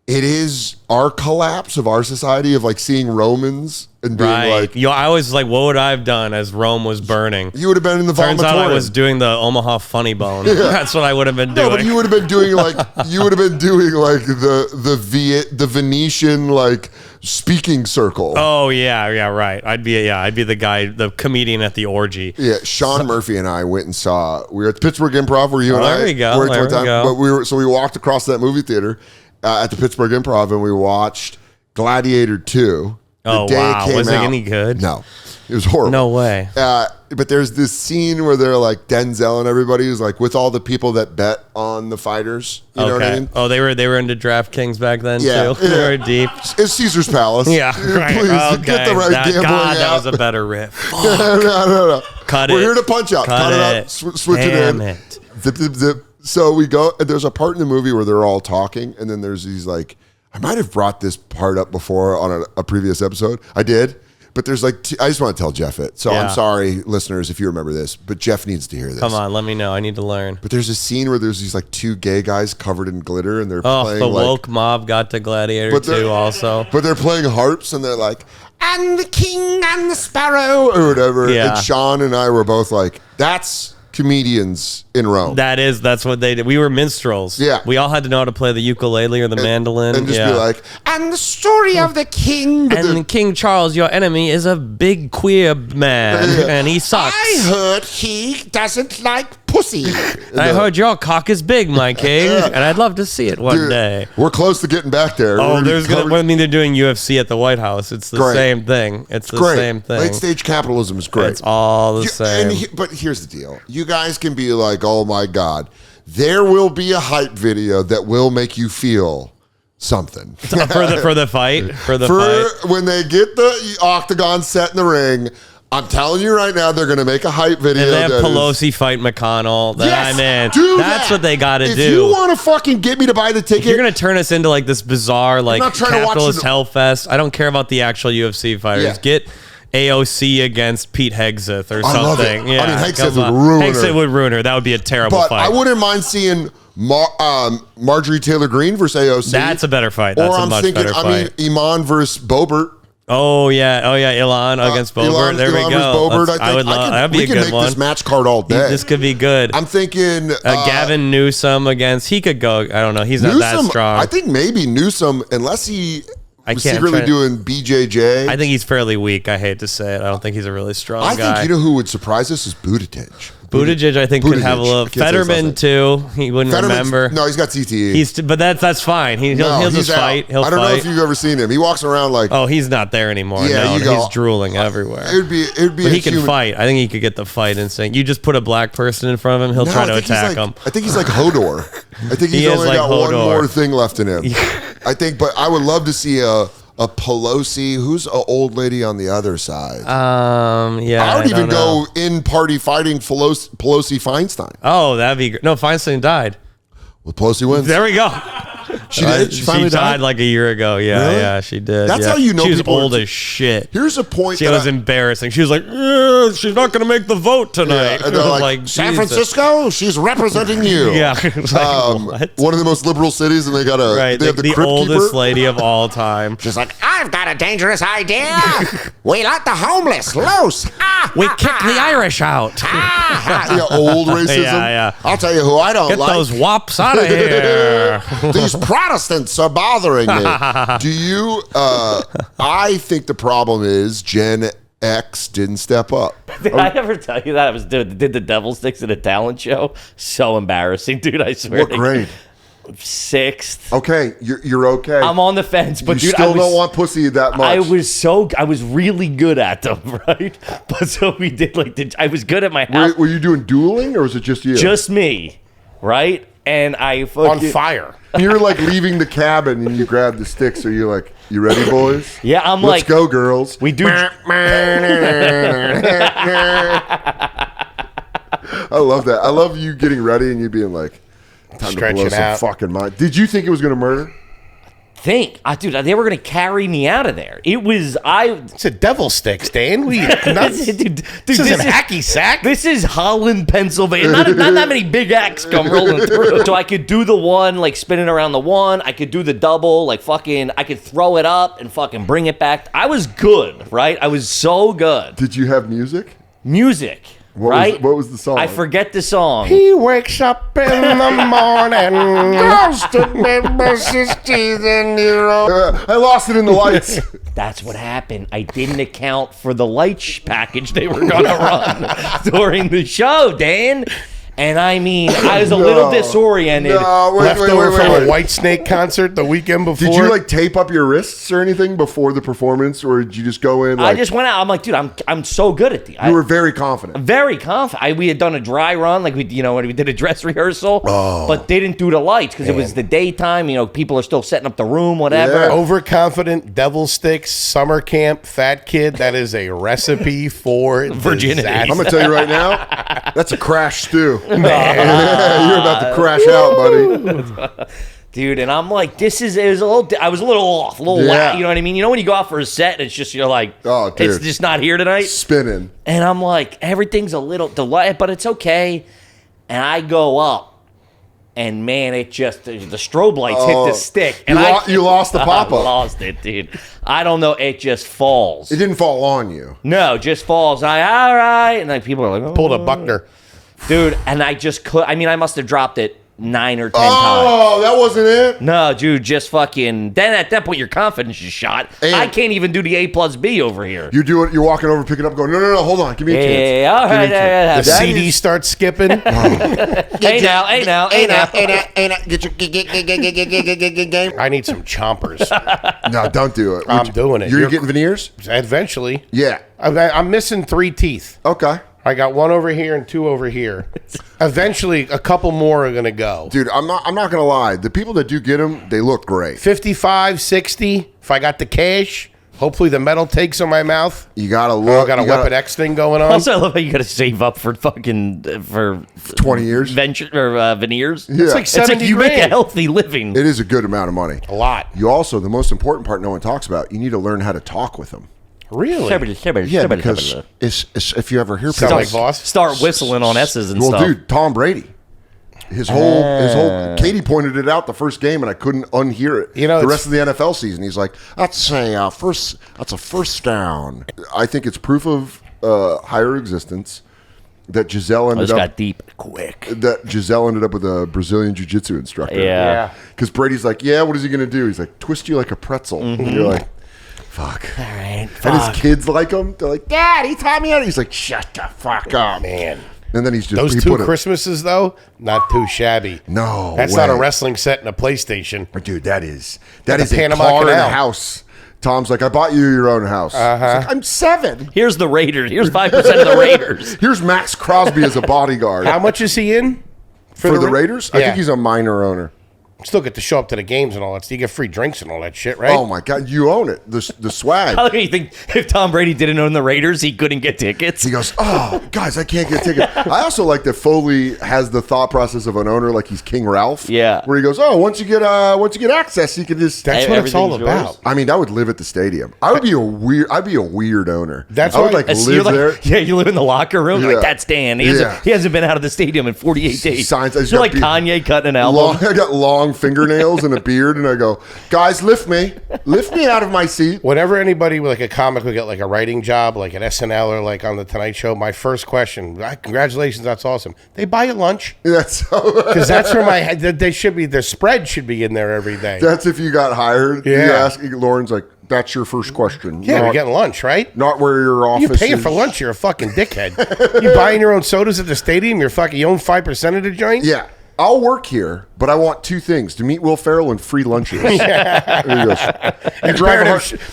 it is our collapse of our society of like seeing Romans and being like, I always like, what would I have done as Rome was burning? You would have been in the Turns vomitorium. out I was doing the Omaha Funny Bone. Yeah. That's what I would have been doing. No, but you would have been doing like the Venetian like speaking circle. Oh yeah, right. I'd be the guy, the comedian at the orgy. Yeah, Sean Murphy and I went and saw. We were at the Pittsburgh Improv where you and I there we go. worked one time. But we walked across that movie theater at the Pittsburgh Improv and we watched Gladiator 2. Oh wow, was it any good? No. It was horrible. No way. But there's this scene where they're like Denzel and everybody is like with all the people that bet on the fighters. You know what I mean? Oh, they were into DraftKings back then too. Yeah. They were deep. It's Caesar's Palace. Yeah, right. Please get the right gambling God, that out. was a better riff. no. Cut We're it. here to punch out. Cut it out. Switch Damn it in. it. Zip, zip, zip. So we go. And there's a part in the movie where they're all talking, and then there's these like. I might have brought this part up before on a previous episode. I did. But there's like, I just want to tell Jeff it. So I'm sorry, listeners, if you remember this, but Jeff needs to hear this. Come on, let me know. I need to learn. But there's a scene where there's these like two gay guys covered in glitter and they're playing the like, woke mob got to Gladiator 2 also. But they're playing harps and they're like, and the king and the sparrow or whatever. Yeah. And Sean and I were both like, that's comedians in Rome. That's what they did. We were minstrels. Yeah. We all had to know how to play the ukulele or the mandolin. And just be like, and the story of the king. And King Charles, your enemy, is a big queer man, and he sucks. I heard he doesn't like pussy. I heard your cock is big, my king, and I'd love to see it one day. We're close to getting back there. Oh, they're doing UFC at the White House. It's the same thing. It's the same thing. Late stage capitalism is great. It's all the same. But here's the deal. You guys can be like, oh my God, there will be a hype video that will make you feel something. for the fight. When they get the octagon set in the ring, I'm telling you right now, they're going to make a hype video. And they have Pelosi fight McConnell. Yes, I'm in. That's what they got to do. If you want to fucking get me to buy the ticket, you're going to turn us into like this bizarre, like not trying to watch capitalist hellfest. I don't care about the actual UFC fighters. Yeah. Get AOC against Pete Hegseth or I love something. it. Yeah, I mean, Hegseth come on. would ruin her. Hegseth would ruin her. That would be a terrible but fight. I wouldn't mind seeing Marjorie Taylor Greene versus AOC. That's a better fight. That's or a I'm much thinking, better fight. I mean, Iman versus Bobert. Oh yeah, Ilan against Bobert. There we go. Bobert, I would love. That'd be a good one. We can make this match card all day. This could be good. I'm thinking Gavin Newsom against. He could go. I don't know. He's not that strong. I think maybe Newsom, unless he was can't secretly try- doing BJJ. I think he's fairly weak. I hate to say it. I don't think he's a really strong guy. I think you know who would surprise us is Buttigieg. Buttigieg, I think, could have a little. Fetterman too. He wouldn't remember. No, he's got CTE. But that's fine. He'll just fight. He'll I don't know fight. if you've ever seen him. He walks around like. Oh, he's not there anymore. Yeah, no, you go, he's drooling everywhere. It'd be. But he can fight. I think he could get the fight instinct. You just put a black person in front of him, he'll try to attack him. I think he's like Hodor. I think he's only got one more thing left in him. I think, but I would love to see a Pelosi. Who's an old lady on the other side? Yeah. I would even go in party fighting Pelosi Feinstein. Oh, that'd be great. No, Feinstein died. Well, Pelosi wins. There we go. She did? She finally died like a year ago. Yeah, Really? yeah, she did. That's yeah. how you know she was people are old as shit. Here's a point. She was embarrassing. She was like, she's not going to make the vote tonight. And they're like, San Francisco, she's representing you. Yeah. Like, one of the most liberal cities, and they got they have the crypt oldest keeper. lady of all time. She's like, I've got a dangerous idea. We let the homeless loose. We kick the Irish out. Yeah, old racism. Yeah. I'll tell you who I don't Get like. those wops out of here. These Protestants are bothering me. Do you? I think the problem is Gen X didn't step up. Did I ever tell you that I was did the devil sticks at a talent show? So embarrassing, dude. I swear. What grade? 6th. Okay, you're okay. I'm on the fence, but you dude, still don't want pussy that much. I was really good at them, right? But so we did I was good at my house. Were you doing dueling or was it just you? Just me, right? And I on fire. You're like leaving the cabin and you grab the sticks. Are you like, you ready, boys? Yeah, I'm Let's like, go, girls. We do. I love that. I love you getting ready and you being like, time to blow some fucking mind. Did you think it was going to murder? Dude, they were gonna carry me out of there. It's a devil sticks, Dan. This isn't hacky sack. This is Holland, Pennsylvania. Not that many big acts come rolling through. So I could do the one, like spinning around the one. I could do the double, like fucking. I could throw it up and fucking bring it back. I was good, right? I was so good. Did you have music? Right? What was the song? I forget the song. He wakes up in the morning, goes to bed, brushes his teeth, and I lost it in the lights. That's what happened. I didn't account for the light package they were going to run during the show, Dan. And I mean, I was a little disoriented. Left over from a White Snake concert the weekend before. Did you like tape up your wrists or anything before the performance, or did you just go in? I just went out. I'm like, dude, I'm so good at You were very confident. Very confident. We had done a dry run, like we did a dress rehearsal, but they didn't do the lights because it was the daytime. People are still setting up the room, whatever. Yeah. Overconfident, devil sticks, summer camp, fat kid. That is a recipe for virginity. disaster. I'm gonna tell you right now, that's a crash stew. You're about to crash out, buddy. Dude, and I'm like, I was a little off, whack, you know what I mean? You know when you go out for a set and it's just, you're like, oh, dude, it's just not here tonight? Spinning. And I'm like, everything's a little delayed, but it's okay. And I go up. And man, it just, the strobe lights hit the stick. And you lost the pop-up. I lost it, dude. I don't know. It just falls. It didn't fall on you. No, just falls. All right. And like people are like, pulled a Buckner. Dude, and I must have dropped it 9 or 10 times. Oh, that wasn't it? No, dude, just fucking. Then at that point, your confidence is shot. And I can't even do the A+B over here. You do it. You're walking over, picking up, going, no, hold on, give me a chance. Yeah, all right. The CD starts skipping. Hey now. Get your game. I need some chompers. No, don't do it. I'm doing it. You're getting veneers? Eventually. Yeah. I'm missing 3 teeth. Okay. I got 1 over here and 2 over here. Eventually, a couple more are gonna go. Dude, I'm not gonna lie. The people that do get them, they look great. 55, 60. If I got the cash, hopefully the metal takes on my mouth. You gotta look. I got a Weapon X thing going on. Also, I love how you got to save up for fucking for 20 years veneers. Yeah. It's like 70 you grand. make a healthy living. It is a good amount of money. A lot. You also, the most important part no one talks about, you need to learn how to talk with them. Really? Yeah, because it's, if you ever hear Sound people like boss? Start whistling on S's and stuff. Well, dude, Tom Brady. His whole Katie pointed it out the first game, and I couldn't unhear it. The rest of the NFL season, he's like, "That's a first down." I think it's proof of higher existence that Giselle ended up got deep quick. That Giselle ended up with a Brazilian jiu-jitsu instructor. Yeah. Because Brady's like, "Yeah, what is he gonna do?" He's like, "Twist you like a pretzel." Mm-hmm. And you're like, "Fuck." All right. And his kids like him. They're like, "Dad, he taught me how to." He's like, "Shut the fuck up, man." And then he's just those 2 Christmases though, not too shabby. No, that's not a wrestling set and a PlayStation, dude. That is a a Panama car in a Canal house. Tom's like, "I bought you your own house." He's like, "I'm 7." Here's the Raiders. Here's 5% of the Raiders. Here's Max Crosby as a bodyguard. How much is he in for the Raiders? I think he's a minor owner. Still get to show up to the games and all that. So you get free drinks and all that shit, right? Oh my god, you own it. The swag. How do you think if Tom Brady didn't own the Raiders, he couldn't get tickets? He goes, "Oh, guys, I can't get tickets." I also like that Foley has the thought process of an owner, like he's King Ralph. Yeah, where he goes, "Oh, once you get access, you can just." That's what it's all about. I mean, I would live at the stadium. I'd be a weird owner. That's I would like live there. Yeah, you live in the locker room. Yeah. Like that's Dan. He hasn't been out of the stadium in 48 days. Signs. You're like Kanye cutting an album. I got long fingernails and a beard, and I go, "Guys, lift me out of my seat." Whenever anybody with like a comic would get like a writing job, like at SNL or like on the Tonight Show, my first question, congratulations, that's awesome. They buy you lunch? That's because that's where they should be. Their spread should be in there every day. That's if you got hired. Yeah. You ask Lauren's like, "That's your first question." Yeah, you're getting lunch, right? Not where your office. You paying for lunch? You're a fucking dickhead. You buying your own sodas at the stadium? You own 5% of the joint? Yeah. I'll work here, but I want 2 things: to meet Will Ferrell and free lunches. And he goes,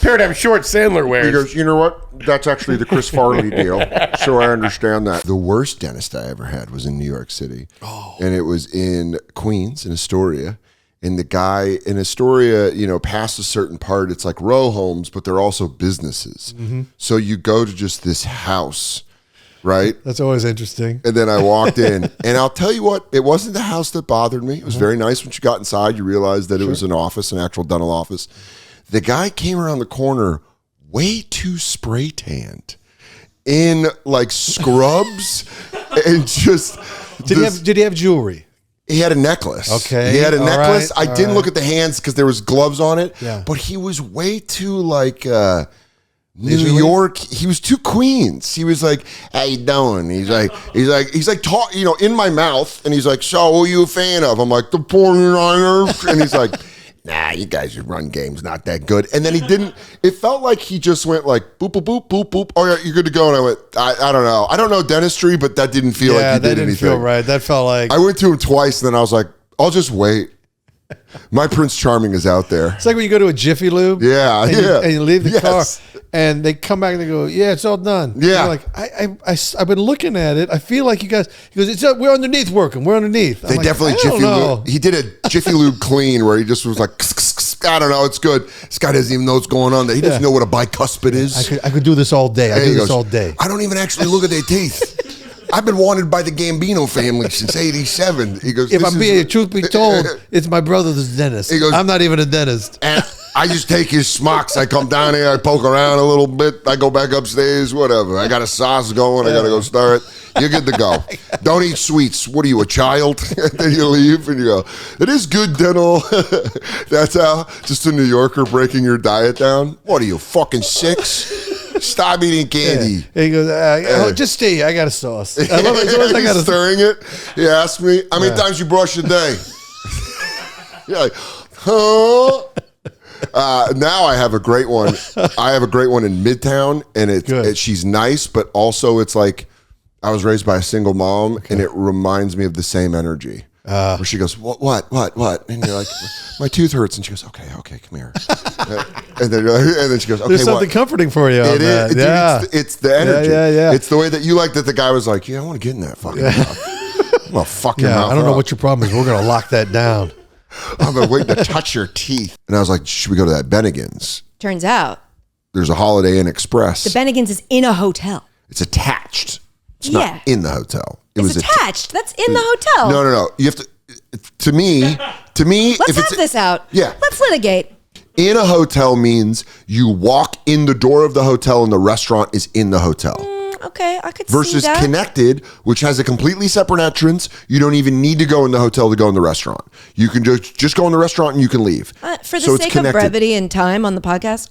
pair of short Sandler wears. He goes, "You know what? That's actually the Chris Farley deal." So I understand that. The worst dentist I ever had was in New York City. And it was in Queens, in Astoria. And the guy in Astoria, past a certain part, it's like row homes, but they're also businesses. Mm-hmm. So you go to just this house. Right? That's always interesting. And then I walked in, and I'll tell you what, it wasn't the house that bothered me. It was very nice. Once you got inside, you realized that it was an office, an actual dental office. The guy came around the corner way too spray tanned in like scrubs and just. Did he have jewelry? He had a necklace. Okay. He had a necklace. Right, I didn't look at the hands because there was gloves on it. Yeah. But he was way too like New York. He was too Queens. He was like, "How you doing?" He's like talk, in my mouth, and he's like, "So, what are you a fan of?" I'm like, "The 49ers," and he's like, nah, you guys' run game's not that good. And then he didn't, it felt like he just went like, boop, boop, boop, boop, boop. Oh, yeah, you're good to go. And I went, I don't know. I don't know dentistry, but that didn't feel like he that did didn't anything. feel right. That felt like I went to him twice, and then I was like, I'll just wait. My Prince Charming is out there. It's like when you go to a Jiffy Lube. Yeah, and you leave the Yes. car, and they come back and they go, "Yeah, it's all done." Yeah. You're like I've been looking at it. I feel like you guys. He goes, we're underneath working. We're underneath. I'm They like, definitely I don't Jiffy know. Lube. He did a Jiffy Lube clean where he just was like, I don't know, it's good. This guy doesn't even know what's going on. He doesn't know what a bicuspid is. I could do this all day. I And do he this goes, all day. I don't even actually look at their teeth. I've been wanted by the Gambino family since '87. He goes, If "This I'm is- being truth be told, it's my brother that's dentist. He goes- I'm not even a dentist. And I just take his smocks. I come down here. I poke around a little bit. I go back upstairs. Whatever. I got a sauce going. I got to go stir it. You're good to go. Don't eat sweets. What are you, a child? And then you leave and you go, it is good dental. That's how, just a New Yorker breaking your diet down. What are you, fucking 6? Stop eating candy. He goes, just stay. I got a sauce. I love it. As long as I got He's stirring it. He asked me, how many Yeah. times you brush a day? You're like, huh? Now I have a great one. I have a great one in Midtown, and she's nice, but also it's like I was raised by a single mom, and it reminds me of the same energy. Where she goes, what? And you're like, my tooth hurts, and she goes, okay, come here. and then she goes, okay, There's something comforting for you. It is. Dude, Yeah. it's the energy. Yeah. It's the way that you like that the guy was like, yeah, I want to get in that fucking mouth. I'm gonna fuck your mouth I don't know up. what your problem is. We're gonna lock that down. I've been waiting to touch your teeth. And I was like, should we go to that Bennigan's? Turns out There's a Holiday Inn Express. the Bennigan's is in a hotel. It's attached. It's Yeah. not in the hotel. It's attached. That's in the hotel. No. You have to. To me, Let's if have it's this out. Yeah. Let's litigate. in a hotel means you walk in the door of the hotel and the restaurant is in the hotel. Okay, I could Versus see that. Connected, which has a completely separate entrance. You don't even need to go in the hotel to go in the restaurant. You can just go in the restaurant and you can leave. For the So it's sake of connected. brevity and time on the podcast,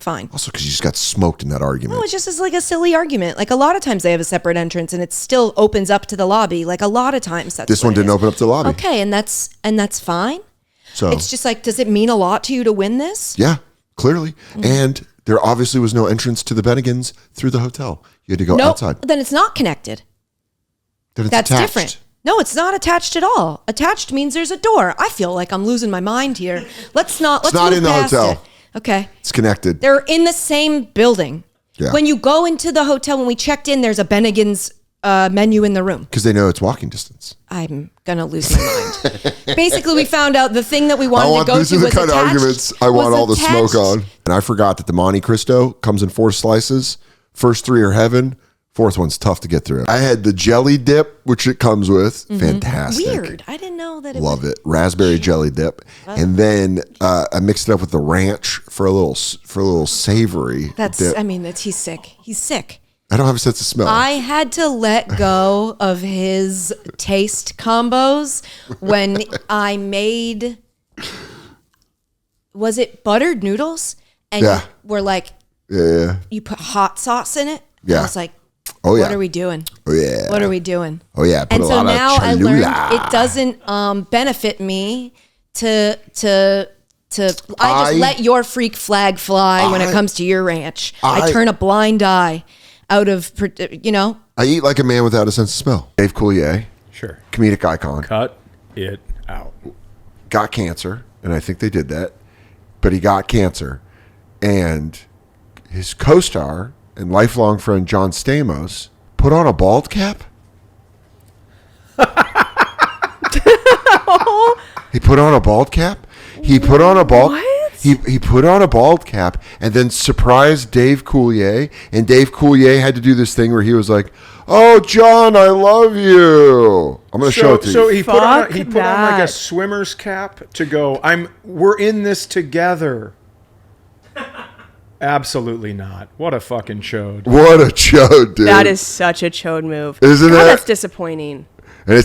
fine. Also, because you just got smoked in that argument. No, it's just like a silly argument. Like a lot of times they have a separate entrance and it still opens up to the lobby. Like a lot of times that's This what one it didn't is. open up to the lobby. Okay, and that's fine. So It's just like, does it mean a lot to you to win this? yeah, clearly. Mm. And there obviously was no entrance to the Bennigan's through the hotel. You had to go Nope, outside. then it's not connected. Then it's That's attached. different. No, it's not attached at all. Attached means there's a door. I feel like I'm losing my mind here. Let's not not move in the past hotel. it. Okay. It's connected. They're in the same building. Yeah. When you go into the hotel, when we checked in, there's a Bennigan's menu in the room. Because they know it's walking distance. I'm gonna lose my mind. Basically, we found out the thing that we I wanted want to go these to are the was kind of attached. arguments I want was all the smoke attached. on. And I forgot that the Monte Cristo comes in 4 slices. First 3 are heaven. 4th one's tough to get through. I had the jelly dip, which it comes with. Fantastic. Weird. I didn't know that. Love it. Raspberry jelly dip. And then I mixed it up with the ranch for a little savory That's. dip. I mean, he's sick. He's sick. I don't have a sense of smell. I had to let go of his taste combos when I made. Was it buttered noodles? And Yeah. you were like, yeah. you put hot sauce in it. Yeah. I was like, Oh, yeah. what are we doing? Oh, yeah. What are we doing? Oh, yeah. Put And a so lot of now I learned Cholula. it doesn't benefit me to I just let your freak flag fly when it comes to your ranch. I turn a blind eye out of, I eat like a man without a sense of smell. Dave Coulier. Sure. Comedic icon. Cut it out. Got cancer, and I think they did that. But he got cancer. And his co-star and lifelong friend John Stamos put on a bald cap. He put on a bald cap. He put on a bald. He put on a bald cap and then surprised Dave Coulier. And Dave Coulier had to do this thing where he was like, "Oh, John, I love you." I'm going to show it to So you. he put on like a swimmer's cap to go, we're in this together. Absolutely not. What a fucking chode. What a chode, dude. That is such a chode move. Isn't God, it? That's disappointing. And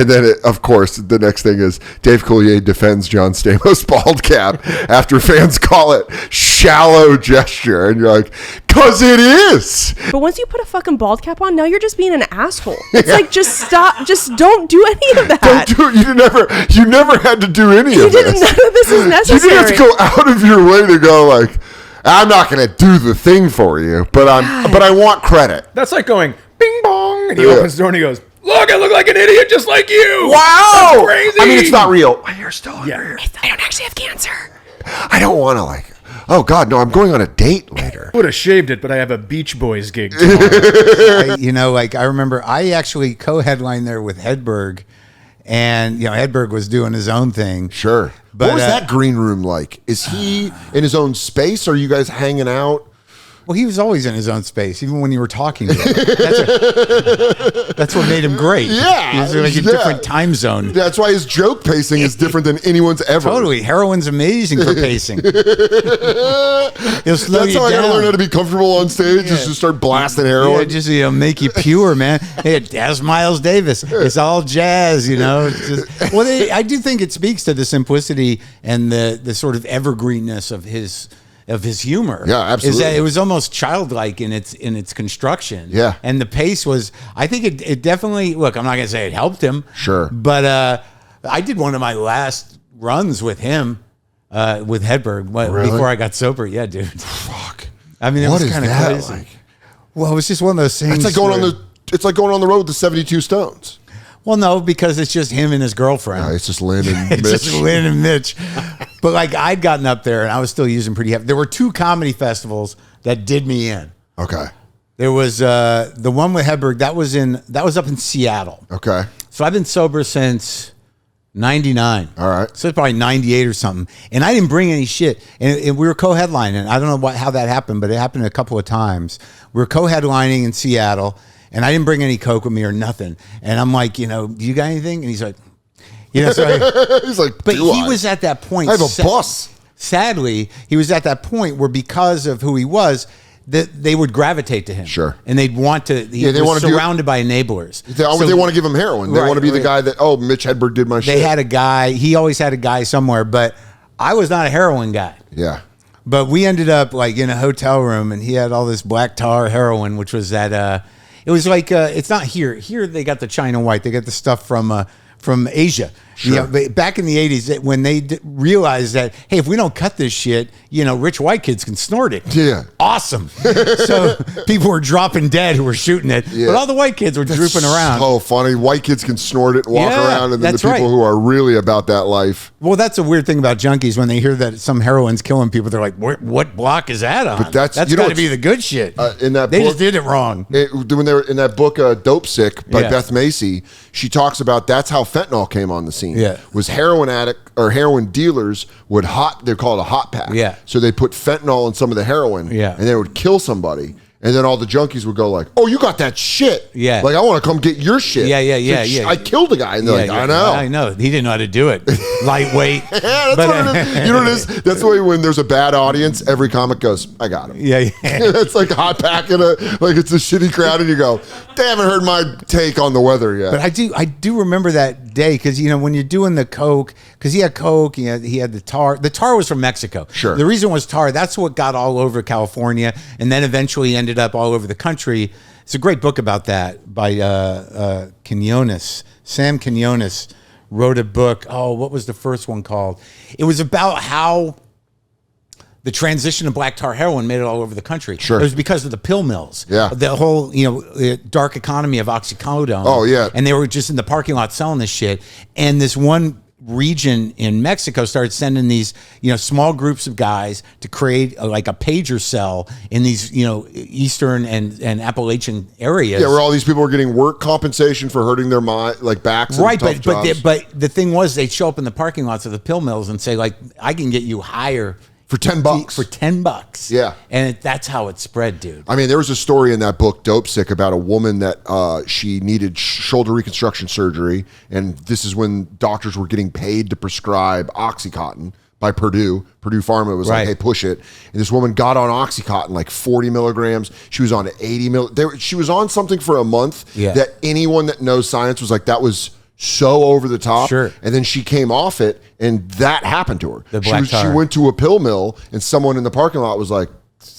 then of course the next thing is Dave Coulier defends John Stamos' bald cap after fans call it shallow gesture, and you're like, "'Cause it is." But once you put a fucking bald cap on, now you're just being an asshole. It's like, just stop. Just don't do any of that. Don't do it. You never had to do any of this. None of this is necessary. You didn't have to go out of your way to go like, "I'm not going to do the thing for you, but I want credit." That's like going bing bong, and he opens the door and he goes, "Look, I look like an idiot just like you." Wow, that's crazy. I mean, it's not real. My hair's still under here. I don't actually have cancer. I don't want to like. Oh God, no! I'm going on a date later. Would have shaved it, but I have a Beach Boys gig. I remember I actually co-headlined there with Hedberg, and Hedberg was doing his own thing. Sure. But, what was that green room like? Is he in his own space? Or are you guys hanging out? Well, he was always in his own space, even when you were talking to him. That's what made him great. Yeah. He was like a different time zone. That's why his joke pacing is different than anyone's ever. Totally. Heroin's amazing for pacing. He'll slow That's you how I down. gotta learn how to be comfortable on stage, is just start blasting heroin. Yeah, just make you pure, man. Hey, that's Miles Davis. It's all jazz, It's just, I do think it speaks to the simplicity and the sort of evergreenness of his humor. Yeah, absolutely. Is that it was almost childlike in its construction. Yeah. And the pace was, I think it definitely, look, I'm not going to say it helped him. Sure. But I did one of my last runs with him, with Hedberg, Really? before I got sober. Yeah, dude. Fuck. I mean, it What was is kind of that crazy. like? Well, it was just one of those things. It's like going on the road with the 72 Stones. Well, no, because it's just him and his girlfriend. It's just Lynn and Mitch. It's just Lynn and Mitch. But I'd gotten up there and I was still using pretty heavy. There were 2 comedy festivals that did me in. Okay. There was the one with Hedberg that was up in Seattle. Okay. So I've been sober since 99. All right. So it's probably 98 or something. And I didn't bring any shit. And we were co-headlining. I don't know how that happened, but it happened a couple of times. We were co-headlining in Seattle. And I didn't bring any Coke with me or nothing. And I'm like, do you got anything? And he's like, so he's like, but he was at that point. I have a bus. Sadly, he was at that point where because of who he was, that they would gravitate to him. Sure. And they'd want to. He they was want to surrounded by enablers. They want to give him heroin. They want to be the guy that, Mitch Hedberg did my shit. They had a guy. He always had a guy somewhere, but I was not a heroin guy. Yeah. But we ended up in a hotel room, and he had all this black tar heroin, which was that. It was like it's not here. Here they got the China White. They got the stuff from Asia. Sure. But back in the 80s, when they realized that, hey, if we don't cut this shit, rich white kids can snort it. Yeah. Awesome. So people were dropping dead who were shooting it, but all the white kids were drooping around. So funny. White kids can snort it, walk around, and then the that's people right. who are really about that life. Well, that's a weird thing about junkies. When they hear that some heroin's killing people, they're like, what block is that on? But that's got to be the good shit. In that they book, just did it wrong. When they were in that book, Dope Sick by Yeah. Beth Macy, she talks about that's how fentanyl came on the scene. Yeah. Was heroin addict or heroin dealers would they call it a hot pack. Yeah. So they put fentanyl in some of the heroin. Yeah. And they would kill somebody. And then all the junkies would go like, "Oh, you got that shit." Yeah. Like, I want to come get your shit. Yeah. I killed a guy. And they're I know. I know. He didn't know how to do it. Lightweight. Yeah, that's what it is. You know what it is? That's the way when there's a bad audience, every comic goes, "I got him." Yeah. It's like a hot pack in like it's a shitty crowd, and you go, "They haven't heard my take on the weather yet." But I do remember that day because when you're doing the coke, because he had coke, he had the tar. The tar was from Mexico. Sure. The reason was tar. That's what got all over California, and then eventually ended up all over the country. It's a great book about that by Quinones. Sam Quinones wrote a book. Oh, what was the first one called? It was about how the transition to black tar heroin made it all over the country. Sure. It was because of the pill mills. Yeah. The whole, dark economy of oxycodone. Oh, yeah. And they were just in the parking lot selling this shit. And this one region in Mexico started sending these, small groups of guys to create a pager cell in these, Eastern and Appalachian areas. Yeah, where all these people were getting work compensation for hurting their backs. And Right, tough jobs. but the thing was, they'd show up in the parking lots of the pill mills and say, I can get you higher for $10. For $10. Yeah. And that's how it spread, dude. I mean, there was a story in that book, Dope Sick, about a woman that she needed shoulder reconstruction surgery. And this is when doctors were getting paid to prescribe OxyContin by Purdue Pharma was like, hey, push it. And this woman got on Oxycontin, like 40 milligrams. She was on 80 she was on something for a month that anyone that knows science was like, that was so over the top. Sure. And then she came off it, and that happened to her. She She went to a pill mill, and someone in the parking lot was like,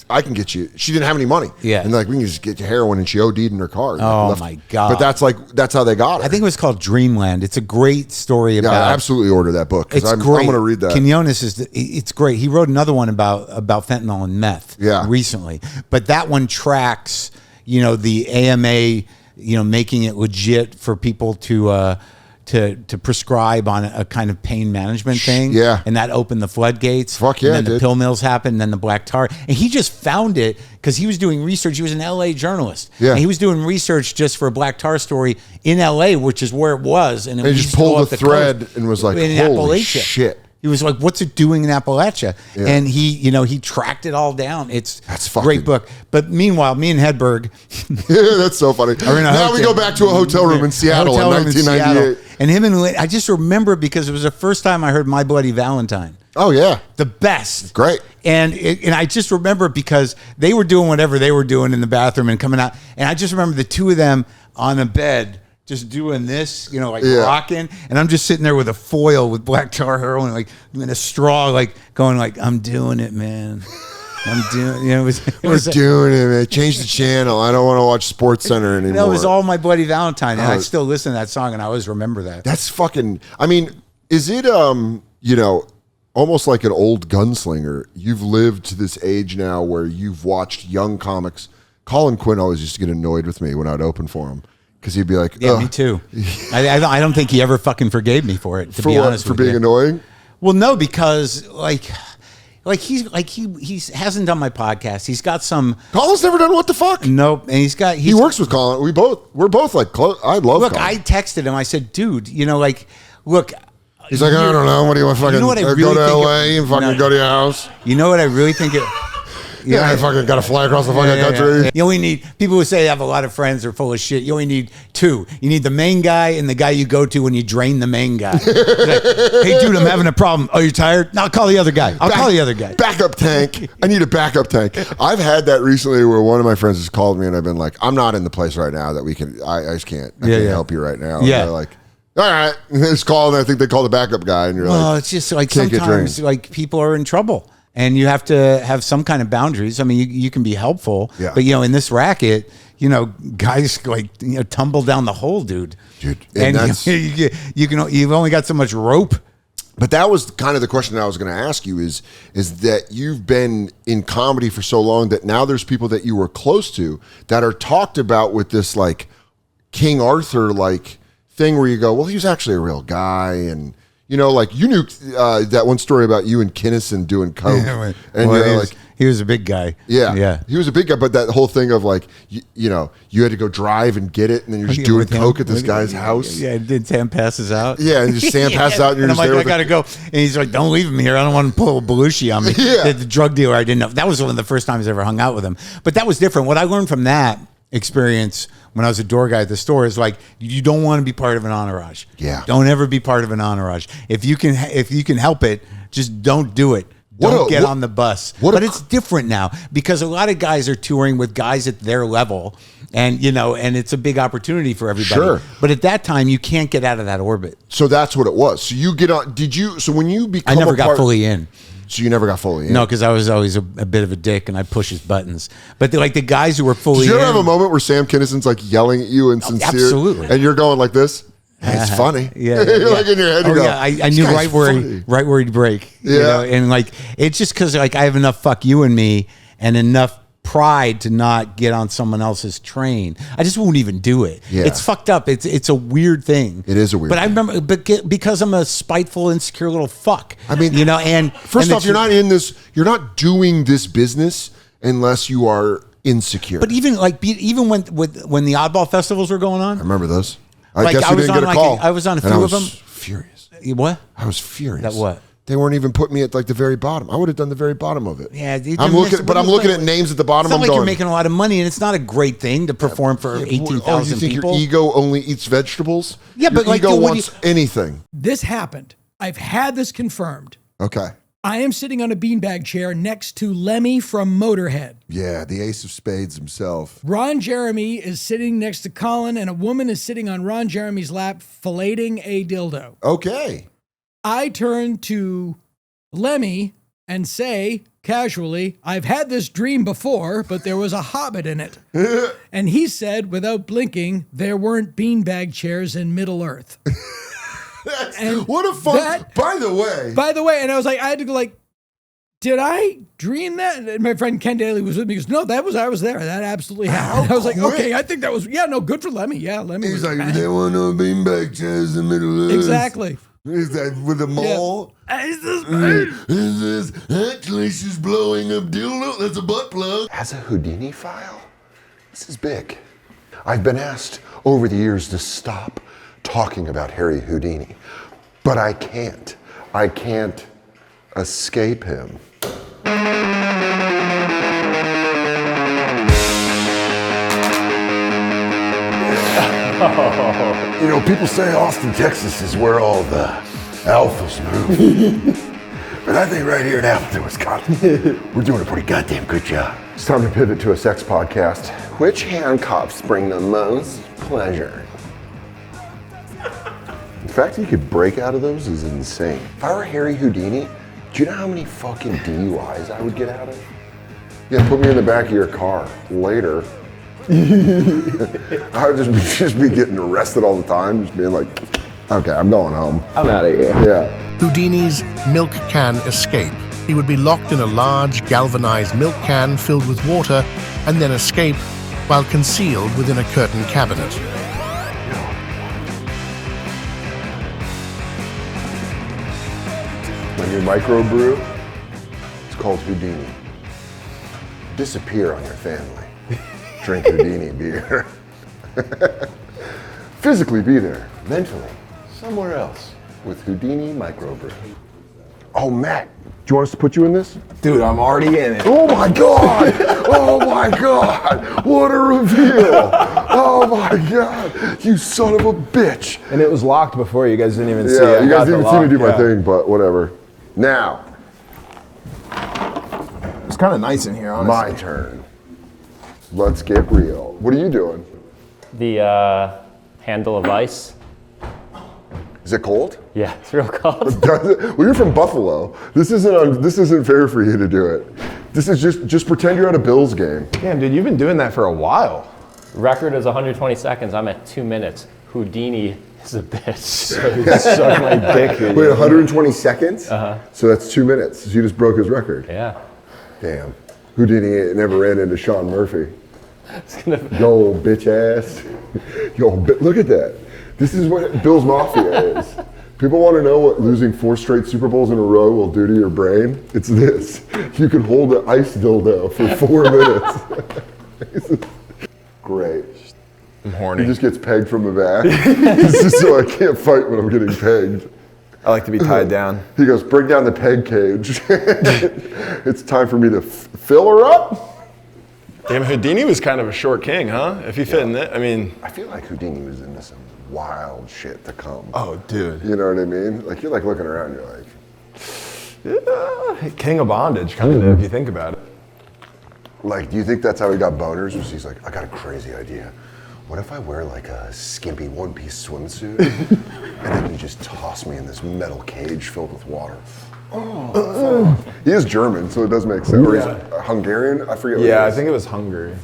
I can get you. She didn't have any money. Yeah. And like, we can just get you heroin, and she OD'd in her car. Oh my God. But that's how they got her. I think it was called Dreamland. It's a great story about. I absolutely order that book. It's I'm great. going to read that. Quinones it's great. He wrote another one about fentanyl and meth recently. But that one tracks, the AMA, making it legit for people to prescribe on a kind of pain management thing. Yeah. And that opened the floodgates. Fuck yeah, and then the pill mills happened, and then the black tar. And he just found it because he was doing research. He was an LA journalist. Yeah. And he was doing research just for a black tar story in LA, which is where it was. And he just pulled the thread and was like, holy shit. He was like, what's it doing in Appalachia? Yeah. And he tracked it all down. That's a fucking great book. But meanwhile, me and Hedberg. That's so funny. Now we go back to a hotel room in Seattle in 1998. And him and I just remember it because it was the first time I heard My Bloody Valentine. Oh, yeah. The best. Great. And I just remember it because they were doing whatever they were doing in the bathroom and coming out. And I just remember the two of them on a bed just doing this, rocking. And I'm just sitting there with a foil with black tar heroin, like in a straw, like going like, I'm doing it, man. I'm doing We're doing it, man. Change the channel. I don't want to watch Sports Center anymore. That was all My Bloody Valentine. And I still listen to that song, and I always remember that. That's fucking, I mean, is it, almost like an old gunslinger? You've lived to this age now where you've watched young comics. Colin Quinn always used to get annoyed with me when I'd open for him. Because he'd be like, yeah, me too. I don't think he ever fucking forgave me for it, to be honest with you. For being annoying? Well, no, because he hasn't done my podcast. He's got some. Colin's never done What the Fuck? Nope. And he works with Colin. We're both like close. I love Look, Colin. I texted him. I said, dude, look. He's like, I don't know. What do you want to fucking go to LA and fucking go to your house? You know what I really think it. Yeah, I fucking got to fly across the fucking country. Yeah. You only need, people who say they have a lot of friends are full of shit. You only need two. You need the main guy and the guy you go to when you drain the main guy. Like, hey, dude, I'm having a problem. Oh, you're tired? No, I'll call the other guy. Call the other guy. Backup tank. I need a backup tank. I've had that recently where one of my friends has called me and I've been like, I'm not in the place right now that we can, I just can't. I can't help you right now. Yeah. And they're like, all right. And they just call and I think they call the backup guy and you're like, well, it's just like sometimes like people are in trouble. And you have to have some kind of boundaries. I mean, you can be helpful, but in this racket, guys like tumble down the hole, dude. And you've only got so much rope. But that was kind of the question I was going to ask you is that you've been in comedy for so long that now there's people that you were close to that are talked about with this like King Arthur like thing where you go, well, he was actually a real guy and. Like you knew that one story about you and Kinnison doing coke, and he was a big guy. Yeah, he was a big guy. But that whole thing of like, you had to go drive and get it, and then you're just doing coke at this guy's house. Yeah, did Sam passes out? Yeah, and just Sam passes out, and you're and just I'm there. Like, I gotta go, and he's like, "Don't leave him here. I don't want to pull a Belushi on me." Yeah. The drug dealer I didn't know. That was one of the first times I ever hung out with him. But that was different. What I learned from that experience when I was a door guy at the store is like, you don't want to be part of an entourage. Yeah. Don't ever be part of an entourage. If you can help it, just don't do it. Don't get on the bus. But it's different now because a lot of guys are touring with guys at their level and it's a big opportunity for everybody. Sure. But at that time, you can't get out of that orbit. So that's what it was. So you get on, so when you become I never got fully in. So you never got fully in? No, because I was always a bit of a dick and I push his buttons. But the guys who were fully in. Did you ever have a moment where Sam Kinnison's like yelling at you and sincere? Absolutely. And you're going like this? It's funny. Yeah. Like in your head, you go, yeah. I knew right where he'd break. Yeah. And like, it's just because like I have enough fuck you and me and enough pride to not get on someone else's train. I just won't even do it. Yeah. It's fucked up. It's a weird thing. It is a weird thing. thing. I remember, because I'm a spiteful, insecure little fuck. I mean, and first off, you're not doing this business unless you are insecure. But even when the Oddball festivals were going on, I remember those. I guess you didn't get a call. I was on a few of them. Furious. What? I was furious. That what? They weren't even putting me at like the very bottom. I would have done the very bottom of it. Yeah, I'm looking at names at the bottom. It's not I'm like going, you're making a lot of money, and it's not a great thing to perform for 18,000 people. You think your ego only eats vegetables? Yeah, but your ego wants anything. This happened. I've had this confirmed. Okay. I am sitting on a beanbag chair next to Lemmy from Motorhead. Yeah, the ace of spades himself. Ron Jeremy is sitting next to Colin, and a woman is sitting on Ron Jeremy's lap, filleting a dildo. Okay. I turn to Lemmy and say, casually, I've had this dream before, but there was a hobbit in it. And he said, without blinking, there weren't beanbag chairs in Middle Earth. What a fun... By the way, and I was like, I had to go like, did I dream that? And my friend Ken Daly was with me. He goes, no, I was there. That absolutely happened. I was like, okay, I think that was, good for Lemmy. Yeah, Lemmy He's was like, there were no beanbag chairs in Middle Earth. Exactly. Is that with the mall? Is this? Actually, she's blowing up dildo. That's a butt plug. Has a Houdini file? This is big. I've been asked over the years to stop talking about Harry Houdini, but I can't. I can't escape him. You know, people say Austin, Texas is where all the alphas move. But I think right here in Appleton, Wisconsin, we're doing a pretty goddamn good job. It's time to pivot to a sex podcast. Which handcuffs bring the most pleasure? The fact that you could break out of those is insane. If I were Harry Houdini, do you know how many fucking DUIs I would get out of? Yeah, put me in the back of your car later. I would just be getting arrested all the time, just being like, okay, I'm going home. I'm out of here. Yeah. Houdini's milk can escape. He would be locked in a large galvanized milk can filled with water and then escape while concealed within a curtain cabinet. My new microbrew, it's called Houdini. Disappear on your family. Drink Houdini beer. Physically be there, mentally, somewhere else with Houdini microbrew. Oh, Matt, do you want us to put you in this? Dude, I'm already in it. Oh my God! Oh my God! What a reveal! Oh my God! You son of a bitch! And it was locked before. You guys didn't even see it. Yeah, you guys didn't even see me do my thing, but whatever. Now. It's kind of nice in here, honestly. My turn. Let's get real. What are you doing? The handle of ice. Is it cold? Yeah, it's real cold. Well, you're from Buffalo. This isn't fair for you to do it. This is just pretend you're at a Bills game. Damn, dude, you've been doing that for a while. Record is 120 seconds. I'm at 2 minutes. Houdini is a bitch. So you suck my dick. Wait, 120 seconds? Uh-huh. So that's 2 minutes. So you just broke his record. Yeah. Damn. Houdini never ran into Sean Murphy. Yo, old bitch ass. Yo, look at that. This is what Bill's Mafia is. People want to know what losing 4 straight Super Bowls in a row will do to your brain. It's this. You can hold an ice dildo for 4 minutes. Great. I'm horny. He just gets pegged from the back. This is so I can't fight when I'm getting pegged. I like to be tied down. He goes, bring down the peg cage. It's time for me to fill her up. Damn, Houdini was kind of a short king, huh? If you fit in it, I mean. I feel like Houdini was into some wild shit to come. Oh, dude. You know what I mean? Like, you're like looking around, you're like. Yeah, king of bondage, kind of, if you think about it. Like, do you think that's how he got boners? Was he's like, I got a crazy idea. What if I wear like a skimpy one-piece swimsuit and then you just toss me in this metal cage filled with water? He is German, so it does make sense. Or he's Hungarian? I forget what Yeah, it I is. think it was Hungary.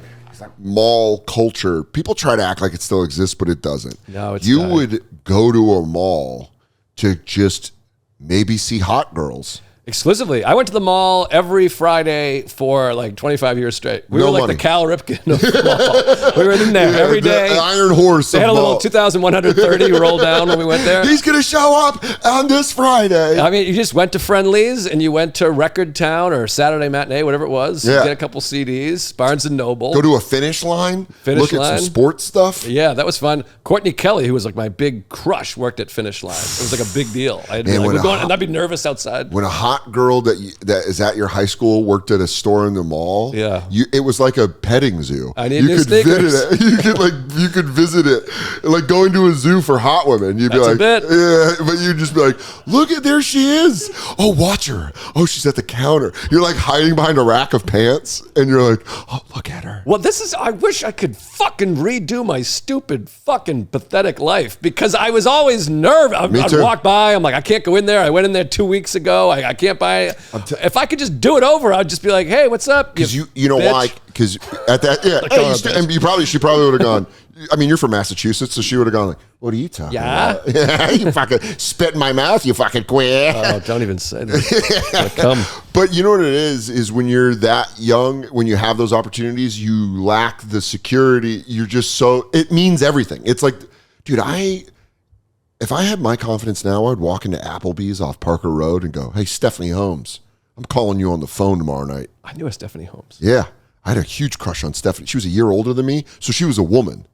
Mall culture. People try to act like it still exists, but it doesn't. No, it's You not. would go to a mall to just maybe see hot girls. Exclusively. I went to the mall every Friday for like 25 years straight. We No were like money. the Cal Ripken of the mall. We were in there every day. The Iron Horse. They had a of little mall. 2,130 roll down when we went there. He's going to show up on this Friday. I mean, you just went to Friendly's and you went to Record Town or Saturday Matinee, whatever it was. Yeah. You get a couple CDs, Barnes & Noble. Go to a Finish Line. Finish look Line. at some sports stuff. Yeah, that was fun. Courtney Kelly, who was like my big crush, worked at Finish Line. It was like a big deal. I had to be Man, like, when we're a going, hot- and I'd be nervous outside. When a hot hot girl that is at your high school worked at a store in the mall. Yeah. It was like a petting zoo. I need new sneakers. Visit it. You could visit it, like going to a zoo for hot women. You'd be That's like, a bit. yeah, but you'd just be like, look at there she is. Oh, watch her. Oh, she's at the counter. You're like hiding behind a rack of pants, and you're like, oh, look at her. Well, I wish I could fucking redo my stupid fucking pathetic life because I was always nervous. I'd walk by, I'm like, I can't go in there. I went in there 2 weeks ago. I can't buy it. If I could just do it over, I'd just be like, hey, what's up? Because you know bitch. Why? Because at that, yeah, hey, she probably would have gone. I mean, you're from Massachusetts, so she would have gone like, what are you talking about? You fucking spit in my mouth, you fucking queer. Oh, don't even say that. Come. But you know what it is when you're that young, when you have those opportunities, you lack the security. You're just it means everything. It's like, dude, if I had my confidence now, I'd walk into Applebee's off Parker Road and go, hey, Stephanie Holmes, I'm calling you on the phone tomorrow night. I knew a Stephanie Holmes. Yeah. I had a huge crush on Stephanie. She was a year older than me, so she was a woman.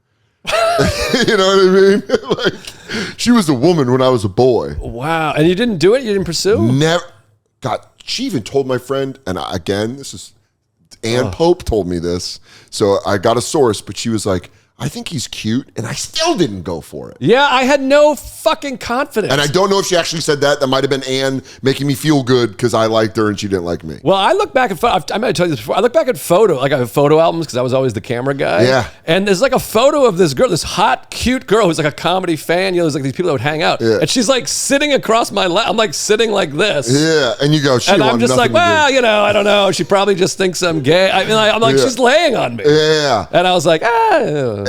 You know what I mean? Like, she was a woman when I was a boy. Wow. And you didn't do it? You didn't pursue? Never. God, she even told my friend, and again, this is Ann Pope told me this, so I got a source, but she was like, I think he's cute, and I still didn't go for it. Yeah, I had no fucking confidence. And I don't know if she actually said that. That might have been Anne making me feel good because I liked her and she didn't like me. Well, I look back at I might tell you this before. I look back at I have photo albums because I was always the camera guy. Yeah. And there's like a photo of this girl, this hot, cute girl who's like a comedy fan. You know, there's like these people that would hang out. Yeah. And she's like sitting across my lap. I'm like sitting like this. Yeah. And you go, and I'm just like, well, you know, I don't know. She probably just thinks I'm gay. I mean, I'm like, she's laying on me. Yeah. And I was like,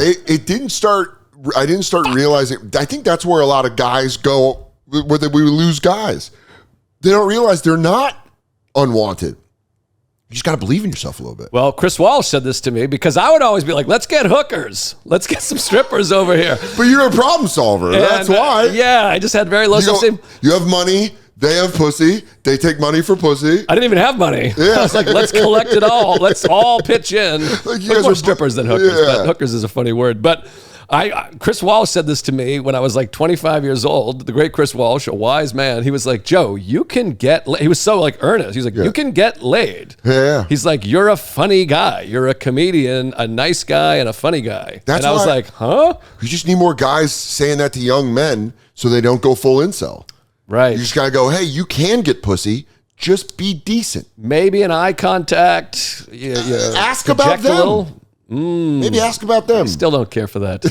It didn't I didn't start realizing. I think that's where a lot of guys go, where we lose guys. They don't realize they're not unwanted. You just got to believe in yourself a little bit. Well, Chris Walsh said this to me because I would always be like, let's get hookers. Let's get some strippers over here. But you're a problem solver. And, that's why. Yeah, I just had very low self-esteem. You have money. They have pussy. They take money for pussy. I didn't even have money. Yeah. I was like, let's collect it all. Let's all pitch in. Like more strippers than hookers. Yeah. But hookers is a funny word. But Chris Walsh said this to me when I was like 25 years old. The great Chris Walsh, a wise man. He was like, Joe, you can get laid. He was so like earnest. He was like, you can get laid. Yeah. He's like, you're a funny guy. You're a comedian, a nice guy, and a funny guy. That's and I was like, huh? You just need more guys saying that to young men so they don't go full incel. Right. You just got to go, hey, you can get pussy. Just be decent. Maybe an eye contact. Ask about them. Maybe ask about them. I still don't care for that.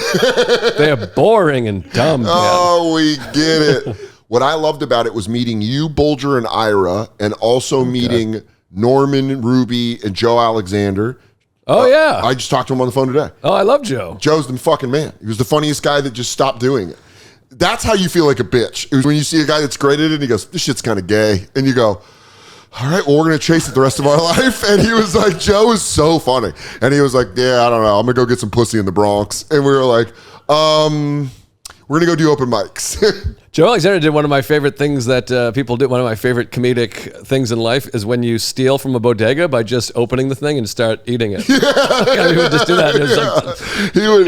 They're boring and dumb. Oh, we get it. What I loved about it was meeting you, Bulger, and Ira, and also meeting Norman, Ruby, and Joe Alexander. Oh, yeah. I just talked to him on the phone today. Oh, I love Joe. Joe's the fucking man. He was the funniest guy that just stopped doing it. That's how you feel like a bitch. It was when you see a guy that's great at it and he goes, this shit's kind of gay. And you go, all right, well, we're going to chase it the rest of our life. And he was like, Joe is so funny. And he was like, yeah, I don't know. I'm going to go get some pussy in the Bronx. And we were like, we're going to go do open mics. Joe Alexander did one of my favorite things that people do. One of my favorite comedic things in life is when you steal from a bodega by just opening the thing and start eating it. Yeah. He would just do that. It was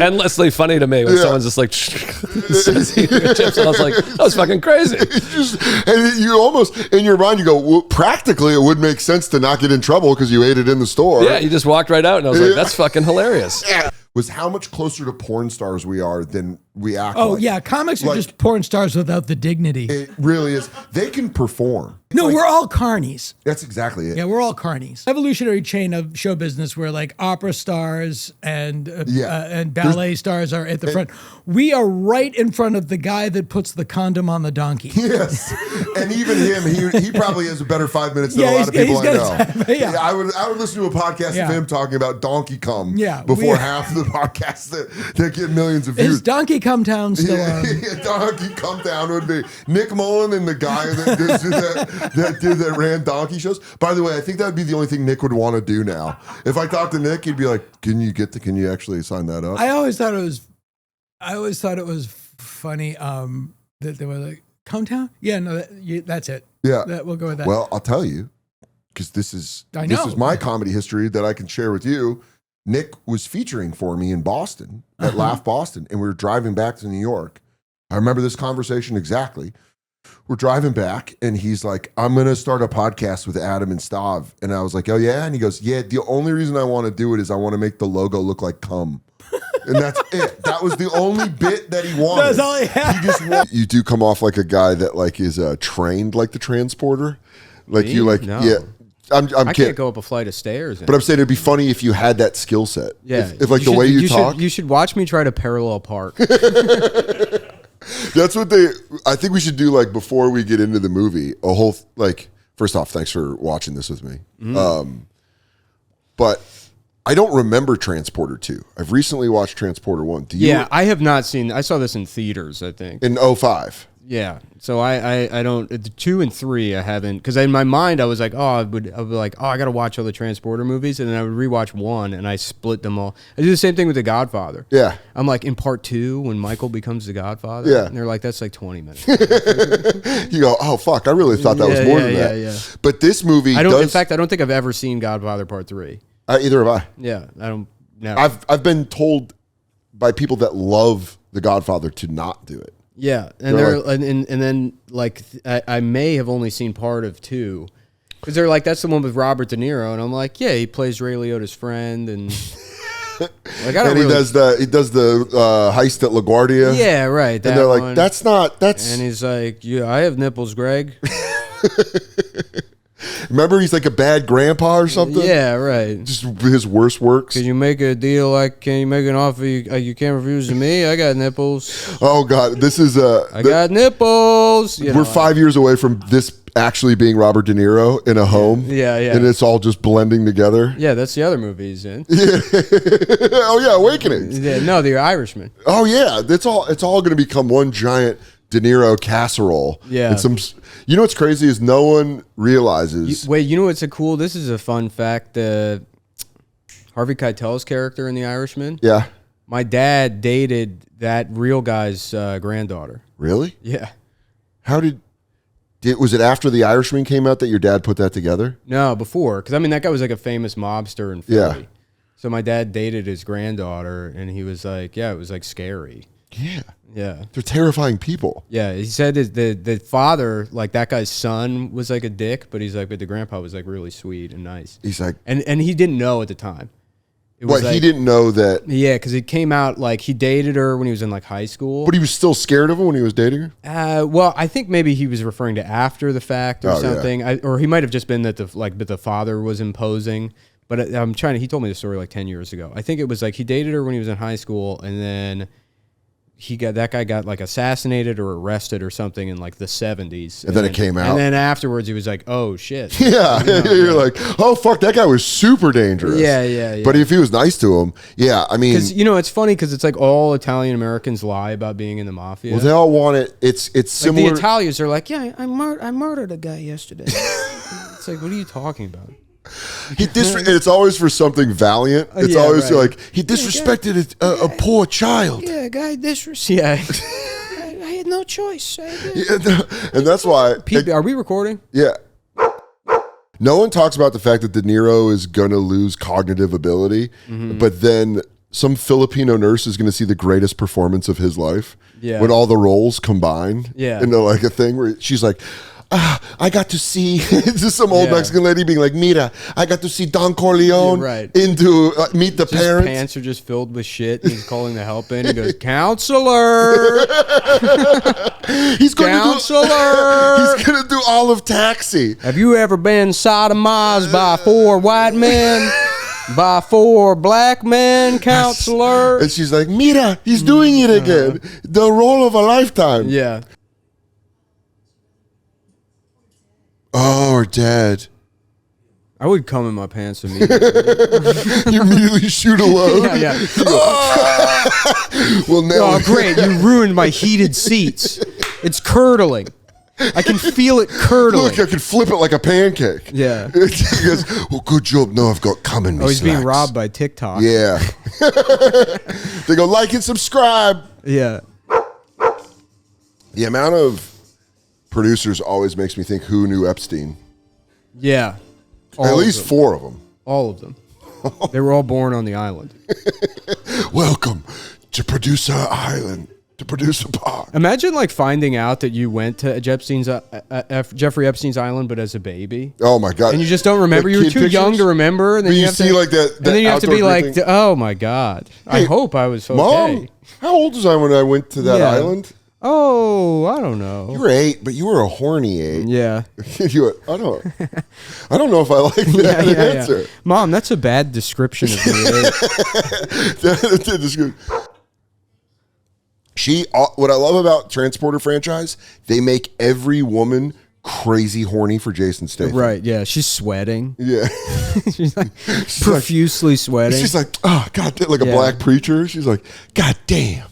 like endlessly funny to me when someone's just like, chips. And I was like, that was fucking crazy. And you almost, in your mind, you go, well, practically it would make sense to not get in trouble because you ate it in the store. Yeah, you just walked right out and I was like, that's fucking hilarious. Yeah. Was how much closer to porn stars we are than we act like. Oh, yeah. Comics are just porn stars without the dignity. It really is. They can perform. No, we're all carnies. That's exactly it. Yeah, we're all carnies. Evolutionary chain of show business where like opera stars and ballet stars are at the front. We are right in front of the guy that puts the condom on the donkey. Yes. And even him, he probably has a better 5 minutes than a lot of people I know. I would listen to a podcast of him talking about donkey cum before half the podcasts that get millions of views. Is Donkey Cum Town still on? Donkey Cum Town would be Nick Mullen and the guy that ran donkey shows. By the way, I think that would be the only thing Nick would want to do now. If I talked to Nick, he'd be like, "Can you actually sign that up?" I always thought it was funny that they were like, "Cum Town." Yeah, no, that's it. Yeah, we'll go with that. Well, I'll tell you because this is my comedy history that I can share with you. Nick was featuring for me in Boston at Laugh Boston, and we were driving back to New York. I remember this conversation exactly. we're driving back, and he's like, I'm going to start a podcast with Adam and Stav. And I was like, oh, yeah? And he goes, yeah, the only reason I want to do it is I want to make the logo look like cum. And that's it. That was the only bit that he wanted. That's all he had. You do come off like a guy that like is trained like the transporter. Like Me? you like, No. yeah. I can't kidding. go up a flight of stairs. But I'm saying it'd be funny if you had that skill set. Yeah. If like the way you talk. You should watch me try to parallel park. That's what I think we should do, like, before we get into the movie, a whole, like, first off, thanks for watching this with me. But I don't remember Transporter 2. I've recently watched Transporter 1. Do you? Yeah, I have not seen, I saw this in theaters, I think. In 2005. Yeah. So I don't, the 2 and 3 I haven't, because in my mind I was like, I would be like, I got to watch all the Transporter movies, and then I would rewatch 1 and I split them all. I do the same thing with The Godfather. Yeah. I'm like, in part 2 when Michael becomes the Godfather. Yeah. And they're like, that's like 20 minutes. You go, oh fuck, I really thought that was more than that. Yeah. But this movie in fact, I don't think I've ever seen Godfather Part 3. Either have I. Yeah. I don't know. I've been told by people that love The Godfather to not do it. Yeah, and then like I may have only seen part of 2, because they're like, that's the one with Robert De Niro, and I'm like, yeah, he plays Ray Liotta's friend, and like and he does the heist at LaGuardia. Yeah, right. And they're like, that's. And he's like, yeah, I have nipples, Greg. Remember, he's like a bad grandpa or something. Yeah, right. Just his worst works. Can you make a deal? Can you make an offer you can't refuse to me? I got nipples. Oh God, this is I got nipples. We're 5 years away from this actually being Robert De Niro in a home. Yeah. And it's all just blending together. Yeah, that's the other movie he's in. Oh yeah, Awakenings. Yeah, no, The Irishman. Oh yeah, it's all going to become one giant De Niro casserole. Yeah. And you know what's crazy is no one realizes. You know what's this is a fun fact. Harvey Keitel's character in The Irishman. Yeah. My dad dated that real guy's granddaughter. Really? Yeah. How was it after The Irishman came out that your dad put that together? No, before. Because, I mean, that guy was like a famous mobster in Philly. Yeah. So my dad dated his granddaughter, and he was like, yeah, it was like scary. Yeah. Yeah. They're terrifying people. Yeah. He said the father, like that guy's son, was like a dick, but he's like, but the grandpa was like really sweet and nice. He's like, and he didn't know at the time. He didn't know that. Yeah, because it came out like he dated her when he was in like high school. But he was still scared of her when he was dating her? Well, I think maybe he was referring to after the fact or something. Yeah. Or he might have just been that the father was imposing. But he told me the story like 10 years ago. I think it was like he dated her when he was in high school, and then that guy got like assassinated or arrested or something in like the 70s. And then it came out. And then afterwards he was like, oh shit. Yeah. You're like, oh fuck, that guy was super dangerous. Yeah. But if he was nice to him, yeah, I mean. Because, it's funny because it's like all Italian Americans lie about being in the mafia. Well, they all want it. It's similar. Like the Italians are like, yeah, I murdered a guy yesterday. It's like, what are you talking about? It's always for something valiant. It's always like he disrespected a poor child. Yeah, guy disrespected. Yeah, I had no choice. And that's why. Are we recording? Yeah. No one talks about the fact that De Niro is going to lose cognitive ability, but then some Filipino nurse is going to see the greatest performance of his life when all the roles combine into like a thing where she's like, I got to see just some old Mexican lady being like, Mira, I got to see Don Corleone into Meet the Parents. His pants are just filled with shit. He's calling the help in. He goes, counselor. He's going to do all of Taxi. Have you ever been sodomized by 4 white men? By 4 black men, counselor? And she's like, Mira, he's doing it again. The role of a lifetime. Yeah. Oh, or Dad. I would come in my pants immediately. You immediately shoot a load? Yeah. Well, now great. You ruined my heated seats. It's curdling. I can feel it curdling. Look, I can flip it like a pancake. Yeah. He goes, well, good job. No, I've got cum in me. Oh, he's slacks. being robbed by TikTok. Yeah. They go, like and subscribe. Yeah. The amount of producers always makes me think, who knew Epstein? Yeah. At least 4 of them. All of them. They were all born on the island. Welcome to Producer Island. to produce a pod. Imagine like finding out that you went to Jeffrey Epstein's island, but as a baby. Oh my god! And you just don't remember. Like You were kid too young pictures? to remember. And then But you you have see to, like that and then you have to be outdoor like, thing. oh my god! I Hey, hope I was okay. Mom, how old was I when I went to that Yeah. island? Oh, I don't know. You were 8, but you were a horny 8. Yeah. You were, I don't know if I like that answer. Mom, that's a bad description of me. What I love about Transporter franchise, they make every woman crazy horny for Jason Statham. Right? Yeah, she's sweating. Yeah, she's like profusely sweating. She's like, oh god, like a Yeah. black preacher. She's like, god damn.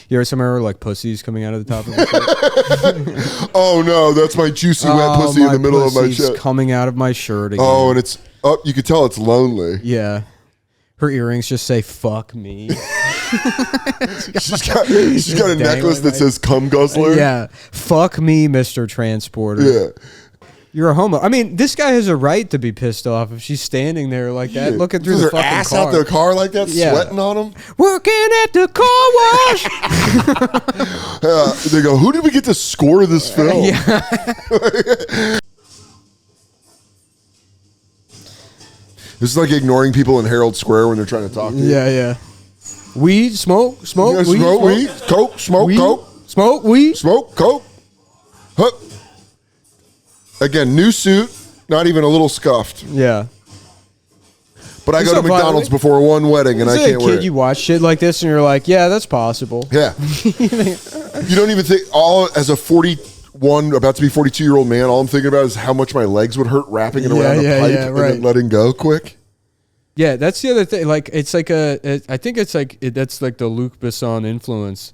You ever some of her like pussies coming out of the top of her shirt? Oh no, that's my juicy wet pussy in the middle of my pussy's shirt. coming out of my shirt again. Oh, and it's up. You could tell it's lonely. Yeah. Her earrings just say "fuck me." she's got a necklace that says "cum guzzler." Yeah, fuck me, Mr. Transporter. Yeah. You're a homo. I mean, this guy has a right to be pissed off if she's standing there like that, Yeah. looking through With the her fucking ass car. out the car like that, Yeah. sweating on him. Working at the car wash. They go, who did we get to score this film? This is like ignoring people in Herald Square when they're trying to talk to you. Yeah. Weed, smoke, Yeah, weed, smoke weed, coke, smoke weed, coke, smoke weed, smoke coke. Huh. Again, new suit, not even a little scuffed. Yeah. But I It's go to so funny. McDonald's before one wedding and I As a can't wear kid, it. you watch shit like this and you're like, yeah, that's possible. Yeah. You don't even think, as a 41, about to be 42-year-old man, all I'm thinking about is how much my legs would hurt wrapping it around the pipe and then letting go quick. Yeah, that's the other thing. Like, it's like I think it's like, that's like the Luc Besson influence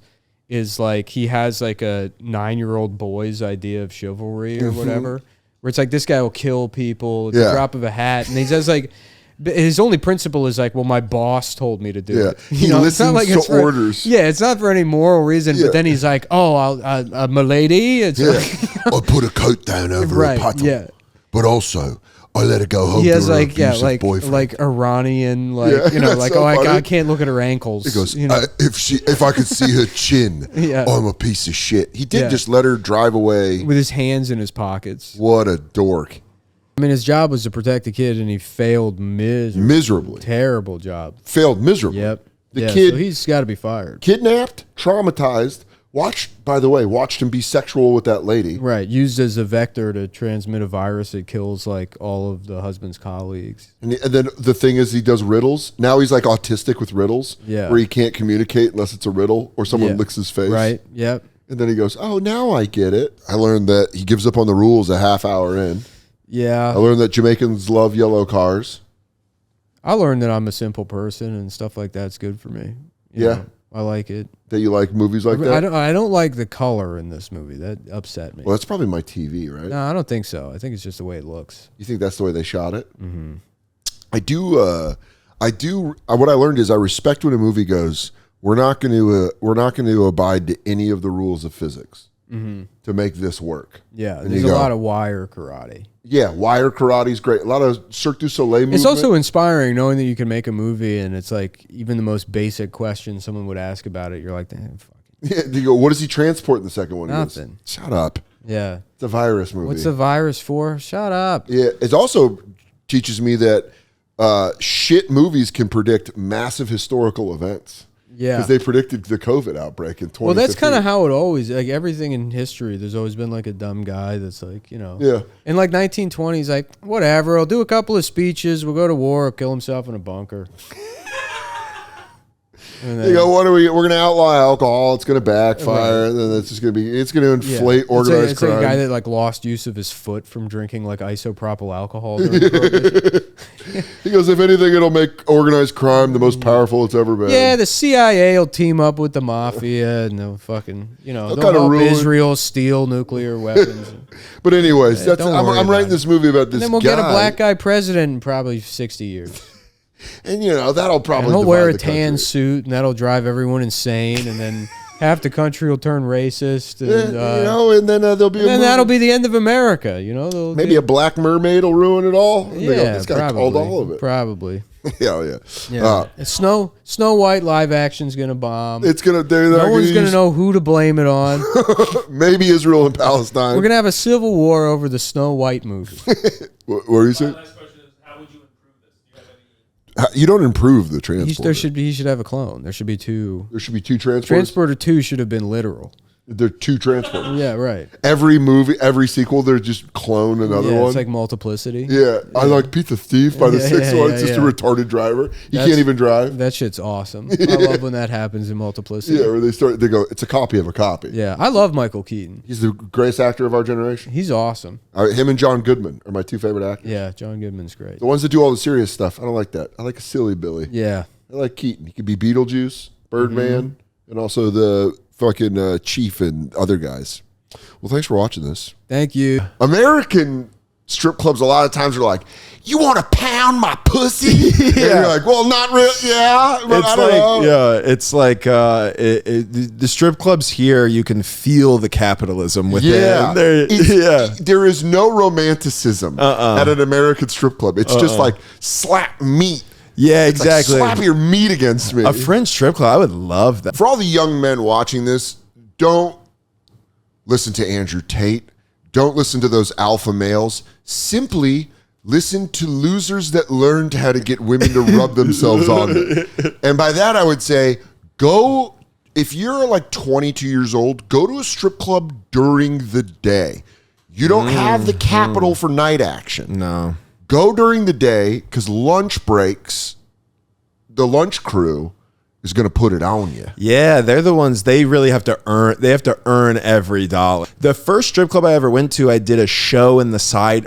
is like, he has like a 9-year-old boy's idea of chivalry or whatever, where it's like, this guy will kill people at the drop of a hat. And he says like, his only principle is like, well, my boss told me to do it. He it's not listens it's to for- orders. Yeah, it's not for any moral reason. But then he's like, oh, my lady. It's like, I put a coat down over a puddle. Yeah. But also, I let her go home He has to her like abusive boyfriend. like Iranian Yeah, that's like so I funny. can't look at her ankles. He goes, you know? if I could see her chin, Yeah. I'm a piece of shit. He did Yeah. just let her drive away. With his hands in his pockets. What a dork. I mean, his job was to protect the kid, and he failed miserably. Terrible job. Failed miserably. Yep. The Yeah, kid so he's got to be fired. kidnapped, traumatized, watched him be sexual with that lady. Right. Used as a vector to transmit a virus that kills like all of the husband's colleagues. And then the thing is, he does riddles. Now he's like autistic with riddles. Yeah. Where he can't communicate unless it's a riddle or someone Yeah. licks his face. Right. Yep. And then he goes, oh, now I get it. I learned that he gives up on the rules a half hour in. Yeah. I learned that Jamaicans love yellow cars. I learned that I'm a simple person and stuff like that's good for me. You Yeah. know, I like it. That you like movies like that? I don't like the color in this movie. That upset me. Well, that's probably my TV, right? No, I don't think so. I think it's just the way it looks. You think that's the way they shot it? Mm-hmm. I do. What I learned is I respect when a movie goes, we're not going to abide to any of the rules of physics to make this work. Yeah, And there's you a go, lot of wire karate. Yeah, wire karate's great. A lot of Cirque du Soleil movement. It's also inspiring knowing that you can make a movie and it's like even the most basic question someone would ask about it, you're like, damn, fuck. Yeah, you go, what does he transport in the second one? He goes, Nothing. shut up. Yeah. It's a virus movie. What's the virus for? Shut up. Yeah, it also teaches me that shit movies can predict massive historical events. Yeah. Because they predicted the COVID outbreak in 2015. Well, that's kind of how it always, like everything in history, there's always been like a dumb guy that's like, you know. Yeah. In like 1920s, like, whatever, I'll do a couple of speeches, we'll go to war, he'll kill himself in a bunker. And They go, we're going to outlaw alcohol. It's going to backfire. And then it's just going to it's going to inflate organized it's crime. like a guy that like lost use of his foot from drinking like isopropyl alcohol. During Prohibition. He goes, if anything, it'll make organized crime the most powerful it's ever been. Yeah, the CIA will team up with the Mafia and they'll fucking, they'll kinda help ruin- Israel steal nuclear weapons. But anyways, Yeah, don't worry I'm writing about this movie about this And then we'll guy. get a black guy president in probably 60 years. And, that'll probably And he'll wear a divide the tan country. suit, and that'll drive everyone insane, and then half the country will turn racist. And, and then there'll be and a then movie. that'll be the end of America. They'll Maybe be- a black mermaid will ruin it all. Yeah, This guy called all of it. Probably. Hell yeah. Yeah. Snow White live action's gonna bomb. It's gonna. No one's gonna know who to blame it on. Maybe Israel and Palestine. We're gonna have a civil war over the Snow White movie. What were you saying? You don't improve the transporter. He should have a clone. There should be two. There should be two transporters. Transporter 2 should have been literal. They're two transporters. Yeah, right. Every movie, every sequel, they're just clone another one. It's like multiplicity. Yeah, I like Pizza Thief by the sixth one. It's just a retarded driver. You can't even drive. That shit's awesome. I love when that happens in multiplicity. Yeah, where they go, it's a copy of a copy. Yeah, I love Michael Keaton. He's the greatest actor of our generation. He's awesome. Him and John Goodman are my two favorite actors. Yeah, John Goodman's great. The ones that do all the serious stuff, I don't like that. I like a silly Billy. Yeah. I like Keaton. He could be Beetlejuice, Birdman, and also the fucking Chief and other guys. Well, thanks for watching this. Thank you. American strip clubs a lot of times are like, you want to pound my pussy? And you're like, well, not really. Yeah, but I don't know. Yeah, it's like the strip clubs here, you can feel the capitalism within. Yeah, there is no romanticism at an American strip club. It's just like slap meat. Yeah, It's exactly. Like, slap your meat against me. A French strip club, I would love that. For all the young men watching this, don't listen to Andrew Tate. Don't listen to those alpha males. Simply listen to losers that learned how to get women to rub themselves on them. And by that, I would say, go, if you're like 22 years old, go to a strip club during the day. You don't have the capital for night action. No. Go during the day, because lunch breaks, the lunch crew is going to put it on you. Yeah, they're the ones, they really have to earn, they have to earn every dollar. The first strip club I ever went to, I did a show in the side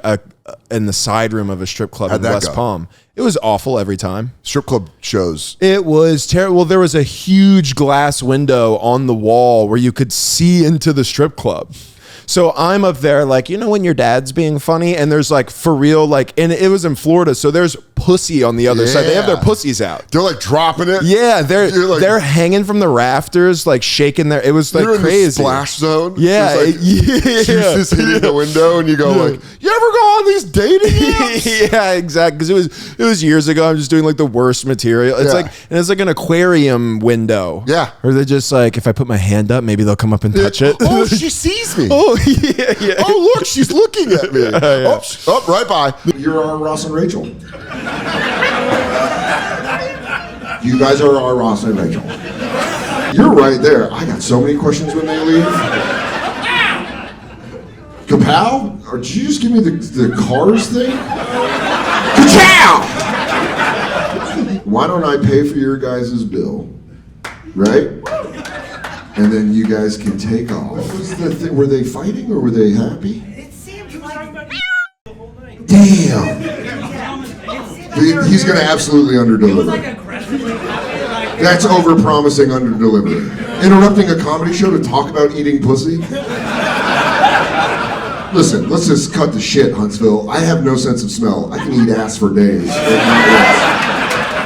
room of a strip club in West Palm. It was awful every time. Strip club shows. It was terrible. Well, there was a huge glass window on the wall where you could see into the strip club. So I'm up there like, you know when your dad's being funny and there's like for real, like, and it was in Florida, so there's pussy on the other side. They have their pussies out. They're like dropping it. Yeah, they're hanging from the rafters, like shaking their, it was like You're crazy. in the splash zone. Yeah. There's, like, juices hitting the window and you go like, you ever go on these dating apps? Yeah, exactly. Because it was years ago. I'm just doing like the worst material. It's like, and it's like an aquarium window. Yeah. Or they're just like, if I put my hand up, maybe they'll come up and touch it. Oh, she sees me. Oh, yeah. Oh, look, she's looking at me. Oh, right by. You're our Ross and Rachel. You guys are our Ross and Rachel. You're right there. I got so many questions when they leave. Kapow? Or did you just give me the cars thing? Ka-chow! Why don't I pay for your guys' bill? Right? And then you guys can take off. What was the thing? Were they fighting or were they happy? It seemed like damn. He's going to absolutely underdeliver. That's over-promising, under-delivering. Interrupting a comedy show to talk about eating pussy? Listen, let's just cut the shit, Huntsville. I have no sense of smell. I can eat ass for days.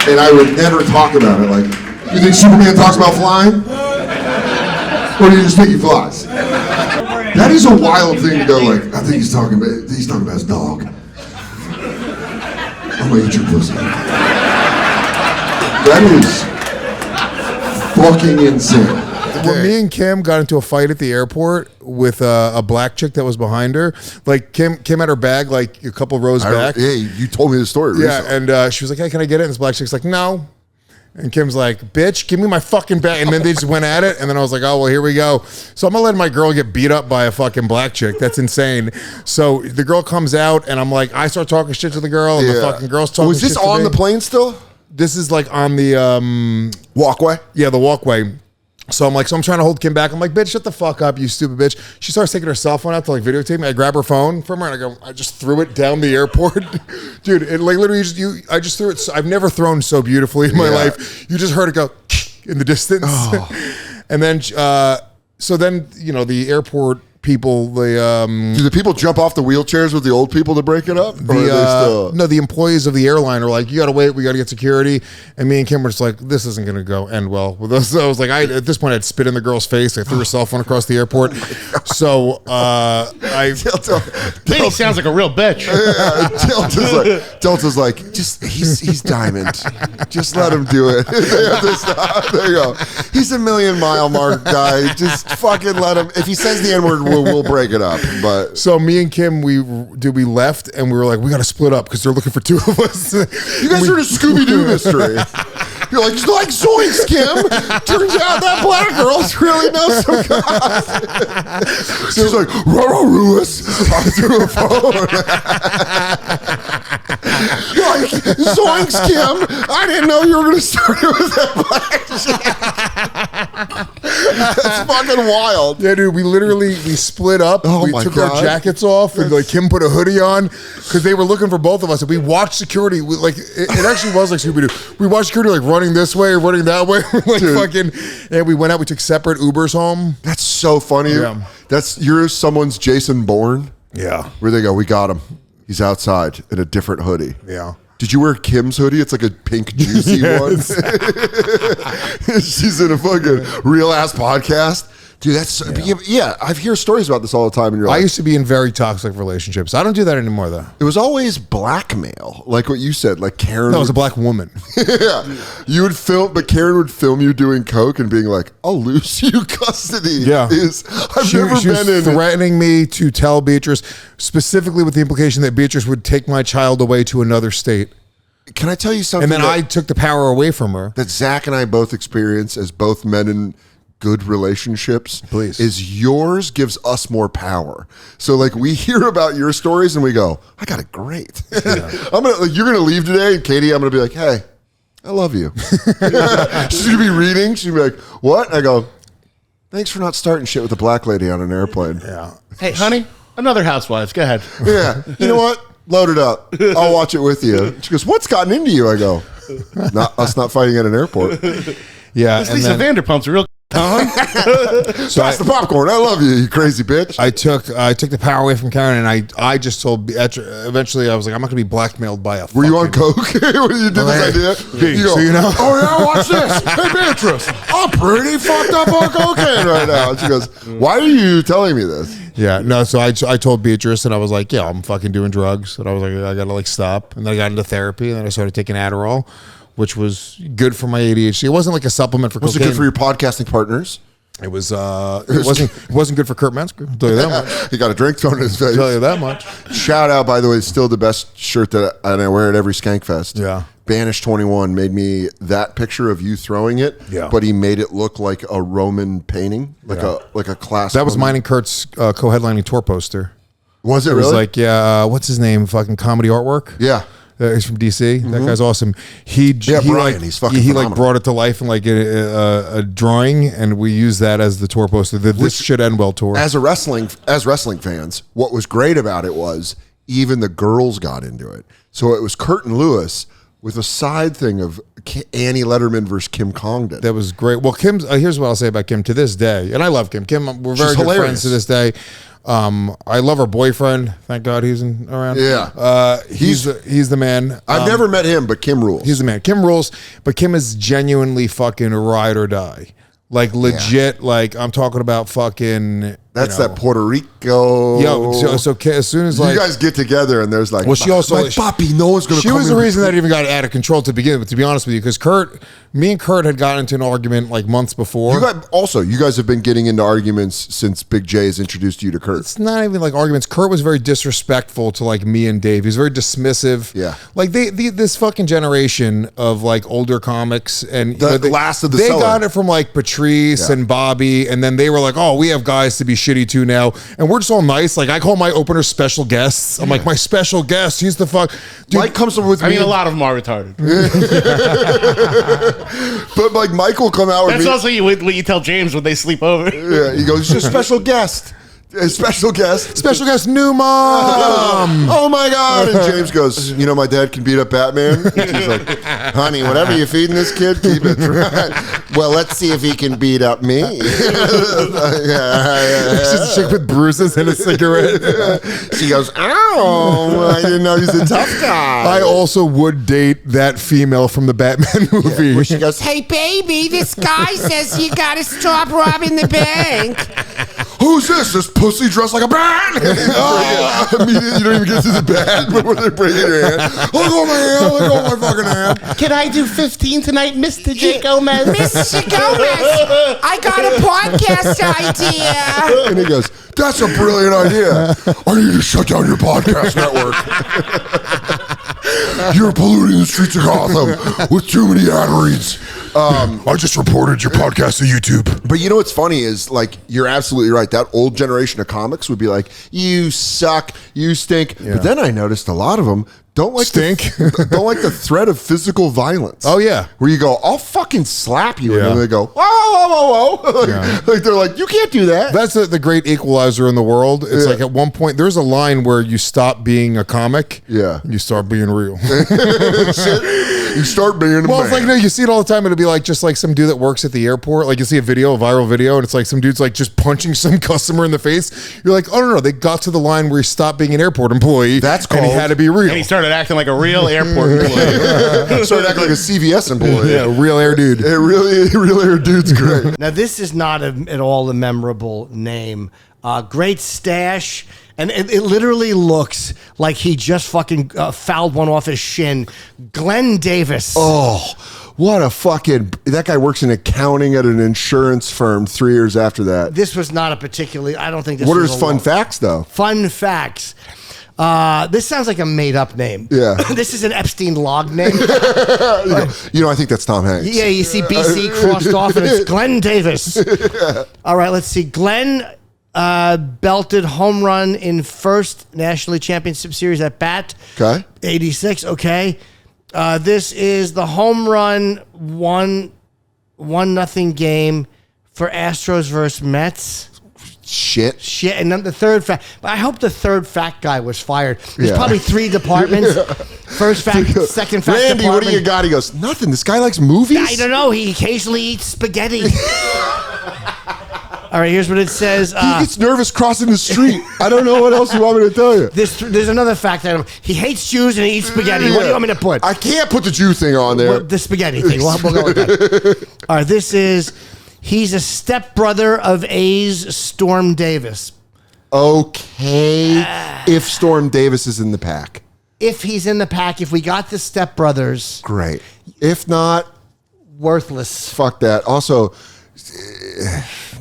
And I would never talk about it. Like, you think Superman talks about flying? Or do you just think he flies? That is a wild thing to go like, I think he's talking about his dog. I'm gonna eat your pussy. That is fucking insane. When me and Kim got into a fight at the airport with a black chick that was behind her, like Kim had her bag like a couple rows back. Yeah, you told me the story recently. Yeah, and she was like, hey, can I get it? And this black chick's like, no. And Kim's like, bitch, give me my fucking bag. And then they just went at it. And then I was like, oh, well, here we go. So I'm going to let my girl get beat up by a fucking black chick. That's insane. So the girl comes out and I'm like, I start talking shit to the girl. And the fucking girl's talking shit to me. Was this on the plane still? This is like on the walkway? Yeah, the walkway. So I'm trying to hold Kim back. I'm like, bitch, shut the fuck up, you stupid bitch. She starts taking her cell phone out to like videotape me. I grab her phone from her and I just threw it down the airport. Dude, it like literally I just threw it. I've never thrown so beautifully in my life. You just heard it go in the distance. Oh. And then, so then, you know, the airport people, do the people jump off the wheelchairs with the old people to break it up? Or are they still? No, the employees of the airline are like, you gotta wait, we gotta get security. And me and Kim were just like, this isn't gonna end well with us. So I was like, at this point I'd spit in the girl's face. I threw her cell phone across the airport. So He sounds like a real bitch. Delta's like, just he's diamond. Just let him do it. There you go. He's a 1,000,000-mile mark guy. Just fucking let him. If he says the N-word, we'll break it up. But so me and Kim, we left and we were like, we got to split up because they're looking for two of us. You guys heard a Scooby-Doo mystery. You're like zoinks, Kim. Turns out that black girl's really knows some guys. She's like, Lewis through a phone. Like, zoinks, Kim. I didn't know you were going to start it with that black shit. That's fucking wild. Yeah, dude, we split up. We took our jackets off and like Kim put a hoodie on because they were looking for both of us. And we watched security. It actually was like Scooby-Doo. We watched security like running this way, running that way. And we went out. We took separate Ubers home. That's so funny. Yeah. You're someone's Jason Bourne. Yeah. Where they go, we got him. He's outside in a different hoodie. Yeah. Did you wear Kim's hoodie? It's like a pink juicy one. She's in a fucking real ass podcast. Dude, that's I hear stories about this all the time. And I used to be in very toxic relationships. I don't do that anymore, though. It was always blackmail, like what you said. Like Karen, no, it was a black woman. Yeah, you would film, but Karen would film you doing coke and being like, "I'll lose you custody." Yeah, I've never been in threatening me to tell Beatrice, specifically with the implication that Beatrice would take my child away to another state. Can I tell you something? And then I took the power away from her. That Zach and I both experience as both men in good relationships. Please. Is yours gives us more power. So like we hear about your stories and we go, I got it great. Yeah. You're gonna leave today, and Katie, I'm gonna be like, hey, I love you. She's gonna be reading. She'll be like, what? And I go, thanks for not starting shit with a black lady on an airplane. Yeah. Hey, honey, another housewives. Go ahead. Yeah. You know what? Load it up. I'll watch it with you. She goes, what's gotten into you? I go, us not fighting at an airport. Yeah. This Lisa Vanderpump's a real So pass the popcorn. I love you, you crazy bitch. I took the power away from Karen, and I just told. Eventually, I was like, I'm not going to be blackmailed by a. Were you on coke when you did this idea? You go, so you know. Oh yeah, watch this. Hey Beatrice, I'm pretty fucked up on cocaine right now. And she goes, why are you telling me this? Yeah, no. So I told Beatrice, and I was like, yeah, I'm fucking doing drugs, and I was like, I got to like stop, and then I got into therapy, and then I started taking Adderall, which was good for my ADHD. It wasn't like a supplement for cocaine. Was it good for your podcasting partners? It was. It wasn't good for Kurt Metzger. I'll tell you that much. He got a drink thrown in his face. I'll tell you that much. Shout out, by the way, still the best shirt and I wear it every Skankfest. Yeah. Banish 21 made me that picture of you throwing it. Yeah. But he made it look like a Roman painting, like a class. That was mine and Kurt's co-headlining tour poster. Was it really? Was like, what's his name? Fucking comedy artwork. Yeah. He's from DC. That guy's awesome. Brian, he's fucking he phenomenal. like brought it to life in like a drawing, and we used that as the tour poster. This should end well tour. As wrestling fans, what was great about it was even the girls got into it. So it was Kurt and Lewis with a side thing of Annie Letterman versus Kim Congdon. That was great. Well, Kim's here's what I'll say about Kim to this day, and I love Kim. We're very good friends to this day. I love her boyfriend. Thank God he's around. Yeah. He's the man. I've never met him, but Kim rules. He's the man. Kim rules, but Kim is genuinely fucking ride or die. Like legit, like I'm talking about fucking. That's that Puerto Rico. Yo, so as soon as like you guys get together and there's like, well, she also like Papi, no one's gonna. She was the reason that it even got out of control to begin with. To be honest with you, because me and Kurt had gotten into an argument like months before. You guys have been getting into arguments since Big J has introduced you to Kurt. It's not even like arguments. Kurt was very disrespectful to like me and Dave. He was very dismissive. Yeah, like this fucking generation of like older comics and the last of the. They cellar. got it from like Patrice and Bobby, and then they were like, "Oh, we have guys to be shitty to now," and we're just all nice. Like I call my openers special guests. I'm like, my special guest. He's the fuck. Dude, Mike comes up with. I mean, a lot of them are retarded. But like Mike will come out with That's me. also what you tell James when they sleep over. Yeah, he goes, "Just special guest." A special guest, new mom. Oh my God! And James goes, "You know, my dad can beat up Batman." She's like, "Honey, whatever you're feeding this kid, keep it dry." Well, let's see if he can beat up me. It's just a chick with bruises and a cigarette. She goes, "Oh, I didn't know he's a tough guy." I also would date that female from the Batman movie. Where she goes, Hey, baby, this guy says you gotta stop robbing the bank. who's this? This pussy dressed like a bat. Immediately, you don't even get to the bat before they break in your hand. Look at my hand. Look at my fucking hand. Can I do 15 tonight, Mr. J. Gomez? Mr. Gomez, I got a podcast idea. And he goes, that's a brilliant idea. I need to shut down your podcast network. You're polluting the streets of Gotham with too many ad reads. I just reported your podcast to YouTube. But you know what's funny is, like, you're absolutely right. That old generation of comics would be like, you suck, you stink. Yeah. But then I noticed a lot of them don't like don't like the threat of physical violence. Oh, yeah. Where you go, I'll fucking slap you. Yeah. And then they go, whoa, whoa, whoa, whoa. Like, they're like, you can't do that. That's the great equalizer in the world. It's like at one point, there's a line where you stop being a comic. Yeah. You start being real. You start being a Well, man. it's like, no, you see it all the time. It'll be like just like some dude that works at the airport. Like you see a viral video, and it's like some dude's like just punching some customer in the face. You're like, oh, no, they got to the line where he stopped being an airport employee. That's and he had to be real. And he started acting like a real airport employee. Started acting like a CVS employee. Yeah, real air dude. Real air dude's great. Now, this is not at all a memorable name. Great stash. And it literally looks like he just fucking fouled one off his shin. Glenn Davis. Oh, what a fucking... That guy works in accounting at an insurance firm 3 years after that. This was not a particularly... I don't think this What are was his a fun long- facts, though? Fun facts. This sounds like a made-up name. Yeah. This is an Epstein log name. You know, I think that's Tom Hanks. Yeah, you see BC crossed off, and it's Glenn Davis. All right, let's see. Glenn belted home run in first National League Championship Series at bat. Okay. 86, okay. This is the home run 1-0 game for Astros versus Mets. Shit. And then the third fact. I hope the third fact guy was fired. There's Yeah. probably 3 departments. First fact, second fact. Randy, what do you department. got? He goes, nothing. This guy likes movies? I don't know. He occasionally eats spaghetti. All right, here's what it says. He gets nervous crossing the street. I don't know what else you want me to tell you. There's another fact item. He hates Jews and he eats spaghetti. What do you want me to put? I can't put the Jew thing on there. Well, the spaghetti thing. We'll go with that. All right, this is, he's a stepbrother of A's Storm Davis. Okay. If Storm Davis is in the pack. If he's in the pack, if we got the stepbrothers. Great. If not. Worthless. Fuck that. Also,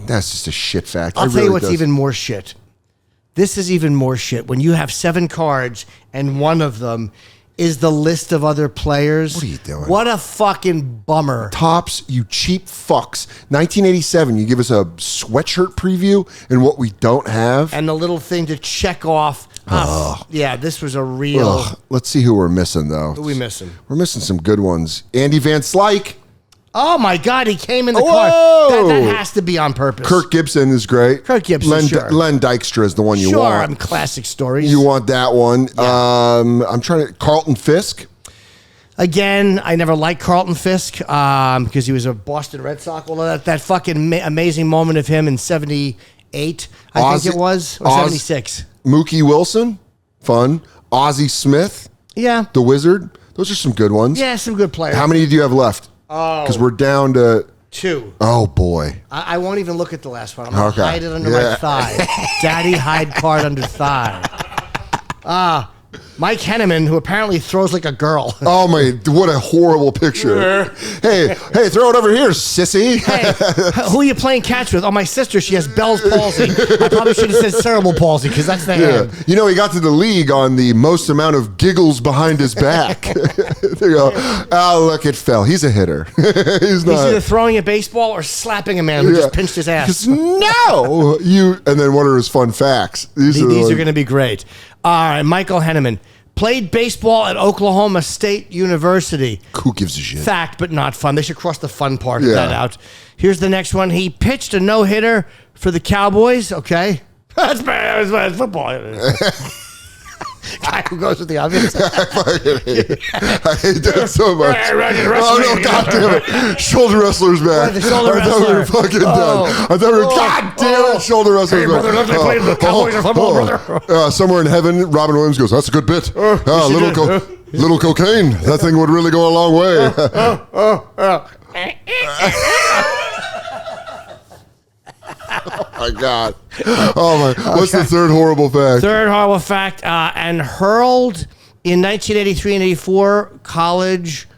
that's just a shit fact. I'll It tell really you what's does. even more shit. This is even more shit. When you have 7 cards and one of them is the list of other players. What are you doing? What a fucking bummer. Tops, you cheap fucks. 1987, you give us a sweatshirt preview and what we don't have. And the little thing to check off. Yeah, this was a real. Ugh. Let's see who we're missing, though. Who we missing? We're missing some good ones. Andy Van Slyke. Oh my God, he came in the Whoa! car. That has to be on purpose. Kirk Gibson is great. Kirk Gibson, sure. Len Dykstra is the one you Sure, want. I'm classic stories. You want that one. I'm trying to... Carlton Fisk. Again, I never liked Carlton Fisk because he was a Boston Red Sox. Well, that fucking amazing moment of him in 78, I think it was, or 76. Mookie Wilson. Fun. Ozzie Smith. Yeah. The Wizard. Those are some good ones. Yeah, some good players. How many do you have left? Oh. Because we're down to... 2. Oh, boy. I won't even look at the last one. I'm going to Okay. hide it under my thigh. Daddy hide card under thigh. Mike Henneman, who apparently throws like a girl. Oh, my. What a horrible picture. hey, throw it over here, sissy. Hey, who are you playing catch with? Oh, my sister. She has Bell's palsy. I probably should have said cerebral palsy because that's the hand. You know, he got to the league on the most amount of giggles behind his back. They go, oh, look, it fell. He's a hitter. He's not. He's either throwing a baseball or slapping a man who just pinched his ass. No, and then what are his fun facts? These are going to be great. All right, Michael Henneman played baseball at Oklahoma State University. Who gives a shit? Fact, but not fun. They should cross the fun part of Yeah. that out. Here's the next one. He pitched a no-hitter for the Cowboys. Okay. That's bad. That's football. Guy who goes with the obvious. I hate that so much. Oh, no, God damn it. Shoulder wrestlers back. The shoulder I thought we were wrestler. fucking done. I thought we were, God damn it, shoulder wrestlers back. brother, look, they played the Cowboys are football, brother. Somewhere in heaven, Robin Williams goes, that's a good bit. Little cocaine. That thing would really go a long way. Oh my God. Oh my. What's the third horrible fact? Third horrible fact, and hurled in 1983 and 84 college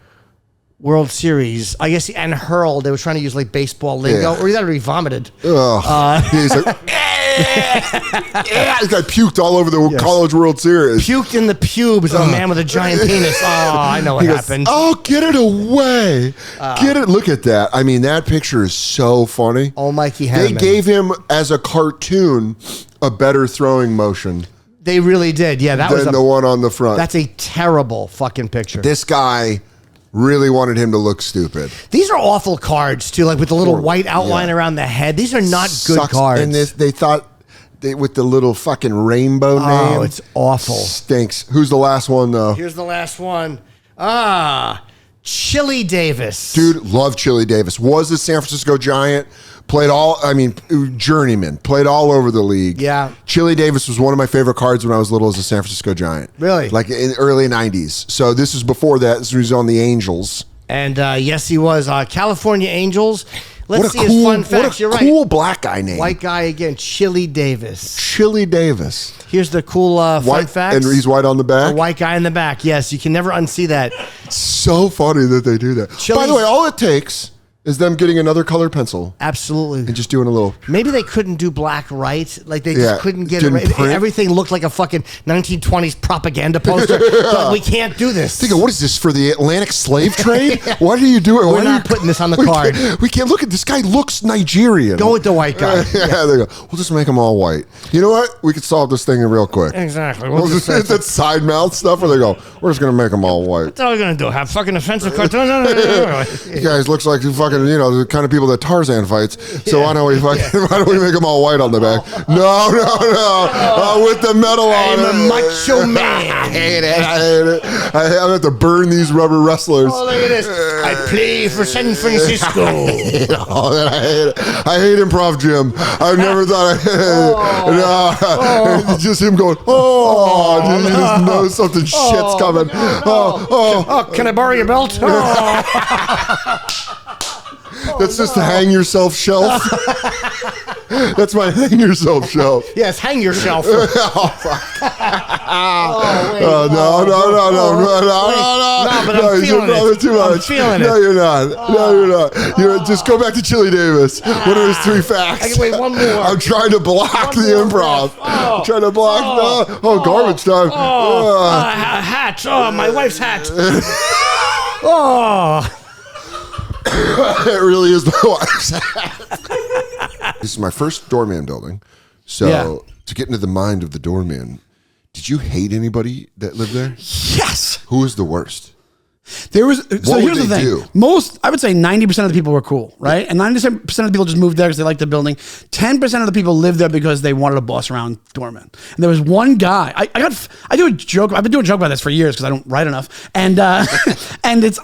World Series. I guess, and hurled, they were trying to use like baseball lingo, or either he vomited. He's like, this guy puked all over the college World Series. Puked in the pubes of a man with a giant penis. Oh, I know what happened. Oh, get it away. Get it. Look at that. I mean, that picture is so funny. Oh, Mikey They Hanneman. gave him, as a cartoon, a better throwing motion. They really did. Yeah, that was the one on the front. That's a terrible fucking picture. This guy really wanted him to look stupid. These are awful cards too, like with the little white outline around the head. These are not good cards. And they thought with the little fucking rainbow name. Oh, it's awful. Stinks. Who's the last one though? Here's the last one. Chili Davis. Dude, love Chili Davis. Was a San Francisco Giant. Journeyman. Played all over the league. Yeah. Chili Davis was one of my favorite cards when I was little as a San Francisco Giant. Really? Like in the early 90s. So this is before that. This was on the Angels. And yes, he was. California Angels. Let's see cool, his fun facts. You're right. Cool black guy name. White guy again. Chili Davis. Chili Davis. Here's the cool fun facts. And he's white on the back? A white guy in the back. Yes, you can never unsee that. So funny that they do that. By the way, all it takes is them getting another colored pencil. Absolutely. And just doing a little. Maybe they couldn't do black right. Like they just couldn't get it right. Everything looked like a fucking 1920s propaganda poster. But we can't do this. Think of, what is this, for the Atlantic slave trade? Why do you do it? We're not putting this on the card. We can't look at this guy. Looks Nigerian. Go with the white guy. Yeah, they go. We'll just make them all white. You know what? We could solve this thing real quick. Exactly. It's that side mouth stuff where they go, we're just going to make them all white. What's all we're going to do? Have fucking offensive cartoons? You guys looks like fucking, the kind of people that Tarzan fights. So why don't we make them all white on the back? No. With the metal on it. I'm a macho man. I hate it. I have to burn these rubber wrestlers. Oh, look at this. I play for San Francisco. I hate it. I hate improv, Jim. I never thought just him going, dude, you just know something shit's coming. Can I borrow your belt? That's just the hang yourself shelf. That's my hang yourself shelf. Yes, hang yourself. No. But I'm feeling it. Too much. I'm feeling No, it. you're not. No, you're not. Just go back to Chili Davis. What are his 3 facts? I can wait one more. I'm trying to block the improv. I'm trying to block. Garbage time. Hat. My wife's hat. It really is my wife's hat. This is my first doorman building. So to get into the mind of the doorman, did you hate anybody that lived there? Yes. Who was the worst? There was. So What here's would the they thing. do? I would say 90% of the people were cool, right? And 90% of the people just moved there because they liked the building. 10% of the people lived there because they wanted to boss around Doorman. And there was one guy. I do a joke. I've been doing a joke about this for years because I don't write enough. And I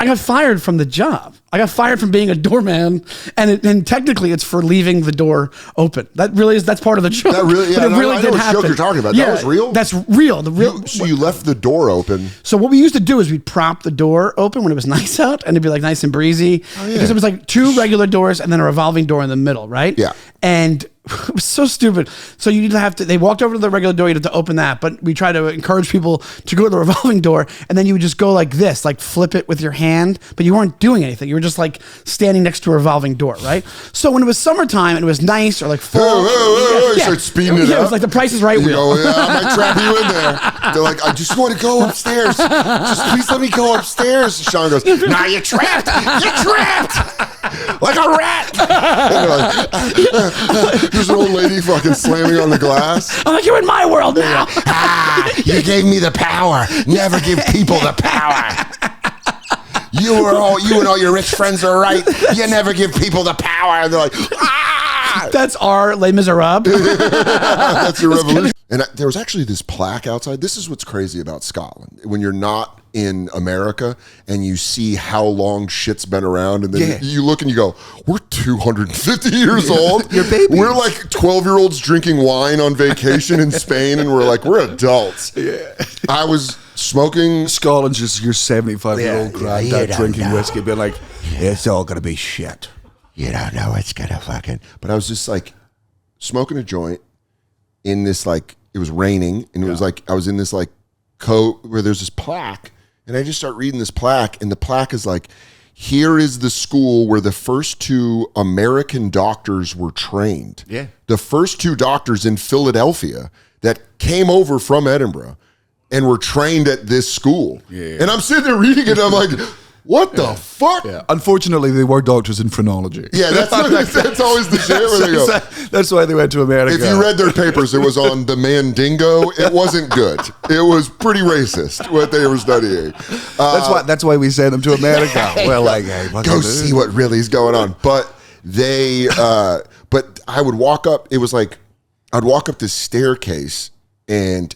got fired from the job. I got fired from being a doorman, and technically it's for leaving the door open. That's part of the joke. That really, But it really I did know what happen. joke you're talking about. Yeah, That was real? That's real. So you left the door open. So what we used to do is we'd prop the door open when it was nice out, and it'd be like nice and breezy. Because it was like 2 regular doors and then a revolving door in the middle, right? Yeah. And it was so stupid. So you'd have to, they walked over to the regular door, you'd have to open that, but we try to encourage people to go to the revolving door, and then you would just go like this, like flip it with your hand, but you weren't doing anything. You were just like standing next to a revolving door, right? So when it was summertime and it was nice or like fall. You start speeding it up. It was like the Price is Right You wheel. go, I might trap you in there. They're like, I just want to go upstairs. Just please let me go upstairs. Sean goes, nah, you're trapped. You're trapped. Like a rat. Like, there's an old lady fucking slamming on the glass. I'm like, you're in my world now. You gave me the power. Never give people the power. You and all your rich friends are right. You never give people the power. And they're like, That's our Les Miserables. That's your revolution. And there was actually this plaque outside. This is what's crazy about Scotland. When you're not in America and you see how long shit's been around, and then you look and you go, we're 250 years old. You're babies. We're like 12-year-olds drinking wine on vacation in Spain, and we're adults. Yeah. I was smoking. Scotland's just your 75-year-old granddad drinking whiskey, being like, it's all going to be shit. You don't know it's going to fucking. But I was just like, smoking a joint in this, like, it was raining, and it was like I was in this like coat where there's this plaque, and I just start reading this plaque, and the plaque is like, here is the school where the first 2 American doctors were trained. Yeah. The first 2 doctors in Philadelphia that came over from Edinburgh and were trained at this school. Yeah. And I'm sitting there reading it, and I'm like, what the fuck? Yeah. Unfortunately, they were doctors in phrenology. Yeah, that's always the shit where they go. That's why they went to America. If you read their papers, it was on the Mandingo. It wasn't good. It was pretty racist what they were studying. That's why we sent them to America. Well, like, hey, go see what really is going on. But they, but I would walk up. It was like I'd walk up this staircase, and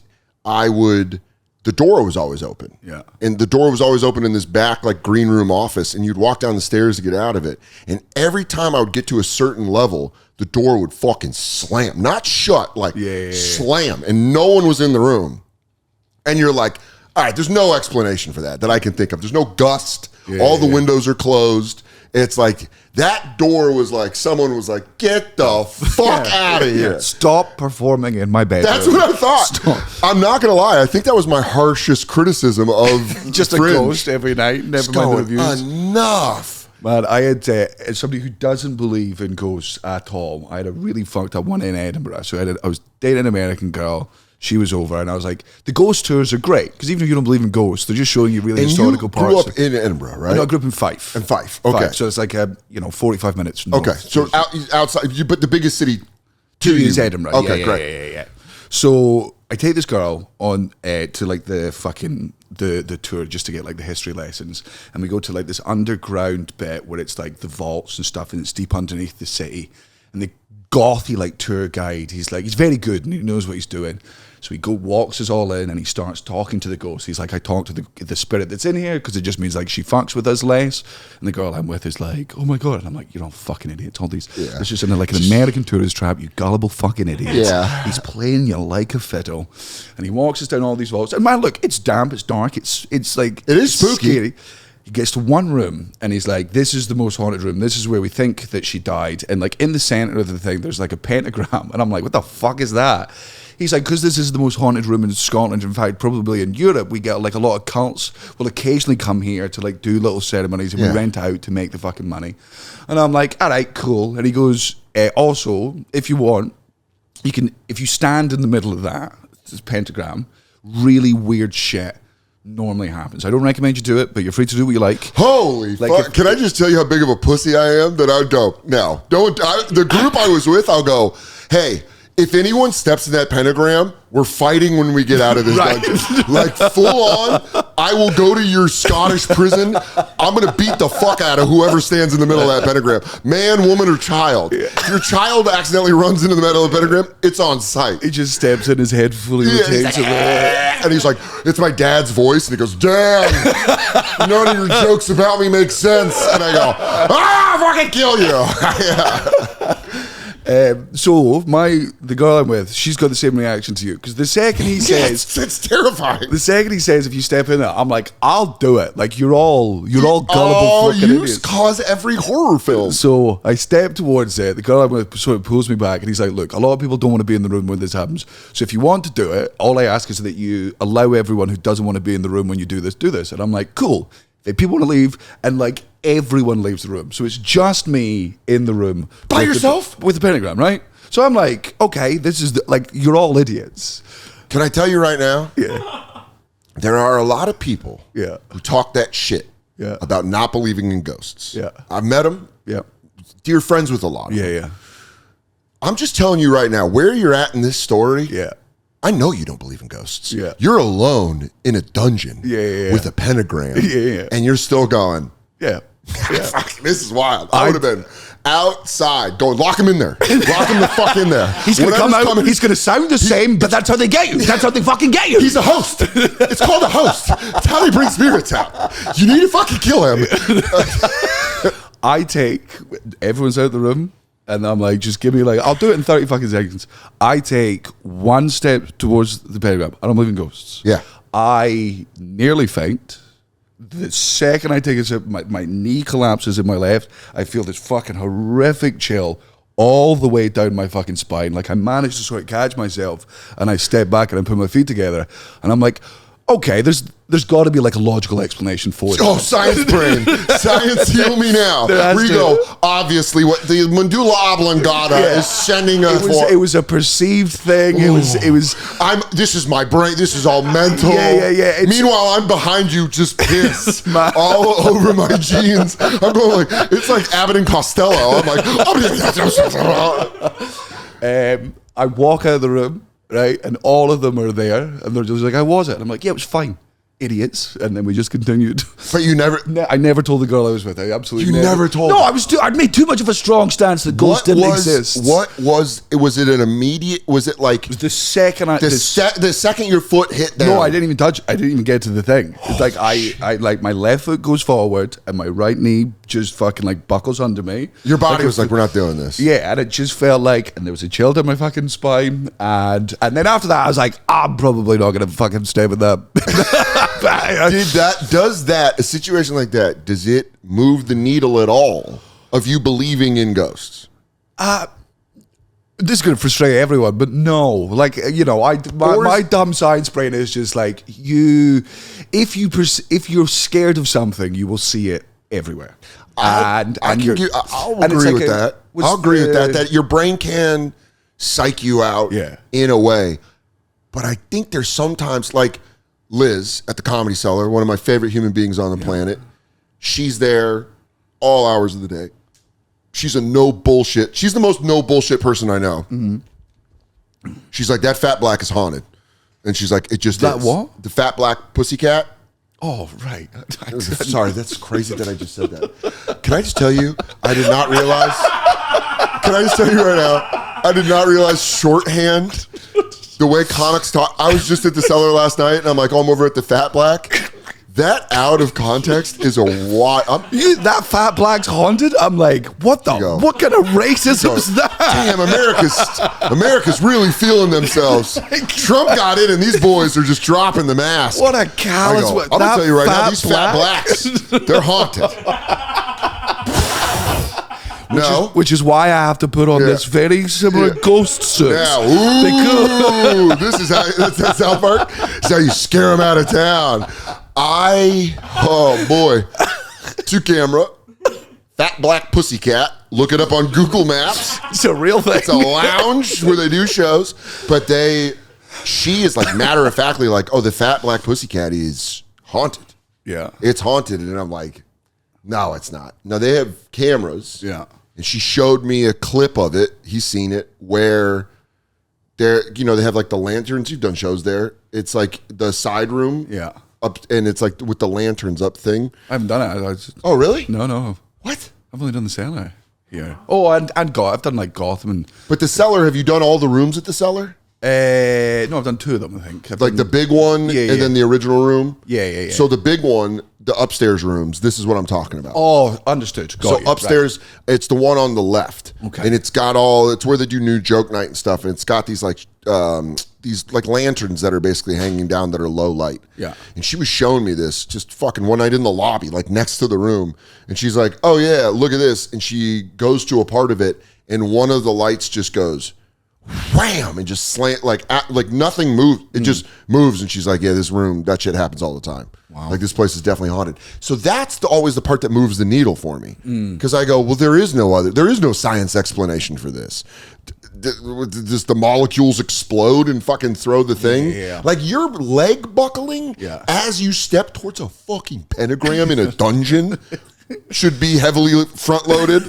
the door was always open. Yeah. And the door was always open in this back, like, green room office, and you'd walk down the stairs to get out of it. And every time I would get to a certain level, the door would fucking slam. Not shut, like slam. And no one was in the room. And you're like, all right, there's no explanation for that I can think of. There's no gust. All the windows are closed. It's like that door was like someone was like, get the fuck out of here. Stop performing in my bedroom. That's what I thought. Stop. I'm not going to lie. I think that was my harshest criticism of just Fringe. A ghost every night. Never mind the reviews. Enough. Man, I had as somebody who doesn't believe in ghosts at all, I had a really fucked up one in Edinburgh. So I was dating an American girl. She was over, and I was like, the ghost tours are great, because even if you don't believe in ghosts, they're just showing you really historical parts. You grew up in Edinburgh, right? No, I grew up in Fife. In Fife, okay. So it's like, 45 minutes north. Okay, so outside, but the biggest city to you is Edinburgh. Okay, great. Yeah. So I take this girl on to like the fucking the tour just to get like the history lessons, and we go to like this underground bit where it's like the vaults and stuff, and it's deep underneath the city, and the gothy like tour guide, he's very good and he knows what he's doing. So he walks us all in, and he starts talking to the ghost. He's like, I talk to the spirit that's in here, because it just means like she fucks with us less. And the girl I'm with is like, oh my God. And I'm like, you're all fucking idiots. All these, this is just in like an American tourist trap, you gullible fucking idiots. Yeah. He's playing you like a fiddle. And he walks us down all these vaults. And man, look, it's damp, it's dark, it's like, it is spooky. Scary. He gets to one room, and he's like, this is the most haunted room. This is where we think that she died. And like in the center of the thing, there's like a pentagram. And I'm like, what the fuck is that? He's like, because this is the most haunted room in Scotland, in fact, probably in Europe, we get like a lot of cults will occasionally come here to like do little ceremonies, and we rent out to make the fucking money. And I'm like, all right, cool. And he goes, also, if you want, you can, if you stand in the middle of that, this pentagram, really weird shit normally happens. I don't recommend you do it, but you're free to do what you like. Holy fuck. Can I just tell you how big of a pussy I am? That I would go, no, don't. The group I was with, I'll go, hey, if anyone steps in that pentagram, we're fighting when we get out of this dungeon. Like, full on, I will go to your Scottish prison. I'm going to beat the fuck out of whoever stands in the middle of that pentagram. Man, woman, or child. If your child accidentally runs into the middle of the pentagram, it's on sight. He just steps in, his head fully rotates. And he's like, it's my dad's voice. And he goes, damn, none of your jokes about me make sense. And I go, I'll fucking kill you. Yeah. So the girl I'm with, she's got the same reaction to you, because the second he says, it's terrifying. The second he says, if you step in there, I'm like, I'll do it. Like you're all gullible fucking idiots. Cause every horror film. So I step towards it. The girl I'm with sort of pulls me back, and he's like, look, a lot of people don't want to be in the room when this happens. So if you want to do it, all I ask is that you allow everyone who doesn't want to be in the room when you do this. And I'm like, cool. If people want to leave, and like everyone leaves the room, so it's just me in the room by yourself with the pentagram, right? So I'm like, okay, this is like, you're all idiots. Can I tell you right now? Yeah. There are a lot of people who talk that shit about not believing in ghosts. Yeah. I've met them. Yeah. Dear friends with a lot of them. Yeah. I'm just telling you right now, where you're at in this story. Yeah. I know you don't believe in ghosts. Yeah. You're alone in a dungeon with a pentagram. Yeah. And you're still going, yeah. This is wild. I would have been outside going, lock him in there. Lock him the fuck in there. He's going to come out, he's going to sound the same, but that's how they get you. That's how they fucking get you. He's a host. It's called a host. It's how they bring spirits out. You need to fucking kill him. Everyone's out of the room. And I'm like, just give me like, I'll do it in 30 fucking seconds. I take one step towards the pentagram. I don't believe in ghosts. Yeah. I nearly faint. The second I take a step, my knee collapses in my left. I feel this fucking horrific chill all the way down my fucking spine. Like I managed to sort of catch myself, and I step back and I put my feet together, and I'm like, okay, there's got to be like a logical explanation for it. Oh, science brain. Science, heal me now. We go, obviously, what the medulla oblongata is sending us for. It was a perceived thing. It was. This is my brain. This is all mental. Yeah. Meanwhile, I'm behind you, just piss all over my jeans. I'm going like, it's like Abbott and Costello. I'm like, I walk out of the room, right, and all of them are there, and they're just like, "How was it?" And I'm like, "Yeah, it was fine." Idiots, and then we just continued. But you never. I never told the girl I was with. I absolutely. You never told. No, I'd made too much of a strong stance that ghosts didn't exist. What was it? Was it an immediate? Was it like? It was the second the second your foot hit down. No, I didn't even touch. I didn't even get to the thing. It's like I like my left foot goes forward and my right knee just fucking like buckles under me. Your body was like, we're not doing this. Yeah, and it just felt like, and there was a chill down my fucking spine, and then after that I was like, I'm probably not gonna fucking stay with that. Does a situation like that, does it move the needle at all of you believing in ghosts? This is going to frustrate everyone, but no. Like, you know, my dumb science brain is just like, if you're scared of something, you will see it everywhere. I'll agree with that. I'll agree with that your brain can psych you out in a way. But I think there's sometimes, like Liz at the Comedy Cellar, one of my favorite human beings on the planet. She's there all hours of the day. She's a no bullshit. She's the most no bullshit person I know. Mm-hmm. She's like, that fat black is haunted. And she's like, it just that is. What? The fat black pussycat. Oh, right. Sorry, that's crazy that I just said that. Can I just tell you, I did not realize. Can I just tell you right now, I did not realize shorthand, the way comics talk. I was just at the Cellar last night, and I'm like, oh, I'm over at the Fat Black. That out of context is a wild. That fat black's haunted? I'm like, what the? What kind of racism is that? Damn, America's really feeling themselves. Trump got in, and these boys are just dropping the mask. What a callous. I'm gonna tell you right now, these fat blacks, they're haunted. Which is why I have to put on this very similar ghost suit. Yeah, ooh, this is how that's South Park. This is how you scare them out of town. Oh boy, 2-camera, fat black pussycat. Look it up on Google Maps. It's a real thing. It's a lounge where they do shows, but she is like matter of factly like, oh, the fat black pussycat is haunted. Yeah, it's haunted, and I'm like, no, it's not. No, they have cameras. Yeah. And she showed me a clip of it. He's seen it where they have like the lanterns. You've done shows there. It's like the side room. Yeah. Up, and it's like with the lanterns up thing. I haven't done it. Oh, really? No. What? I've only done the Cellar. Yeah. Oh, and I've done like Gotham. But the Cellar, have you done all the rooms at the Cellar? No, I've done 2 of them, I think. The big one and then the original room? Yeah. So the big one, the upstairs rooms, this is what I'm talking about. Oh, understood. So upstairs, it's the one on the left. Okay. And it's where they do new joke night and stuff. And it's got these lanterns that are basically hanging down that are low light. Yeah. And she was showing me this just fucking one night in the lobby, like next to the room. And she's like, oh yeah, look at this. And she goes to a part of it and one of the lights just goes wham and just slant like nothing moves. It just moves. And she's like, yeah, this room, that shit happens all the time. Wow. Like this place is definitely haunted. So that's always the part that moves the needle for me. Because I go, well, there is no science explanation for this. Does the molecules explode and fucking throw the thing? Yeah. Like your leg buckling as you step towards a fucking pentagram in a dungeon should be heavily front loaded.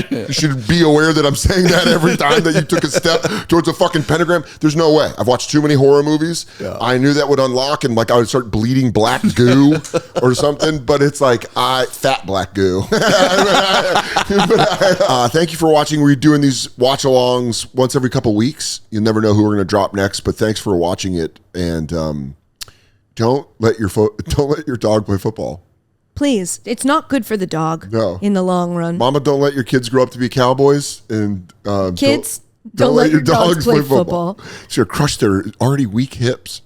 You should be aware that I'm saying that every time that you took a step towards a fucking pentagram. There's no way. I've watched too many horror movies. Yeah. I knew that would unlock and like I would start bleeding black goo or something, but it's like fat black goo. Thank you for watching. We're doing these watch alongs once every couple weeks. You'll never know who we're going to drop next, but thanks for watching it. And don't let your dog play football. Please, it's not good for the dog. No. In the long run. Mama, don't let your kids grow up to be cowboys, and kids, don't let your dogs play football. It's gonna crush their already weak hips.